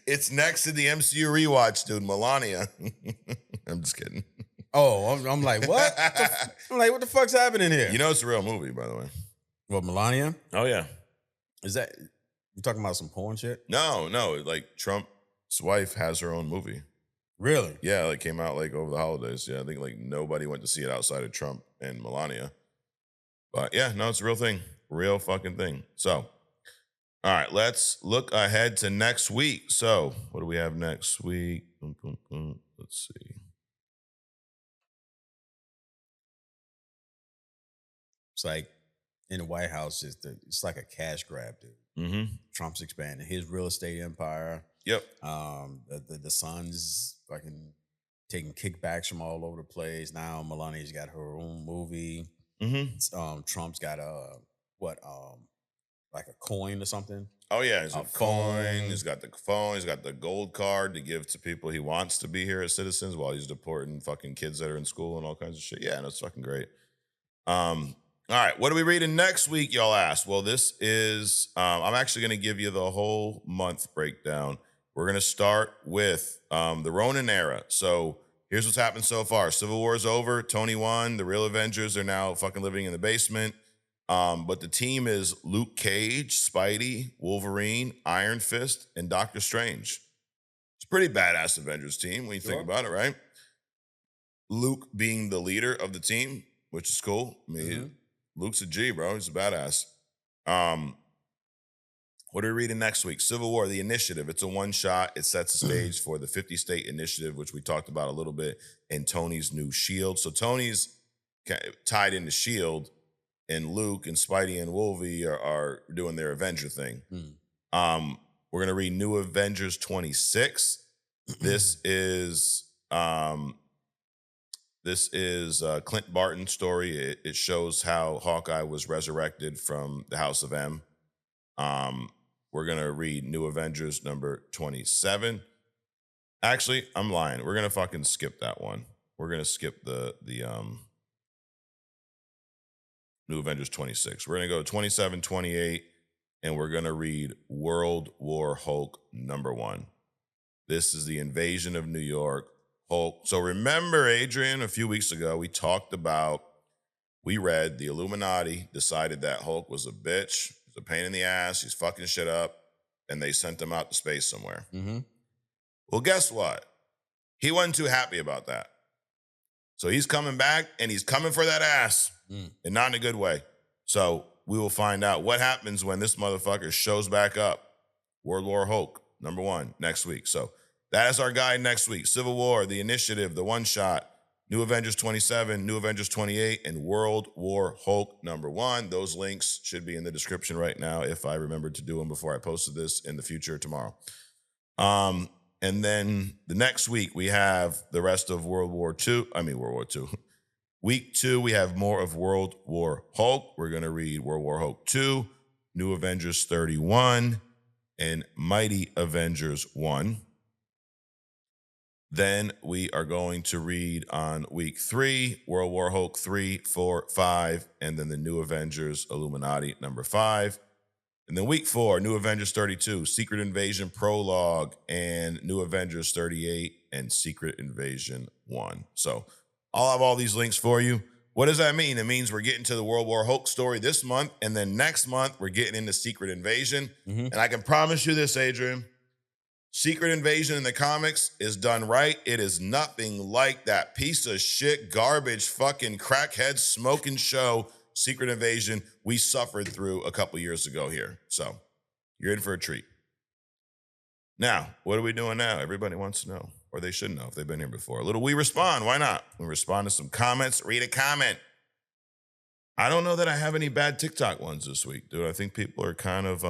It's next to the MCU rewatch, dude. Melania. I'm just kidding. Oh, I'm like, what? I'm like, what the fuck's happening here? It's a real movie, by the way. What, Melania? Oh, yeah. Is that, you talking about some porn shit? No. Like Trump's wife has her own movie. Really? Yeah, like came out like over the holidays. Yeah, I think like nobody went to see it outside of Trump and Melania. But yeah, no, it's a real thing. Real fucking thing. So, all right, let's look ahead to next week. So, what do we have next week? Let's see. It's like in the White House, it's like a cash grab, dude. Mm-hmm. Trump's expanding his real estate empire. Yep. The son's fucking taking kickbacks from all over the place. Now Melania's got her own movie. Mm-hmm. Trump's got like a coin or something. Oh yeah, he's a coin. He's got the phone. He's got the gold card to give to people he wants to be here as citizens while he's deporting fucking kids that are in school and all kinds of shit. Yeah, that's fucking great. All right, what are we reading next week, y'all asked? Well, this is, I'm actually going to give you the whole month breakdown. We're going to start with the Ronin era. So here's what's happened so far. Civil War is over. Tony won. The real Avengers are now fucking living in the basement. But the team is Luke Cage, Spidey, Wolverine, Iron Fist, and Doctor Strange. It's a pretty badass Avengers team when you think about it, right? Luke being the leader of the team, which is cool. I mean, Luke's a G, bro. He's a badass. What are we reading next week? Civil War, The Initiative. It's a one-shot. It sets the stage for the 50-state initiative, which we talked about a little bit, and Tony's new SHIELD. So Tony's tied into SHIELD, and Luke and Spidey and Wolvie are doing their Avenger thing. We're going to read New Avengers 26. This is Clint Barton's story. It shows how Hawkeye was resurrected from the House of M. We're going to read New Avengers number 27. Actually, I'm lying. We're going to fucking skip that one. We're going to skip the New Avengers 26. We're going to go 27, 28, and we're going to read World War Hulk number 1. This is the invasion of New York. Hulk. So remember, Adrian, a few weeks ago, we read the Illuminati decided that Hulk was a bitch, he's a pain in the ass, he's fucking shit up, and they sent him out to space somewhere. Well, guess what? He wasn't too happy about that. So he's coming back, and he's coming for that ass, and not in a good way. So we will find out what happens when this motherfucker shows back up. World War Hulk, number 1, next week. So that is our guide next week. Civil War, The Initiative, The One Shot, New Avengers 27, New Avengers 28, and World War Hulk number 1. Those links should be in the description right now if I remembered to do them before I posted this in the future tomorrow. And then the next week, we have the rest of World War II. Week 2, we have more of World War Hulk. We're going to read World War Hulk 2, New Avengers 31, and Mighty Avengers 1. Then we are going to read on week 3, World War Hulk 3, 4, 5, and then the New Avengers Illuminati number 5. And then week 4, New Avengers 32, Secret Invasion Prologue, and New Avengers 38 and Secret Invasion 1. So I'll have all these links for you. What does that mean? It means we're getting to the World War Hulk story this month, and then next month we're getting into Secret Invasion. And I can promise you this, Adrian. Secret Invasion in the comics is done right. It is nothing like that piece of shit, garbage, fucking crackhead smoking show, Secret Invasion, we suffered through a couple years ago here. So you're in for a treat. Now, what are we doing now? Everybody wants to know, or they should know if they've been here before. A little We Respond. Why not? We respond to some comments. Read a comment. I don't know that I have any bad TikTok ones this week, dude. I think people are kind of,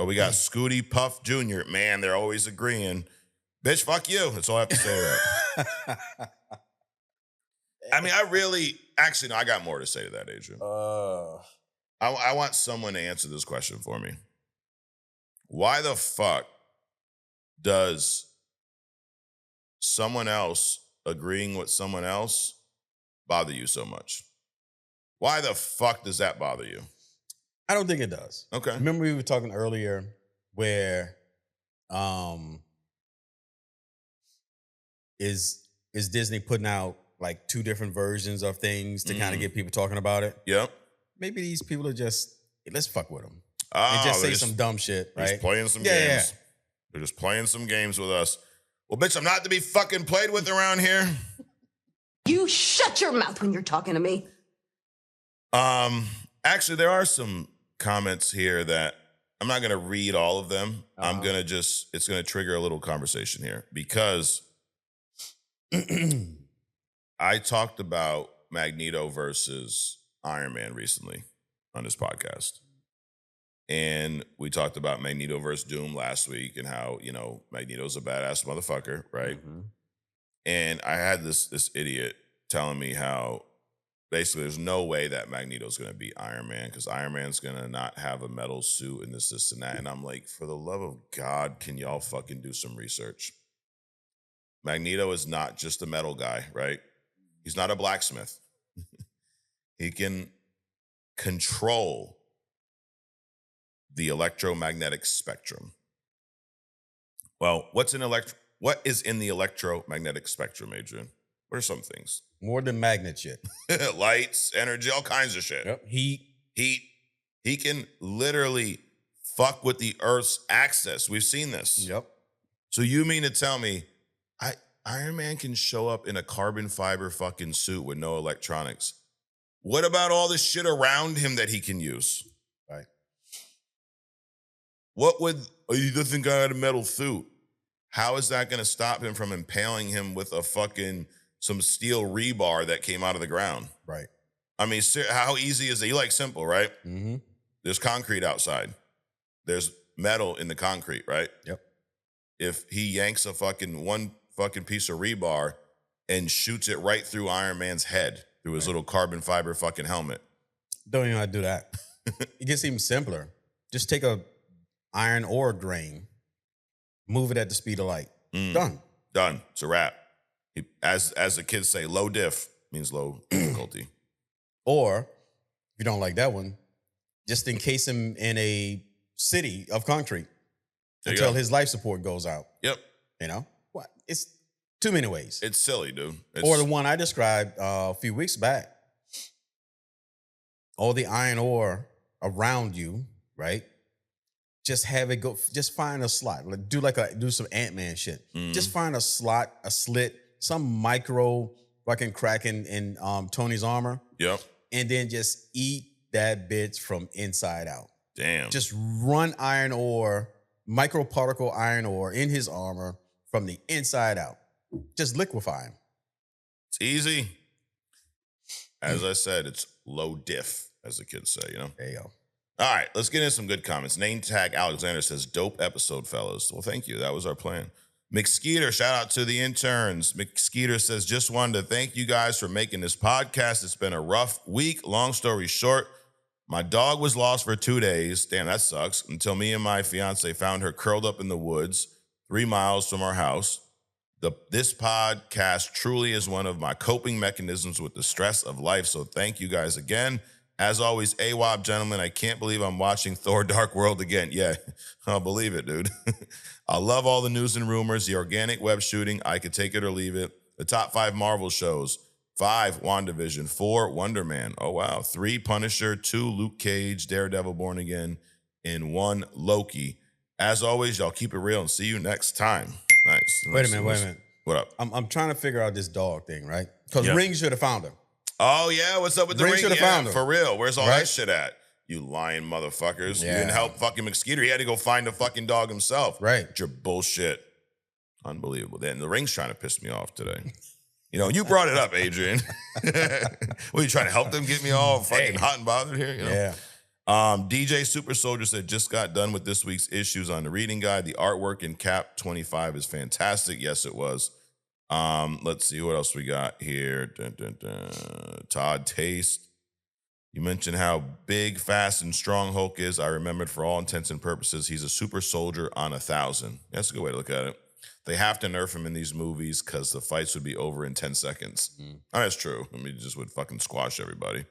we got Scooty Puff Jr. Man, they're always agreeing. Bitch, fuck you. That's all I have to say to that. I mean, no, I got more to say to that, Adrian. I want someone to answer this question for me. Why the fuck does someone else agreeing with someone else bother you so much? Why the fuck does that bother you? I don't think it does. Okay. Remember we were talking earlier where is Disney putting out like 2 different versions of things to kind of get people talking about it? Yep. Maybe these people are just, let's fuck with them. And just say some dumb shit, right? Just playing some games. Yeah. They're just playing some games with us. Well, bitch, I'm not to be fucking played with around here. You shut your mouth when you're talking to me. Actually, there are some comments here that I'm not going to read all of them. I'm going to it's going to trigger a little conversation here because I talked about Magneto versus Iron Man recently on this podcast. And we talked about Magneto versus Doom last week and how, Magneto's a badass motherfucker, right? Mm-hmm. And I had this idiot telling me how basically there's no way that Magneto's going to be Iron Man because Iron Man's going to not have a metal suit and this, and that. And I'm like, for the love of God, can y'all fucking do some research? Magneto is not just a metal guy, right? He's not a blacksmith. He can control the electromagnetic spectrum. Well, what is in the electromagnetic spectrum, Adrian? What are some things? More than magnet shit. Lights, energy, all kinds of shit. Yep. Heat. He can literally fuck with the Earth's axis. We've seen this. Yep. So you mean to tell me Iron Man can show up in a carbon fiber fucking suit with no electronics? What about all the shit around him that he can use? Right. He doesn't got a metal suit. How is that going to stop him from impaling him with some steel rebar that came out of the ground? Right. I mean, how easy is it? You like simple, right? Mm-hmm. There's concrete outside. There's metal in the concrete, right? Yep. If he yanks one fucking piece of rebar and shoots it right through Iron Man's head, through his little carbon fiber fucking helmet. Don't even know how to do that. It gets even simpler. Just take a iron ore grain, move it at the speed of light. Done. It's a wrap. As the kids say, low diff means low difficulty. Or, if you don't like that one, just encase him in a city of concrete until his life support goes out. Yep. What? It's too many ways. It's silly, dude. Or the one I described a few weeks back. All the iron ore around you, right? Just have it go. Just find a slot. Do some Ant-Man shit. Mm. Just find a slot, a slit, some micro fucking crack in Tony's armor. Yep. And then just eat that bitch from inside out. Damn. Just run iron ore, microparticle iron ore in his armor from the inside out. Just liquefy him. It's easy. As I said, it's low diff, as the kids say, There you go. All right, let's get into some good comments. Name tag Alexander says, dope episode, fellas. Well, thank you. That was our plan. McSkeeter, shout out to the interns. McSkeeter says, just wanted to thank you guys for making this podcast. It's been a rough week. Long story short, my dog was lost for 2 days. Damn, that sucks. Until me and my fiance found her curled up in the woods 3 miles from our house. This podcast truly is one of my coping mechanisms with the stress of life. So thank you guys again. As always, AWOP, gentlemen, I can't believe I'm watching Thor Dark World again. Yeah, I'll believe it, dude. I love all the news and rumors, the organic web shooting. I could take it or leave it. The top 5 Marvel shows. 5, WandaVision. 4, Wonder Man. Oh, wow. 3, Punisher. 2, Luke Cage, Daredevil, Born Again. And 1, Loki. As always, y'all keep it real and see you next time. Nice. Wait a minute. What up? I'm trying to figure out this dog thing, right? Because Ring should have found him. Oh, yeah. What's up with the Ring? Should have found him. For real. Where's all that shit at? You lying motherfuckers. Yeah. You didn't help fucking McSkeeter. He had to go find the fucking dog himself. Right. Your bullshit. Unbelievable. Then the Ring's trying to piss me off today. You brought it up, Adrian. Were you trying to help them get me all fucking hot and bothered here? Yeah. DJ Super Soldier said, just got done with this week's issues on the reading guide. The artwork in Cap 25 is fantastic. Yes, it was. Let's see what else we got here. Todd Taste. You mentioned how big, fast, and strong Hulk is. I remembered for all intents and purposes, he's a super soldier on 1,000. That's a good way to look at it. They have to nerf him in these movies because the fights would be over in 10 seconds. That's true. I mean, just would fucking squash everybody.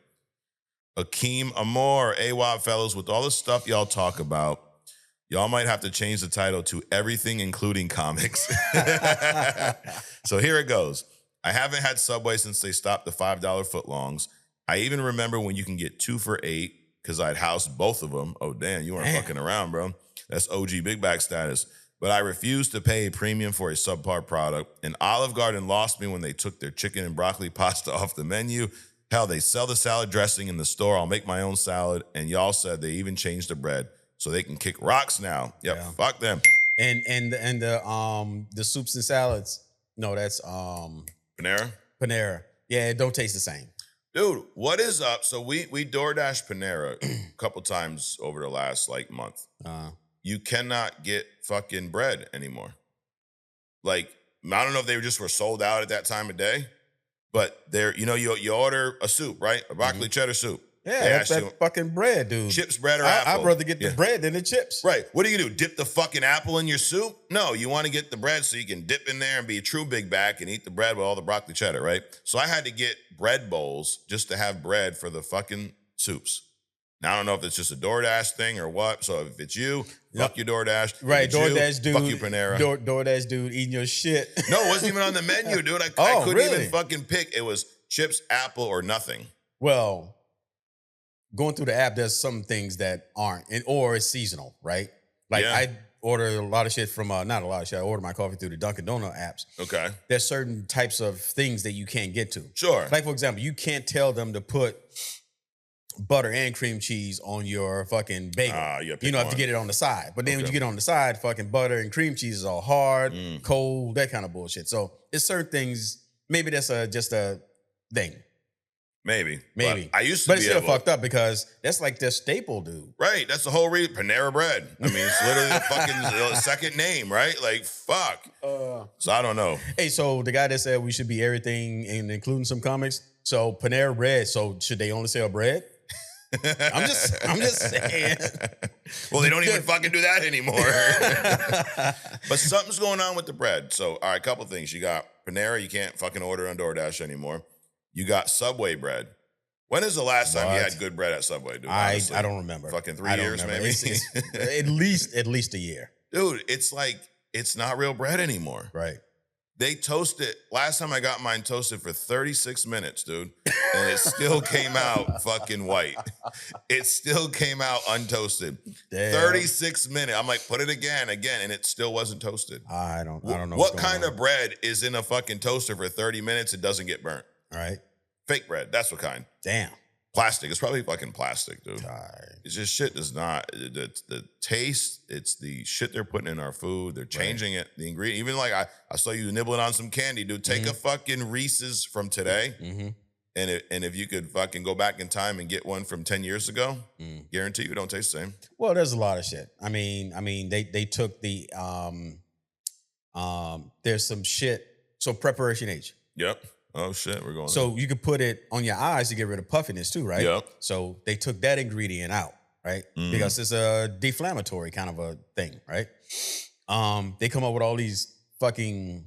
Akeem Amor, AWOP fellows, with all the stuff y'all talk about, y'all might have to change the title to Everything Including Comics. So here it goes. I haven't had Subway since they stopped the $5 footlongs. I even remember when you can get 2 for $8 because I'd housed both of them. Oh, damn, you weren't fucking around, bro. That's OG big bag status. but I refuse to pay a premium for a subpar product. And Olive Garden lost me when they took their chicken and broccoli pasta off the menu. Hell, they sell the salad dressing in the store. I'll make my own salad. And y'all said they even changed the bread so they can kick rocks now. Yep, yeah. Fuck them. And the soups and salads. No, that's Panera. Panera. Yeah, it don't taste the same. Dude, what is up? So we DoorDash Panera a couple times over the last month. You cannot get fucking bread anymore. I don't know if they just were sold out at that time of day. But you order a soup, right? A broccoli cheddar soup. Yeah, that's that fucking bread, dude. Chips, bread, or apple. I'd rather get the bread than the chips. Right. What do? Dip the fucking apple in your soup? No, you want to get the bread so you can dip in there and be a true big back and eat the bread with all the broccoli cheddar, right? So I had to get bread bowls just to have bread for the fucking soups. Now, I don't know if it's just a DoorDash thing or what. So if it's you, fuck your DoorDash. Right, DoorDash dude. Fuck you, Panera. DoorDash dude eating your shit. No, it wasn't even on the menu, dude. I couldn't even fucking pick. It was chips, apple, or nothing. Well, going through the app, there's some things that aren't, or it's seasonal, right? I order a lot of shit from, not a lot of shit, I order my coffee through the Dunkin' Donut apps. Okay. There's certain types of things that you can't get to. Sure. Like, for example, you can't tell them to put butter and cream cheese on your fucking bagel. You have to get it on the side. But then when you get on the side, fucking butter and cream cheese is all hard, cold, that kind of bullshit. So it's certain things, maybe that's just a thing. Maybe. But I used to but it's still fucked up because that's like their staple, dude. Right. That's the whole reason. Panera bread. I mean, it's literally the fucking second name, right? Fuck. So I don't know. Hey, so the guy that said we should be everything and including some comics. So Panera bread. So should they only sell bread? I'm just saying. Well, they don't even fucking do that anymore. But something's going on with the bread. So, all right, a couple things. You got Panera, you can't fucking order on DoorDash anymore. You got Subway bread. When is the last time you had good bread at Subway, dude? I don't remember. Fucking 3 years, maybe? It's at least a year. Dude, it's not real bread anymore. Right. They toast it. Last time I got mine toasted for 36 minutes, dude. And it still came out fucking white. It still came out untoasted. Damn. 36 minutes. I'm like, put it again, and it still wasn't toasted. I don't know. What kind of bread is in a fucking toaster for 30 minutes and doesn't get burnt? All right. Fake bread. That's what kind. Damn. Plastic. It's probably fucking plastic, dude. It's just shit does not. The taste, it's the shit they're putting in our food. They're changing it. The ingredient. Even I saw you nibbling on some candy, dude. Take a fucking Reese's from today. And if you could fucking go back in time and get one from 10 years ago, guarantee you it don't taste the same. Well, there's a lot of shit. I mean, they took the there's some shit. So preparation H. Yep. Oh shit, we're going. So you could put it on your eyes to get rid of puffiness too, right? Yep. So they took that ingredient out, right? Because it's a deflammatory kind of a thing, right? They come up with all these fucking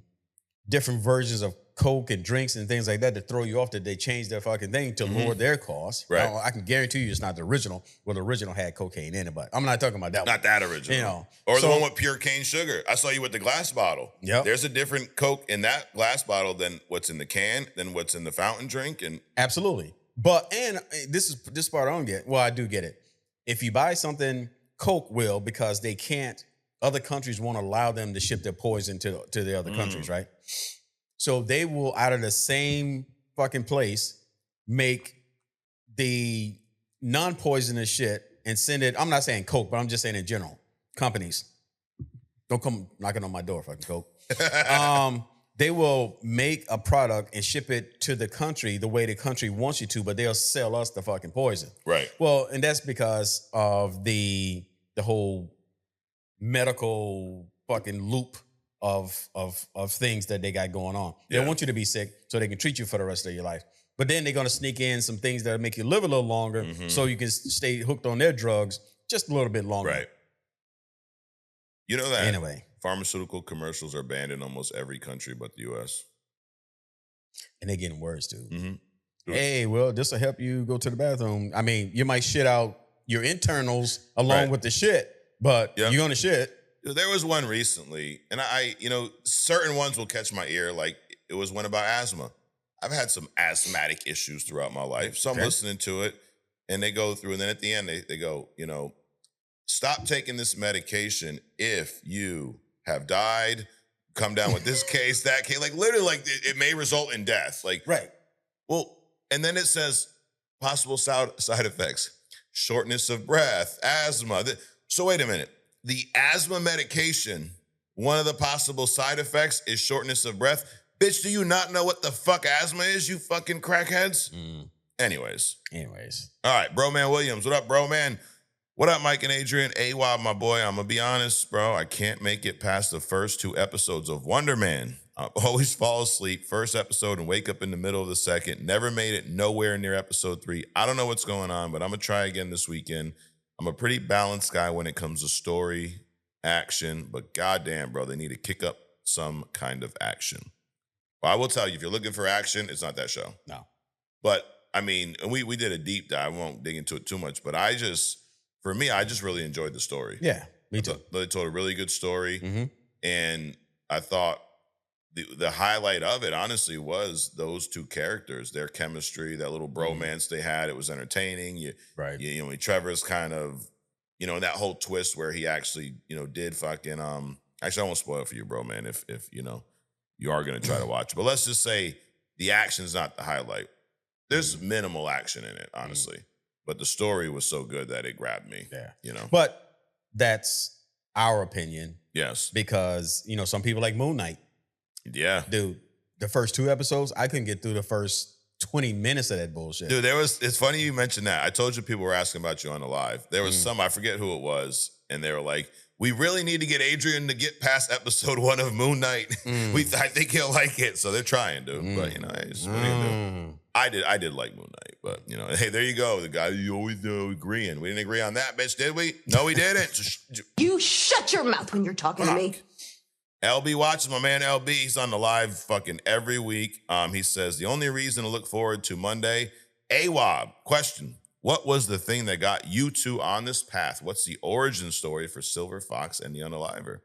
different versions of Coke and drinks and things like that to throw you off, that they changed their fucking thing to lower their cost. Right. Now, I can guarantee you it's not the original. Well, the original had cocaine in it, but I'm not talking about that one. Not that original. Or the one with pure cane sugar. I saw you with the glass bottle. Yep. There's a different Coke in that glass bottle than what's in the can, than what's in the fountain drink. And absolutely. But, and this part I don't get. Well, I do get it. If you buy something, Coke will, because they can't, other countries won't allow them to ship their poison to the other countries, right? So they will, out of the same fucking place, make the non-poisonous shit and send it. I'm not saying Coke, but I'm just saying in general. Companies, don't come knocking on my door, fucking Coke. They will make a product and ship it to the country the way the country wants you to, but they'll sell us the fucking poison. Right. Well, and that's because of the whole medical fucking loop of things that they got going on. They want you to be sick so they can treat you for the rest of your life. But then they're going to sneak in some things that make you live a little longer so you can stay hooked on their drugs just a little bit longer. Right. You know that anyway, pharmaceutical commercials are banned in almost every country but the U.S. And they're getting worse, dude. Hey, well, this will help you go to the bathroom. I mean, you might shit out your internals along with the shit, but you're going to shit. There was one recently, and I certain ones will catch my ear. Like, it was one about asthma. I've had some asthmatic issues throughout my life. So I'm listening to it, and they go through, and then at the end, they go, stop taking this medication if you have died, come down with this case, that case. Like literally, like it may result in death. Like, right. Well, and then it says possible side effects, shortness of breath, asthma. So wait a minute. The asthma medication, one of the possible side effects is shortness of breath. Bitch, do you not know what the fuck asthma is, you fucking crackheads? Anyways. All right, Bro Man Williams. What up, bro, man? What up, Mike and Adrian? AWOB, my boy. I'm going to be honest, bro. I can't make it past the first 2 episodes of Wonder Man. I always fall asleep first episode and wake up in the middle of the second. Never made it nowhere near episode 3. I don't know what's going on, but I'm going to try again this weekend. I'm a pretty balanced guy when it comes to story, action, but goddamn, bro, they need to kick up some kind of action. Well, I will tell you, if you're looking for action, it's not that show. No. But, I mean, we did a deep dive. I won't dig into it too much, but I just really enjoyed the story. Yeah, me too. They told a really good story, and I thought the highlight of it, honestly, was those 2 characters, their chemistry, that little bromance they had. It was entertaining. Trevor's kind of, and that whole twist where he actually, did fucking, actually, I won't spoil it for you, bro, man, if you are going to try to watch it. But let's just say the action's not the highlight. There's minimal action in it, honestly. But the story was so good that it grabbed me. Yeah. But that's our opinion. Yes. Because, some people like Moon Knight. Yeah. Dude, the first 2 episodes, I couldn't get through the first 20 minutes of that bullshit. Dude, it's funny you mentioned that. I told you people were asking about you on the live. There was I forget who it was, and they were like, we really need to get Adrian to get past episode 1 of Moon Knight. I think he'll like it. So they're trying, dude. But, hey, just what are you gonna do? I did like Moon Knight, but, hey, there you go. The guy you always agreeing. We didn't agree on that, bitch, did we? No, we didn't. You shut your mouth when you're talking to me. LB watches, my man LB. He's on the live fucking every week. He says, the only reason to look forward to Monday, AWOB, question. What was the thing that got you 2 on this path? What's the origin story for Silver Fox and the Unaliver?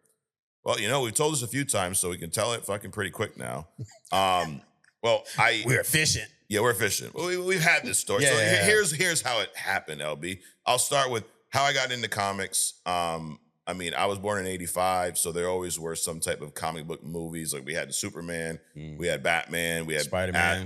Well, we've told this a few times, so we can tell it fucking pretty quick now. We're efficient. Yeah, we're efficient. We've had this story. Here's how it happened, LB. I'll start with how I got into comics. I was born in 85, so there always were some type of comic book movies. Like we had Superman, we had Batman, we had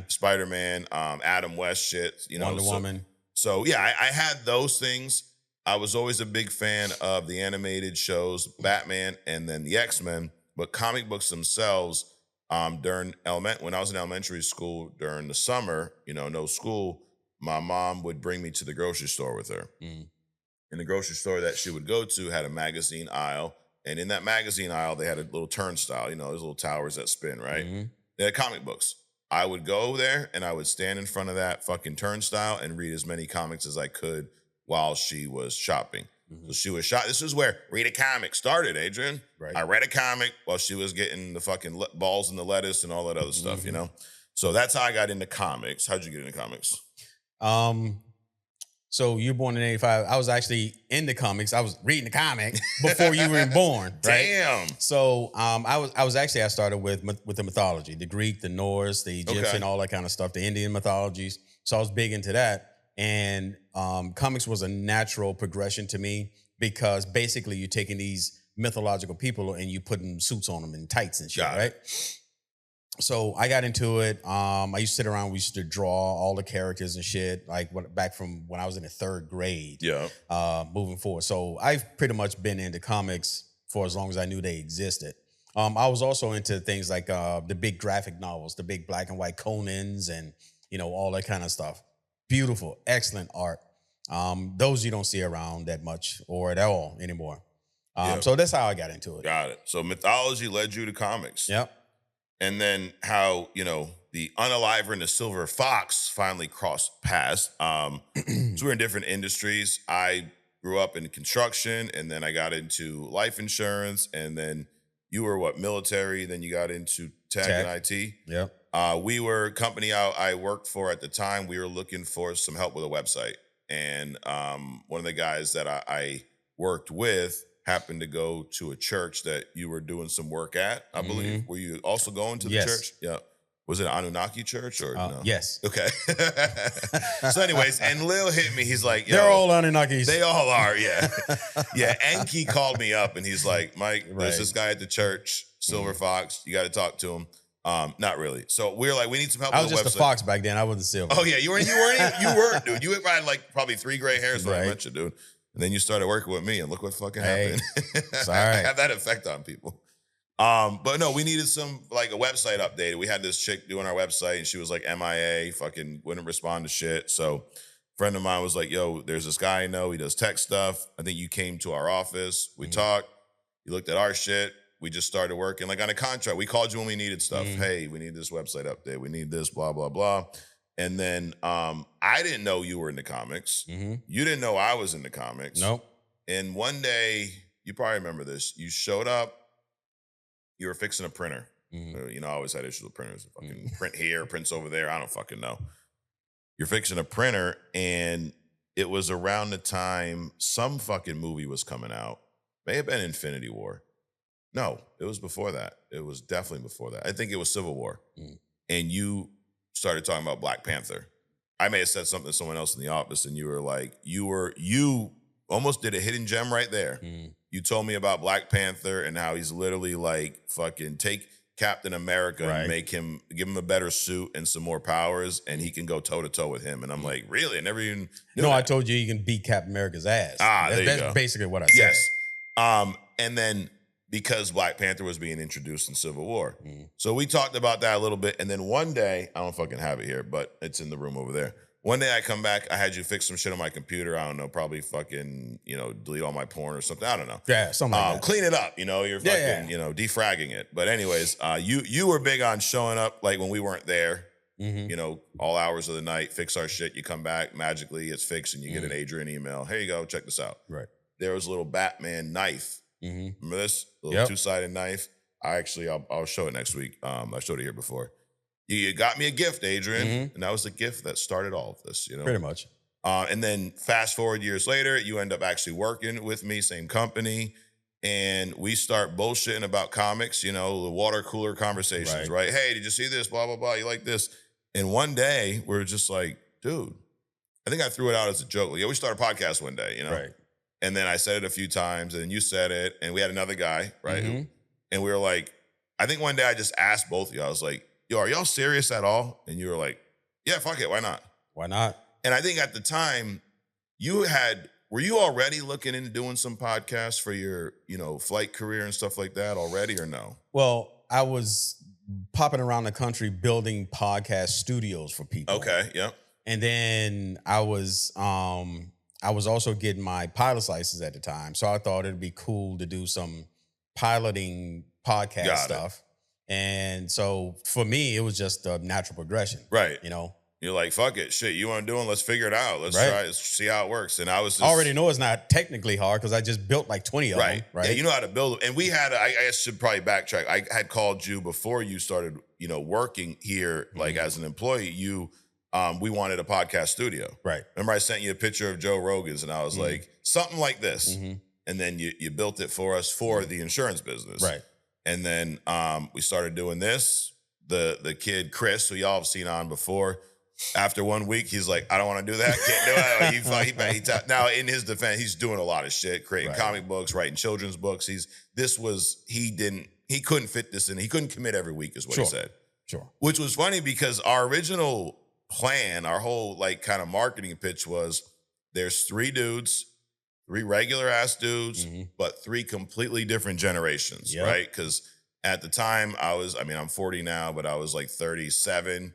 Spider-Man, Adam West shit, Wonder Woman. So yeah, I had those things. I was always a big fan of the animated shows, Batman and then the X-Men, but comic books themselves, when I was in elementary school during the summer, no school, my mom would bring me to the grocery store with her. And the grocery store that she would go to had a magazine aisle. And in that magazine aisle, they had a little turnstile, those little towers that spin, right? They had comic books. I would go there and I would stand in front of that fucking turnstile and read as many comics as I could while she was shopping. So she was shop. This is where read a comic started, Adrian. Right. I read a comic while she was getting the fucking balls and the lettuce and all that other stuff, So that's how I got into comics. How'd you get into comics? So you were born in 85. I was actually into comics. I was reading the comic before you were born. Right? Damn. So I started with the mythology, the Greek, the Norse, the Egyptian, all that kind of stuff, the Indian mythologies. So I was big into that. And comics was a natural progression to me because basically you're taking these mythological people and you putting suits on them and tights and shit, right? So I got into it. I used to sit around. We used to draw all the characters and shit, like back from when I was in the 3rd grade. Yeah. Moving forward. So I've pretty much been into comics for as long as I knew they existed. I was also into things like the big graphic novels, the big black and white Conans and, all that kind of stuff. Beautiful, excellent art. Those you don't see around that much or at all anymore. So that's how I got into it. Got it. So mythology led you to comics. Yep. And then how, the Unaliver and the Silver Fox finally crossed paths. So we're in different industries. I grew up in construction, and then I got into life insurance, and then you were military, then you got into tech. And IT. Yep. We were a company I worked for at the time. We were looking for some help with a website. And one of the guys that I worked with happened to go to a church that you were doing some work at, I believe. Were you also going to the church? Yeah. Was it Anunnaki Church or no? Yes. Okay. So anyways, and Lil hit me. He's like, yo, they're all Anunnakis. They all are, yeah. Yeah, Enki called me up and he's like, Mike, there's this guy at the church, Silver Fox. You got to talk to him. Not really. So we were like, we need some help I with was the just website. a fox back then. I wasn't silver. Oh, yeah. You weren't, dude. You had like probably 3 gray hairs when I met you, dude. And then you started working with me and look what fucking happened. Sorry. I have that effect on people. But no, we needed a website updated. We had this chick doing our website and she was like MIA, fucking wouldn't respond to shit. So a friend of mine was like, yo, there's this guy I know, he does tech stuff. I think you came to our office. We talked. You looked at our shit. We just started working like on a contract. We called you when we needed stuff. Hey, we need this website update. We need this, blah, blah, blah. And then I didn't know you were in the comics. You didn't know I was in the comics. Nope. And one day, you probably remember this, you showed up. You were fixing a printer. You know, I always had issues with printers. Fucking print here, prints over there. I don't fucking know. You're fixing a printer, and it was around the time some fucking movie was coming out. May have been Infinity War. No, it was before that. It was definitely before that. I think it was Civil War. And you started talking about Black Panther. I may have said something to someone else in the office, and you were like, you almost did a hidden gem right there. You told me about Black Panther and how he's literally like fucking take Captain America and give him a better suit and some more powers, and he can go toe to toe with him. And I'm like, really? I never even knew that. I told you can beat Captain America's ass. That's basically what I said. Yes. And then because Black Panther was being introduced in Civil War. So we talked about that a little bit. And then one day, I don't fucking have it here, but it's in the room over there. One day I come back, I had you fix some shit on my computer. I don't know, probably fucking, delete all my porn or something. I don't know. Yeah, something like that. Clean it up, you're fucking, defragging it. But anyways, you were big on showing up like when we weren't there, all hours of the night, fix our shit. You come back, magically it's fixed and you get an Adrian email. Here you go, check this out. Right. There was a little Batman knife. Remember this? A little 2-sided knife. I'll show it next week. I showed it here before. You got me a gift, Adrian, and that was the gift that started all of this, Pretty much. And then fast forward years later, you end up actually working with me, same company, and we start bullshitting about comics, the water cooler conversations, right? Hey, did you see this? Blah, blah, blah. You like this? And one day, we're just like, dude, I think I threw it out as a joke. Like, we started a podcast one day, Right. And then I said it a few times, and then you said it, and we had another guy, right? And we were like, I think one day I just asked both of you, I was like, yo, are y'all serious at all? And you were like, yeah, fuck it, why not? Why not? And I think at the time, were you already looking into doing some podcasts for your, flight career and stuff like that already or no? Well, I was popping around the country building podcast studios for people. Okay, yeah. And then I was also getting my pilot's license at the time. So I thought it'd be cool to do some piloting podcast stuff. And so for me, it was just a natural progression. Right. You're like, fuck it, shit, you want to do it? Let's figure it out. Let's try, let's see how it works. And I was just... I already know it's not technically hard because I just built like 20 of them. Right. Yeah, you know how to build them. And we had, I should probably backtrack. I had called you before you started, working here, like as an employee, we wanted a podcast studio. Right. Remember I sent you a picture of Joe Rogan's and I was like, something like this. And then you built it for us for the insurance business. Right. And then we started doing this. The kid, Chris, who y'all have seen on before, after 1 week, he's like, I don't want to do that. Can't do it. Now, in his defense, he's doing a lot of shit, creating comic books, writing children's books. He couldn't fit this in. He couldn't commit every week is what he said. Sure. Which was funny because our original plan, our whole kind of marketing pitch was there's 3 dudes, 3 regular ass dudes, but 3 completely different generations, right? Because at the time I'm 40 now, but I was like 37.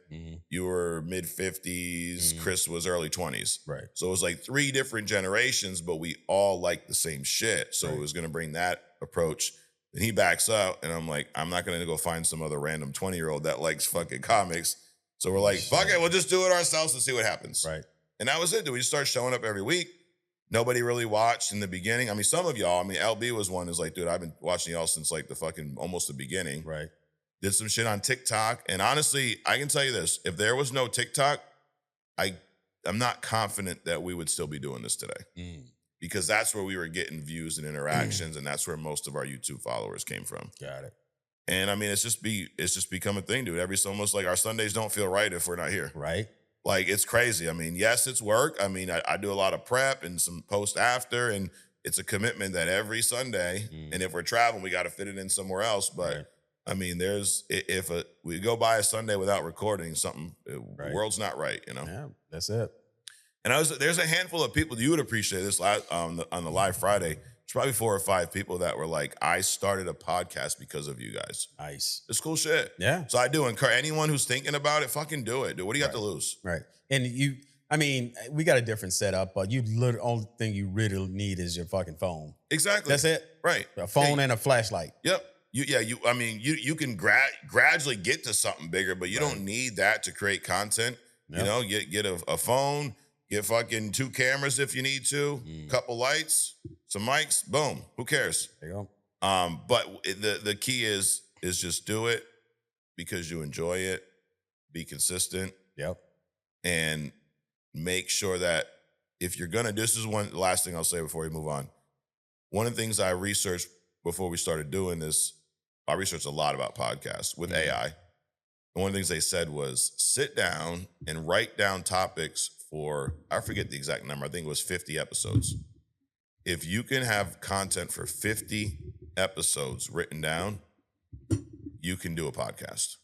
You were mid 50s. Chris was early 20s. Right. So it was like 3 different generations, but we all liked the same shit. So it was going to bring that approach. And he backs up and I'm like, I'm not going to go find some other random 20-year-old that likes fucking comics. So we're like, fuck it, we'll just do it ourselves and see what happens. Right. And that was it. We just started showing up every week. Nobody really watched in the beginning. I mean, some of y'all, LB was one who's like, dude, I've been watching y'all since like the fucking almost the beginning. Right. Did some shit on TikTok. And honestly, I can tell you this. If there was no TikTok, I'm not confident that we would still be doing this today. Because that's where we were getting views and interactions. And that's where most of our YouTube followers came from. Got it. And I mean, it's just become a thing, dude. It's almost like our Sundays don't feel right if we're not here. Right. Like, it's crazy. I mean, yes, it's work. I mean, I do a lot of prep and some post after, and it's a commitment that every Sunday, and if we're traveling, we got to fit it in somewhere else. But I mean, if we go by a Sunday without recording something, the world's not right, you know? Yeah, that's it. And there's a handful of people, you would appreciate this on the live Friday. There's probably 4 or 5 people that were like, I started a podcast because of you guys. Nice. It's cool shit. Yeah. So I do encourage anyone who's thinking about it, fucking do it, dude. What do you got to lose? Right. And we got a different setup, but only thing you really need is your fucking phone. Exactly. That's it. Right. A phone and a flashlight. Yep. You can gradually get to something bigger, but you don't need that to create content. Yep. You know, get a phone, get fucking 2 cameras if you need to, couple lights, some mics, boom. Who cares? There you go. But the key is just do it because you enjoy it. Be consistent. Yep. And make sure that if you're gonna, this is last thing I'll say before we move on. One of the things I researched before we started doing this, I researched a lot about podcasts with AI. And one of the things they said was sit down and write down topics for, I forget the exact number, I think it was 50 episodes. If you can have content for 50 episodes written down, you can do a podcast.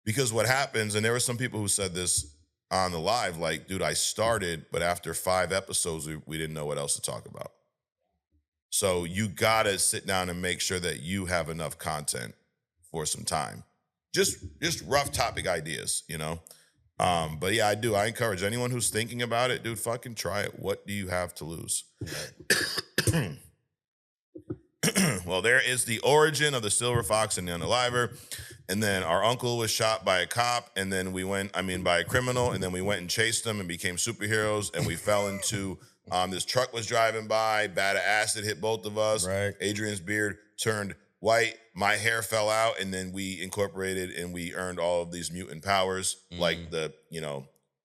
Because what happens, and there were some people who said this on the live, like, dude, I started, but after 5 episodes, we didn't know what else to talk about. So you gotta sit down and make sure that you have enough content for some time. Just rough topic ideas, you know? But yeah, I encourage anyone who's thinking about it, dude, fucking try it. What do you have to lose? Well, there is the origin of the Silver Fox and the Unaliver. And then our uncle was shot by a cop, and then by a criminal, and then we went and chased them and became superheroes, and we fell into, this truck was driving by, bad acid hit both of us. Right. Adrian's beard turned white, my hair fell out, and then we incorporated and we earned all of these mutant powers, like the,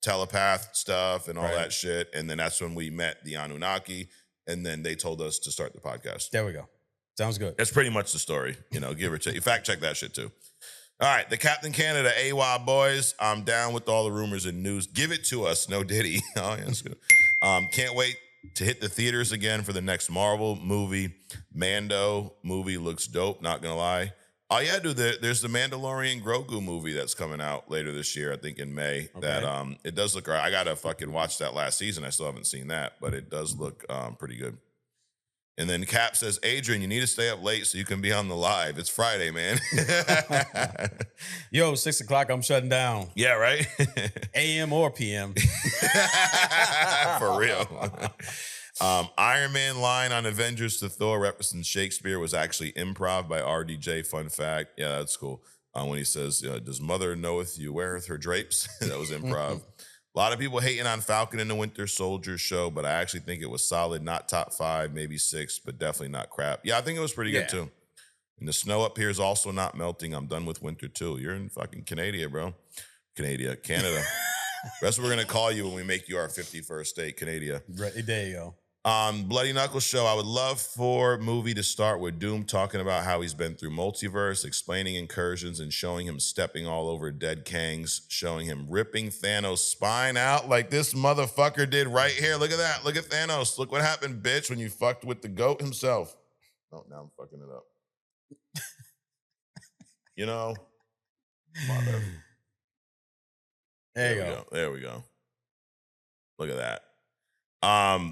telepath stuff and all that shit. And then that's when we met the Anunnaki, and then they told us to start the podcast. There we go. Sounds good. That's pretty much the story, give or take. Fact check that shit too. All right, the Captain Canada AWA boys. I'm down with all the rumors and news. Give it to us, no Diddy. Oh, yeah, that's good. Can't wait to hit the theaters again for the next Marvel movie. Mando movie looks dope, not gonna lie. Oh yeah, dude, there's the Mandalorian Grogu movie that's coming out later this year, I think in May. Okay. That it does look right. I gotta fucking watch that last season. I still haven't seen that, but it does look pretty good. And then Cap says, Adrian, you need to stay up late so you can be on the live. It's Friday, man. Yo, 6 o'clock, I'm shutting down. Yeah, right? AM or PM. For real. Iron Man line on Avengers to Thor referencing Shakespeare was actually improv by RDJ. Fun fact. Yeah, that's cool. When he says, does mother knoweth you weareth her drapes? That was improv. A lot of people hating on Falcon and the Winter Soldier show, but I actually think it was solid. Not top 5, maybe 6, but definitely not crap. Yeah, I think it was pretty good too. And the snow up here is also not melting. I'm done with winter too. You're in fucking Canada, bro. Canada. That's what we're going to call you when we make you our 51st state, Canada. Right, there you go. Bloody Knuckles show, I would love for movie to start with Doom talking about how he's been through multiverse, explaining incursions, and showing him stepping all over dead Kangs, showing him ripping Thanos' spine out like this motherfucker did right here. Look at that. Look at Thanos. Look what happened, bitch, when you fucked with the goat himself. Oh, now I'm fucking it up. Mother. There you go. There we go. Look at that.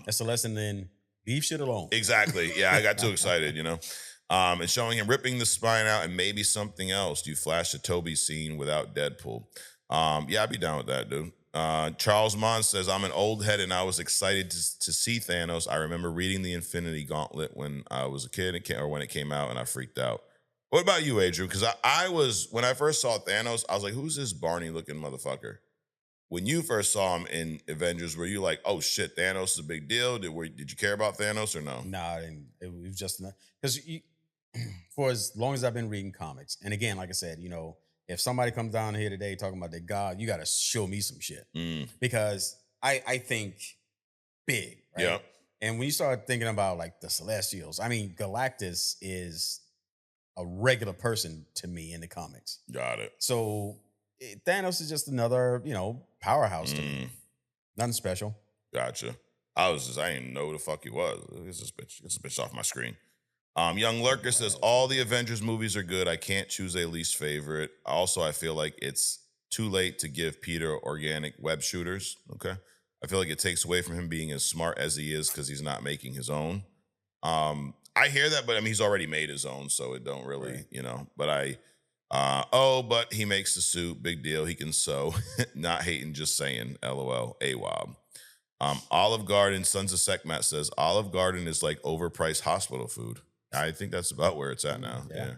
That's a lesson in leave shit alone. Exactly. Yeah, I got too excited, and showing him ripping the spine out and maybe something else. Do you flash the Tobey scene without Deadpool? Yeah, I'd be down with that, dude. Charles Mon says, I'm an old head and I was excited to see Thanos. I remember reading the Infinity Gauntlet when I was a kid or when it came out and I freaked out. What about you, Adrian? Because I was, when I first saw Thanos, I was like, who's this Barney looking motherfucker? When you first saw him in Avengers, were you like, oh shit, Thanos is a big deal? Did you care about Thanos or no? No, I didn't. It was just because for as long as I've been reading comics, and again, like I said, if somebody comes down here today talking about their God, you got to show me some shit because I think big, right? Yeah. And when you start thinking about like the Celestials, I mean, Galactus is a regular person to me in the comics. Got it. So Thanos is just another, powerhouse to me. Nothing special. Gotcha. I didn't even know who the fuck he was. It's this bitch off my screen. Young Lurker says, all the Avengers movies are good. I can't choose a least favorite. Also, I feel like it's too late to give Peter organic web shooters. Okay. I feel like it takes away from him being as smart as he is because he's not making his own. I hear that, but I mean, he's already made his own, so it don't really, but but he makes the suit. Big deal. He can sew. Not hating, just saying. LOL. AWOB. Olive Garden, Sons of Sekhmet says, Olive Garden is like overpriced hospital food. I think that's about where it's at now. Yeah.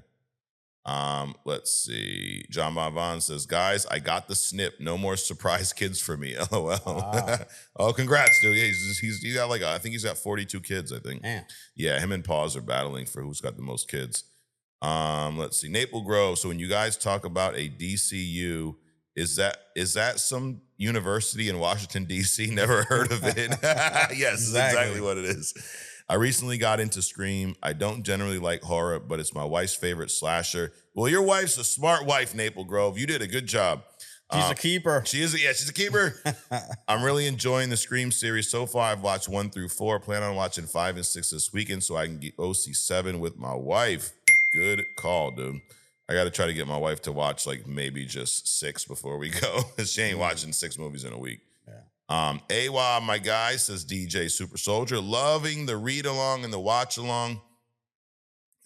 Let's see. John Bonvon says, guys, I got the snip. No more surprise kids for me. LOL. Wow. Oh, congrats, dude. Yeah, he's got I think he's got 42 kids, I think. Man. Yeah, him and Paws are battling for who's got the most kids. Let's see. Maple Grove. So when you guys talk about a DCU, is that some university in Washington, D.C.? Never heard of it. Yes, exactly what it is. I recently got into Scream. I don't generally like horror, but it's my wife's favorite slasher. Well, your wife's a smart wife, Maple Grove. You did a good job. She's a keeper. She's a keeper. I'm really enjoying the Scream series. So far, I've watched 1 through 4. Plan on watching 5 and 6 this weekend so I can go see 7 with my wife. Good call, dude. I got to try to get my wife to watch maybe just 6 before we go. She ain't watching 6 movies in a week. Yeah. AWA, my guy, says DJ Super Soldier. Loving the read along and the watch along.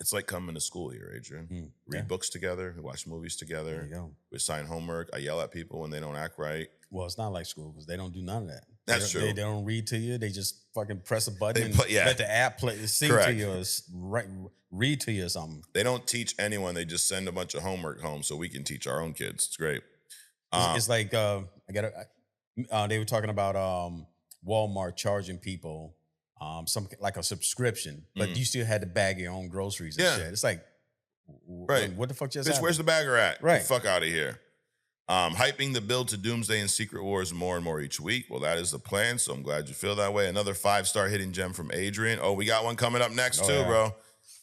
It's like coming to school here, Adrian. Read books together. We watch movies together. There you go. We assign homework. I yell at people when they don't act right. Well, it's not like school because they don't do none of that. That's true. They don't read to you. They just fucking press a button and let the app sing to you or read to you or something. They don't teach anyone. They just send a bunch of homework home so we can teach our own kids. It's great. It's like they were talking about Walmart charging people some like a subscription, but you still had to bag your own groceries and shit. It's like, what the fuck just happened? Where's the bagger at? Right. Get the fuck out of here. Hyping the build to Doomsday and Secret Wars more and more each week. Well, that is the plan, so I'm glad you feel that way. Another 5-star hitting gem from Adrian. Oh, we got one coming up next too, bro.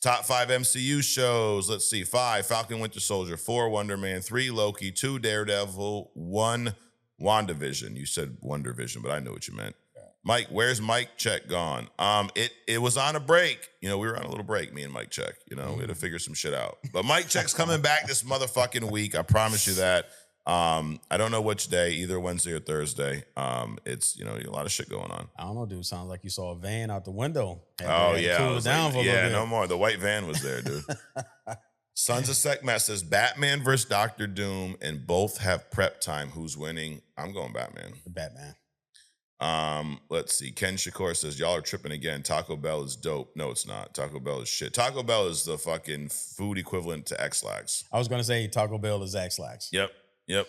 Top 5 MCU shows. Let's see. 5, Falcon Winter Soldier. 4, Wonder Man. 3, Loki. 2, Daredevil. 1, WandaVision. You said Wonder Vision, but I know what you meant. Mike, where's Mike Check gone? It was on a break. We were on a little break, me and Mike Check. We had to figure some shit out. But Mike Check's coming back this motherfucking week. I promise you that. I don't know which day, either Wednesday or Thursday. It's a lot of shit going on. I don't know, dude. Sounds like you saw a van out the window. Oh yeah, cool down for a little bit. No more. The white van was there, dude. Sons of Sekhmet says Batman versus Dr. Doom, and both have prep time. Who's winning? I'm going Batman. Batman. Let's see. Ken Shakur says y'all are tripping again. Taco Bell is dope. No, it's not. Taco Bell is shit. Taco Bell is the fucking food equivalent to X-Lax. I was gonna say Taco Bell is X-Lax. Yep.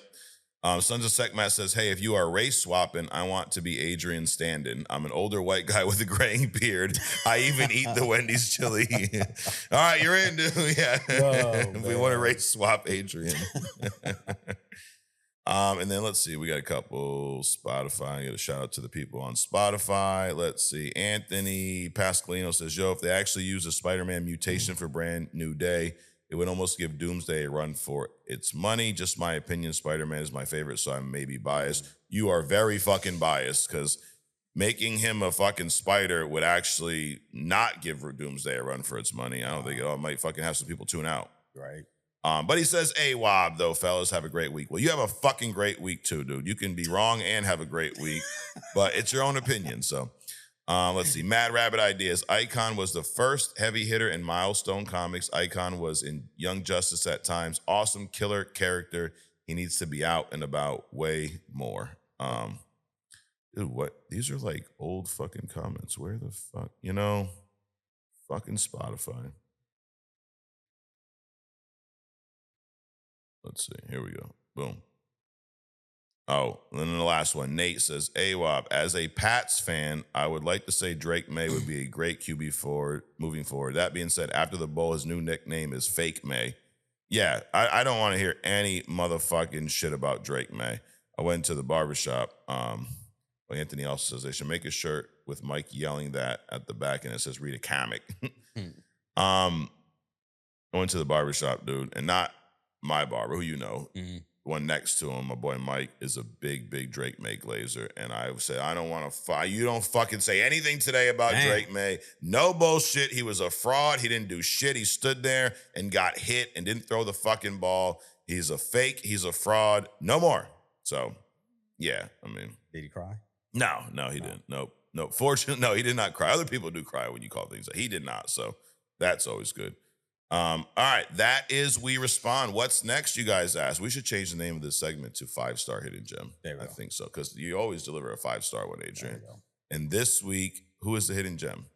Sons of Sekhmet says, hey, if you are race swapping, I want to be Adrian Standen. I'm an older white guy with a graying beard. I even eat the Wendy's chili. All right, you're in, dude. Yeah. We want to race swap Adrian. And then let's see, we got a couple Spotify. I got a shout out to the people on Spotify. Let's see. Anthony Pascalino says, yo, if they actually use a Spider-Man mutation for Brand New Day, it would almost give Doomsday a run for its money. Just my opinion, Spider-Man is my favorite, so I may be biased. You are very fucking biased because making him a fucking spider would actually not give Doomsday a run for its money. I don't think it might fucking have some people tune out. Right. But he says, AWOB, though, fellas, have a great week. Well, you have a fucking great week, too, dude. You can be wrong and have a great week, but it's your own opinion, so... let's see. Mad Rabbit Ideas. Icon was the first heavy hitter in Milestone Comics. Icon was in Young Justice at times. Awesome killer character. He needs to be out and about way more. Dude, what? These are like old fucking comments. Where the fuck? Fucking Spotify. Let's see. Here we go. Boom. Oh, and then the last one, Nate says, AWOP, as a Pats fan, I would like to say Drake May would be a great QB moving forward. That being said, after the bowl, his new nickname is Fake May. Yeah, I don't want to hear any motherfucking shit about Drake May. I went to the barbershop. Anthony also says they should make a shirt with Mike yelling that at the back, and it says, read a comic. I went to the barbershop, dude, and not my barber, who you know. Mm-hmm. One next to him, my boy Mike, is a big Drake May glazer. And I said, I don't want to fight. You don't fucking say anything today about Drake May. No bullshit. He was a fraud. He didn't do shit. He stood there and got hit and didn't throw the fucking ball. He's a fake. He's a fraud. No more. So, yeah, I mean. Did he cry? No, he didn't. Nope. Fortunately, no, he did not cry. Other people do cry when you call things. He did not. So that's always good. All right, that is We Respond. What's next, you guys ask? We should change the name of this segment to 5-Star Hidden Gem. I think so, because you always deliver a 5-star one, Adrian. And this week, who is the hidden gem?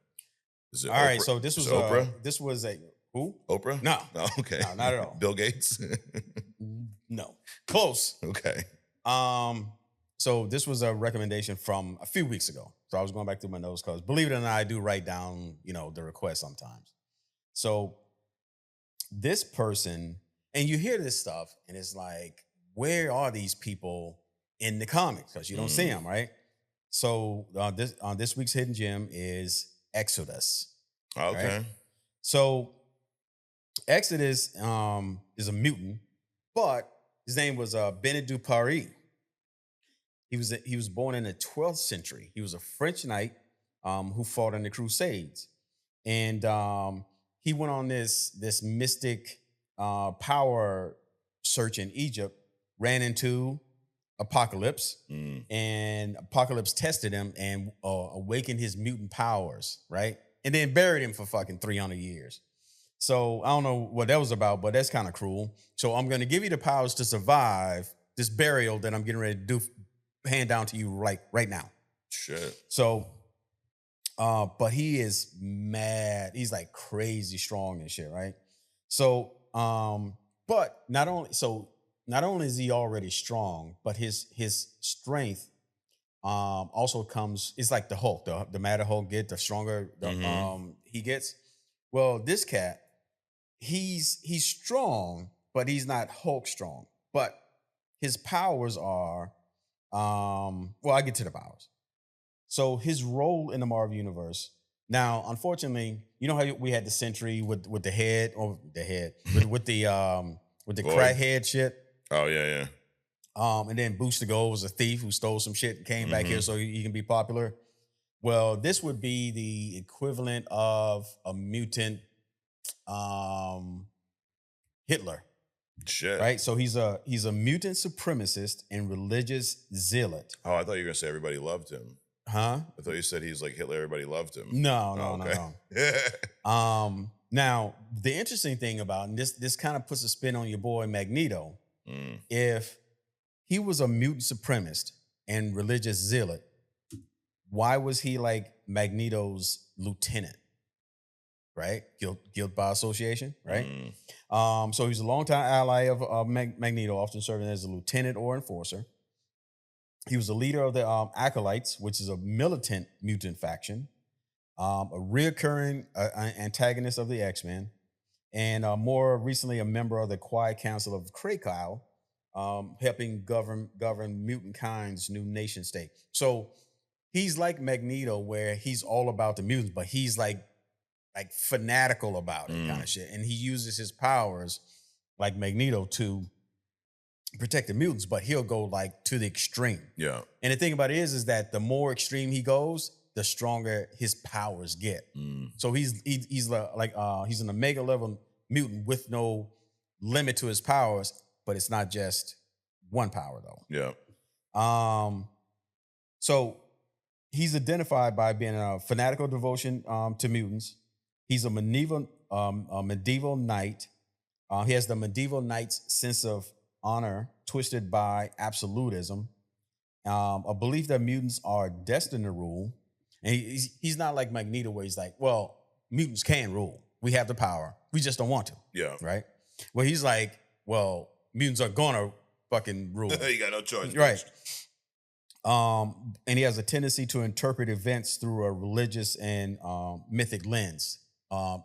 Is it all Oprah? Right, so this was Oprah. This was a who? Oprah? No, okay, no, not at all. Bill Gates? No, close. Okay. So this was a recommendation from a few weeks ago. So I was going back through my notes because, believe it or not, I do write down, the request sometimes. So this person, and you hear this stuff, and it's like, where are these people in the comics? Because you don't see them, right? So this week's hidden gem is Exodus. Okay. Right? So Exodus is a mutant, but his name was Bene du Paris. He was born in the 12th century. He was a French knight who fought in the Crusades, and he went on this mystic power search in Egypt, ran into Apocalypse, and Apocalypse tested him and awakened his mutant powers, right? And then buried him for fucking 300 years. So I don't know what that was about, but that's kind of cruel. So I'm going to give you the powers to survive this burial that I'm getting ready to hand down to you right now. Shit. So, but he is mad. He's like crazy strong and shit, right? So, but not only is he already strong, but his strength also comes. It's like the Hulk. The madder Hulk gets, the stronger he gets. Well, this cat, he's strong, but he's not Hulk strong. But his powers are. I get to the powers. So his role in the Marvel universe. Now, unfortunately, you know how we had the Sentry with the head with the crackhead shit. Oh yeah. And then Booster Gold was a thief who stole some shit and came back here so he can be popular. Well, this would be the equivalent of a mutant Hitler. Shit. Right? So he's a mutant supremacist and religious zealot. Oh, I thought you were gonna say everybody loved him. Huh? I thought you said he's like Hitler, everybody loved him. No. Now, the interesting thing about, and this kind of puts a spin on your boy Magneto, if he was a mutant supremacist and religious zealot, why was he like Magneto's lieutenant? Right? Guilt by association, right? So he's a longtime ally of Magneto, often serving as a lieutenant or enforcer. He was a leader of the Acolytes, which is a militant mutant faction, a reoccurring antagonist of the X-Men, and more recently a member of the Quiet Council of Krakow, helping govern mutant kind's new nation state. So he's like Magneto, where he's all about the mutants, but he's like fanatical about it kind of shit. And he uses his powers like Magneto to protect the mutants, but he'll go like to the extreme. Yeah. And the thing about it is that the more extreme he goes, the stronger his powers get. So he's an omega level mutant with no limit to his powers, but it's not just one power though. Yeah. So he's identified by being a fanatical devotion to mutants. He's a medieval knight. He has the medieval knight's sense of honor twisted by absolutism, a belief that mutants are destined to rule. And he's not like Magneto, where he's like, well, mutants can rule. We have the power. We just don't want to. Yeah. Right? Well, he's like, well, mutants are gonna fucking rule. You got no choice. Right. And he has a tendency to interpret events through a religious and mythic lens.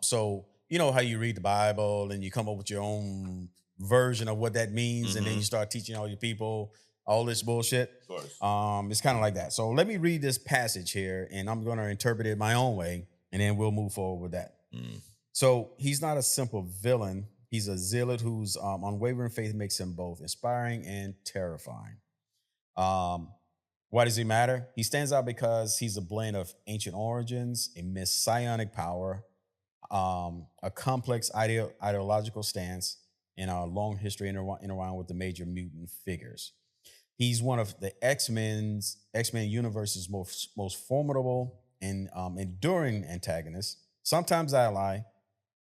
So you know how you read the Bible and you come up with your own version of what that means, and then you start teaching all your people all this bullshit. Of course. It's kind of like that. So let me read this passage here, and I'm going to interpret it my own way, and then we'll move forward with that. So he's not a simple villain. He's a zealot whose unwavering faith makes him both inspiring and terrifying. Why does he matter? He stands out because he's a blend of ancient origins, a messianic power, a complex ideological stance, and a long history intertwined with the major mutant figures. He's one of the X-Men universe's most formidable and enduring antagonists. Sometimes I lie,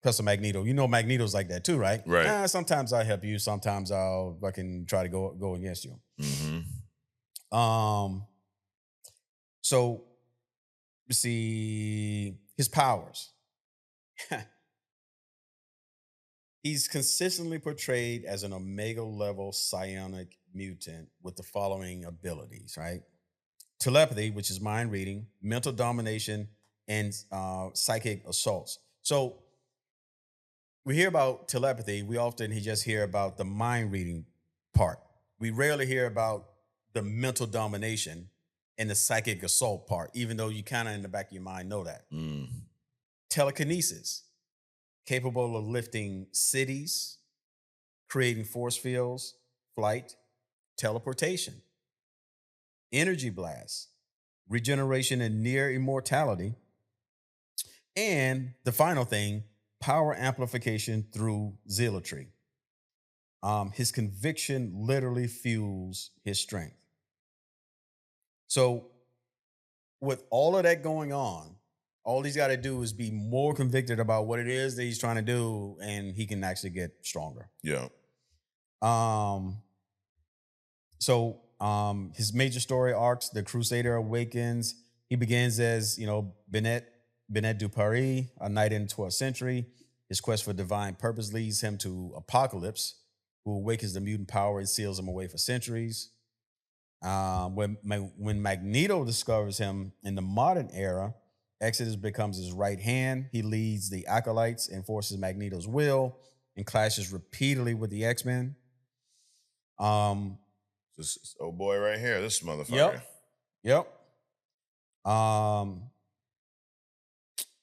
because of Magneto. You know Magneto's like that too, right? Right. Sometimes I help you. Sometimes I'll fucking try to go against you. Mm-hmm. So you see his powers. He's consistently portrayed as an Omega level psionic mutant with the following abilities, right? Telepathy, which is mind reading, mental domination, and psychic assaults. So we hear about telepathy. We often just hear about the mind reading part. We rarely hear about the mental domination and the psychic assault part, even though you kind of in the back of your mind know that. Telekinesis, capable of lifting cities, creating force fields, flight, teleportation. Energy blast, regeneration and near immortality. And the final thing, power amplification through zealotry. His conviction literally fuels his strength. So with all of that going on, all he's got to do is be more convicted about what it is that he's trying to do, and he can actually get stronger. Yeah. So his major story arcs, the Crusader Awakens. He begins as, Bennett du Paris, a knight in the 12th century. His quest for divine purpose leads him to Apocalypse, who awakens the mutant power and seals him away for centuries. When Magneto discovers him in the modern era, Exodus becomes his right hand. He leads the Acolytes, enforces Magneto's will, and clashes repeatedly with the X-Men. This old boy right here, this motherfucker. Yep.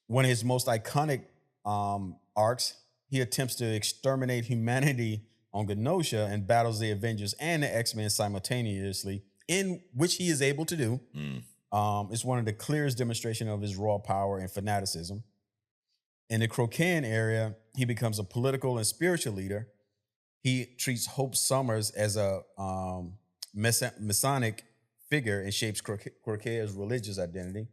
One of his most iconic arcs, he attempts to exterminate humanity on Genosha and battles the Avengers and the X-Men simultaneously, in which he is able to do. It's one of the clearest demonstrations of his raw power and fanaticism. In the Krokan area, he becomes a political and spiritual leader. He treats Hope Summers as a Masonic figure and shapes Kroka's religious identity.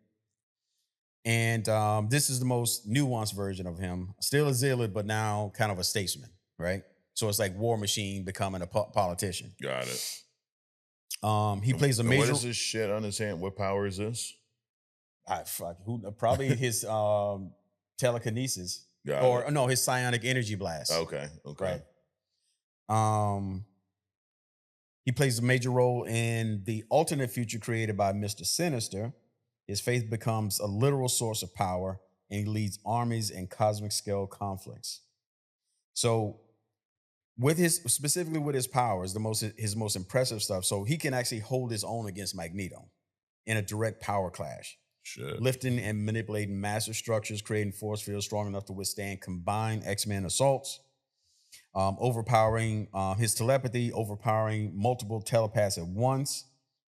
And this is the most nuanced version of him. Still a zealot, but now kind of a statesman, right? So it's like War Machine becoming a politician. Got it. He plays a major. What is this shit on his hand? What power is this? Probably his telekinesis. His psionic energy blast. Okay. Right. He plays a major role in the alternate future created by Mr. Sinister. His faith becomes a literal source of power, and he leads armies in cosmic scale conflicts. So specifically with his powers, his most impressive stuff, so he can actually hold his own against Magneto in a direct power clash. Shit. Lifting and manipulating massive structures, creating force fields strong enough to withstand combined X-Men assaults. Overpowering his telepathy, overpowering multiple telepaths at once,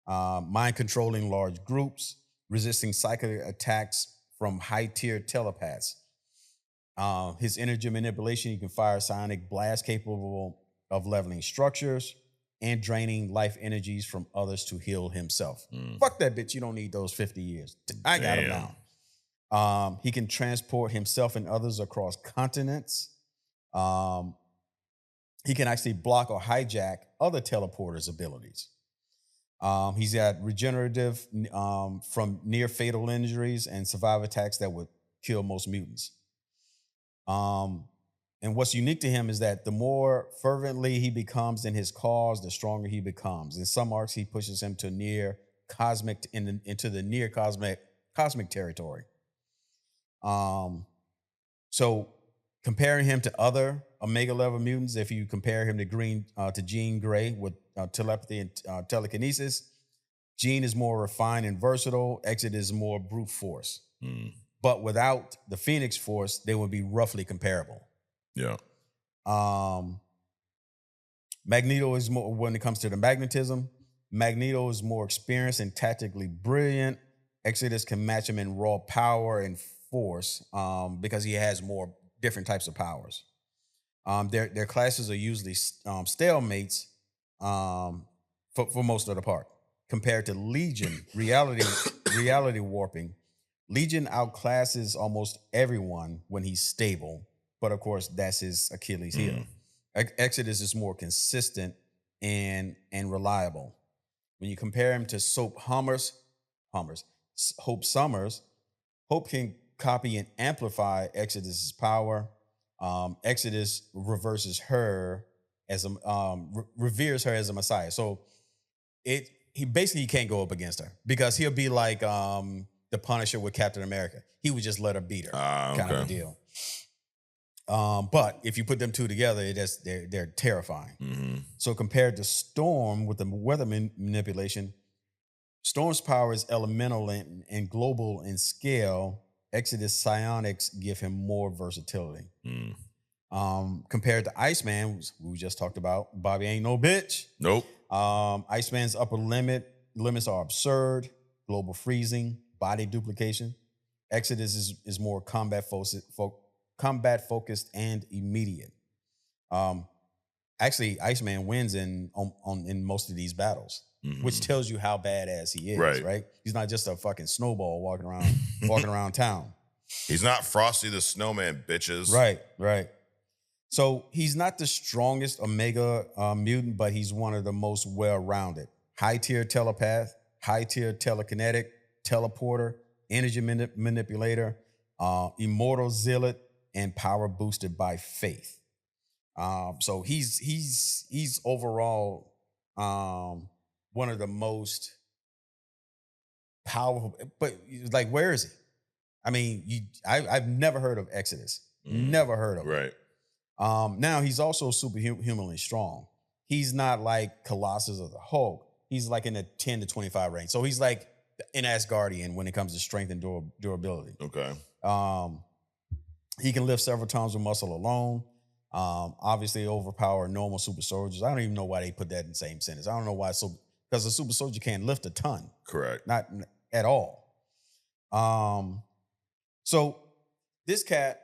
mind controlling large groups, resisting psychic attacks from high-tier telepaths. His energy manipulation, he can fire psionic blasts capable of leveling structures and draining life energies from others to heal himself. Fuck that bitch. You don't need those 50 years. I got him now. He can transport himself and others across continents. He can actually block or hijack other teleporters' abilities. He's got regenerative from near fatal injuries and survive attacks that would kill most mutants. And what's unique to him is that the more fervently he becomes in his cause, the stronger he becomes. In some arcs, he pushes him to into the near cosmic territory. So comparing him to other Omega level mutants, if you compare him to Jean Grey with telepathy and telekinesis, Jean is more refined and versatile. Exit is more brute force. but without the Phoenix Force, they would be roughly comparable. Yeah. Magneto is more, when it comes to the magnetism, Magneto is more experienced and tactically brilliant. Exodus can match him in raw power and force because he has more different types of powers. Their classes are usually stalemates for most of the part. Compared to Legion, reality warping, Legion outclasses almost everyone when he's stable, but of course that's his Achilles heel. Exodus is more consistent and reliable. When you compare him to Hope Summers, Hope can copy and amplify Exodus's power. Exodus reverses her as reveres her as a messiah. So he basically can't go up against her because he'll be like the Punisher with Captain America. He would just let her beat her, kind of a deal. But if you put them two together, they're terrifying. So compared to Storm with the weather manipulation, Storm's power is elemental and global in scale. Exodus psionics give him more versatility. Compared to Iceman, we just talked about, Bobby ain't no bitch. Nope. Iceman's upper limits are absurd. Global freezing, body duplication. Exodus is more combat focused and immediate. Actually, Iceman wins in most of these battles, which tells you how badass he is, right? He's not just a fucking snowball walking around town. He's not Frosty the Snowman, bitches. Right. So he's not the strongest Omega mutant, but he's one of the most well-rounded. High-tier telepath, high-tier telekinetic, teleporter, energy manipulator, immortal zealot, and power boosted by faith. So he's overall one of the most powerful. But like, where is he? I mean, I've never heard of Exodus. Never heard of him. Right. Now he's also superhumanly strong. He's not like Colossus or the Hulk. He's like in the 10 to 25 range. So he's like an Asgardian when it comes to strength and durability. Okay. He can lift several tons of muscle alone. Obviously overpower normal super soldiers. I don't even know why they put that in the same sentence. I don't know why. So because a super soldier can't lift a ton. Correct. Not at all. So this cat,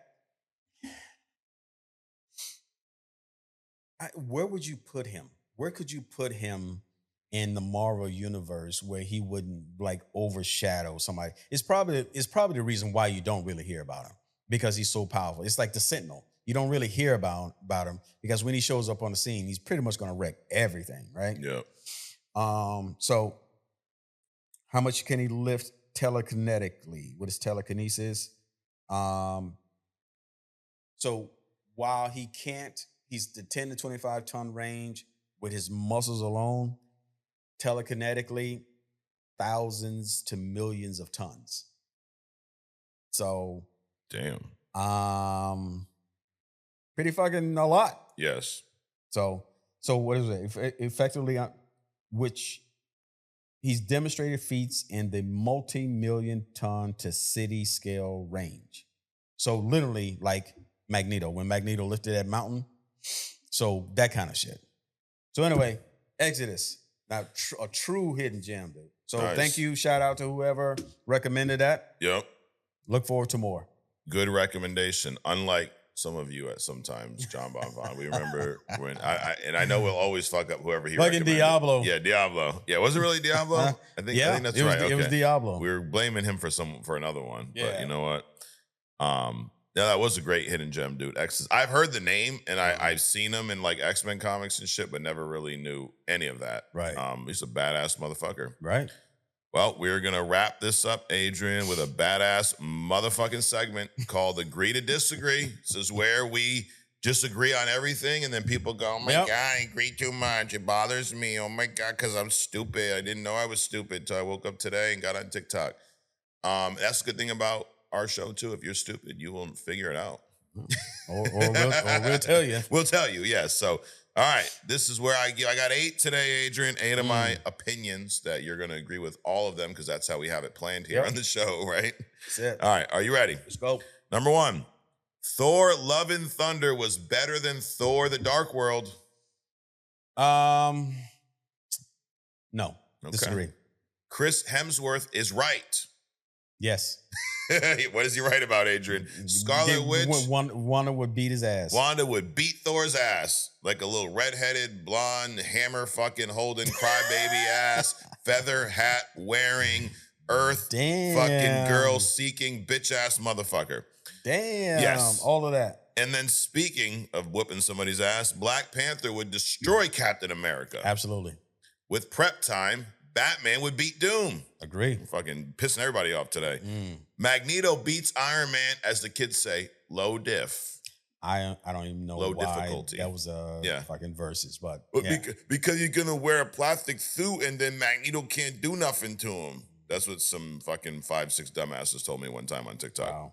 where would you put him? Where could you put him in the Marvel universe where he wouldn't like overshadow somebody? It's probably the reason why you don't really hear about him, because he's so powerful. It's like the Sentinel. You don't really hear about him because when he shows up on the scene, he's pretty much going to wreck everything, right? Yeah. So how much can he lift telekinetically? What is telekinesis? So while he can't, he's the 10 to 25 ton range with his muscles alone, telekinetically, thousands to millions of tons. So, damn. Pretty fucking a lot. Yes. So what is it? Effectively, which he's demonstrated feats in the multi-million ton to city scale range. So literally like Magneto, when Magneto lifted that mountain. So that kind of shit. So anyway, Exodus, now a true hidden gem, dude. So Thank you. Shout out to whoever recommended that. Yep. Look forward to more. Good recommendation. Unlike some of you at sometimes, John Bonfon. We remember when I know we'll always fuck up whoever he recommended. Fucking Diablo. Yeah, Diablo. Yeah, was it really Diablo? I think that's right. It was Diablo. We were blaming him for another one. Yeah. But you know what? Yeah, that was a great hidden gem, dude. I've heard the name and I've seen him in like X-Men comics and shit, but never really knew any of that. Right. He's a badass motherfucker. Right. Well, we're going to wrap this up, Adrian, with a badass motherfucking segment called Agree to Disagree. This is where we disagree on everything, and then people go, oh, my God, I agree too much. It bothers me. Oh, my God, because I'm stupid. I didn't know I was stupid until I woke up today and got on TikTok. That's the good thing about our show, too. If you're stupid, you will figure it out. or we'll tell you. We'll tell you, yes. So All right, this is where I got 8 today, Adrian. 8 of my opinions that you're going to agree with all of them because that's how we have it planned here on the show, right? That's it. All right, are you ready? Let's go. Number 1, Thor Love and Thunder was better than Thor The Dark World. No. Okay. Disagree. Chris Hemsworth is right. Yes. What is he right about, Adrian? Scarlet Witch. Wanda would beat his ass. Wanda would beat Thor's ass like a little redheaded, blonde, hammer fucking holding crybaby ass, feather hat wearing, earth fucking girl seeking bitch ass motherfucker. Damn. Yes. All of that. And then speaking of whooping somebody's ass, Black Panther would destroy Captain America. Absolutely. With prep time, Batman would beat Doom. Agree. I'm fucking pissing everybody off today. Magneto beats Iron Man, as the kids say, low diff. I don't even know low why difficulty. That was fucking versus, but because you're gonna wear a plastic suit and then Magneto can't do nothing to him. That's what some fucking 5-6 dumbasses told me one time on TikTok. Wow.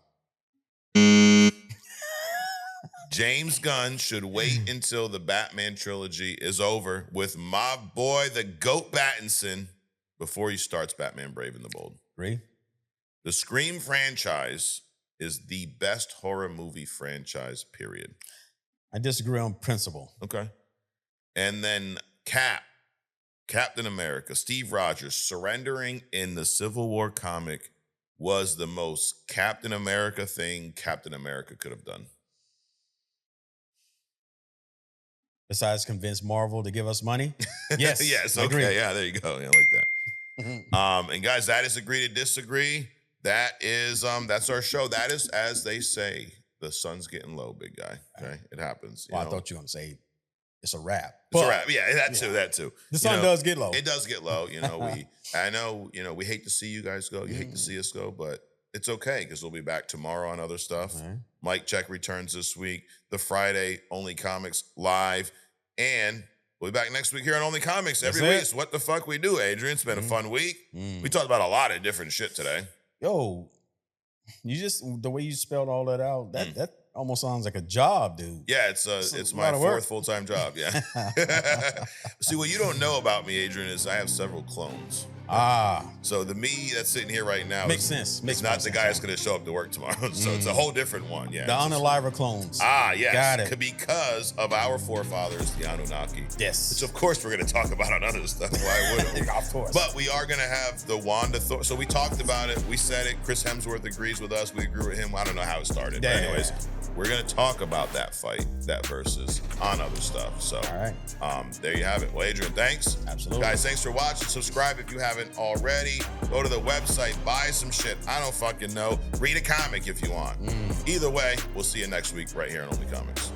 James Gunn should wait until the Batman trilogy is over with my boy, the GOAT Pattinson, before he starts Batman Brave and the Bold. Agree. The Scream franchise is the best horror movie franchise, period. I disagree on principle. Okay. And then Captain America, Steve Rogers, surrendering in the Civil War comic was the most Captain America thing Captain America could have done. Besides convince Marvel to give us money? Yes. Yes. Okay. Agree. Yeah, there you go. Yeah, I like that. And guys, that is agree to disagree. That is that's our show. That is, as they say, the sun's getting low, big guy. Okay. It happens. Well, I thought you were gonna say it's a wrap. It's a wrap. Yeah, that too. The sun does get low. It does get low. We hate to see you guys go. You hate to see us go, but it's okay because we'll be back tomorrow on other stuff. Right. Mike Check returns this week. The Friday Only Comics live. And we'll be back next week here on Only Comics every week. It's what the fuck we do, Adrian. It's been a fun week. We talked about a lot of different shit today. Yo, the way you spelled all that out, that almost sounds like a job, dude. Yeah, it's my 4th full-time job, yeah. See, what you don't know about me, Adrian, is I have several clones. So the me that's sitting here right now makes sense. It's not the guy that's going to show up to work tomorrow. So it's a whole different one. Yeah, the unalive clones. Yes. Got it. Because of our forefathers, the Anunnaki. Yes. Which of course we're going to talk about on other stuff. Why wouldn't we? Of course. But we are going to have the Wanda Thor. So we talked about it. We said it. Chris Hemsworth agrees with us. We agree with him. I don't know how it started. But anyways, we're going to talk about that fight, that versus on other stuff. So all right. There you have it. Well, Adrian, thanks. Absolutely. Guys, thanks for watching. Subscribe if you haven't already. Go to the website, buy some shit. I don't fucking know. Read a comic if you want. Either way, we'll see you next week right here on Only Comics.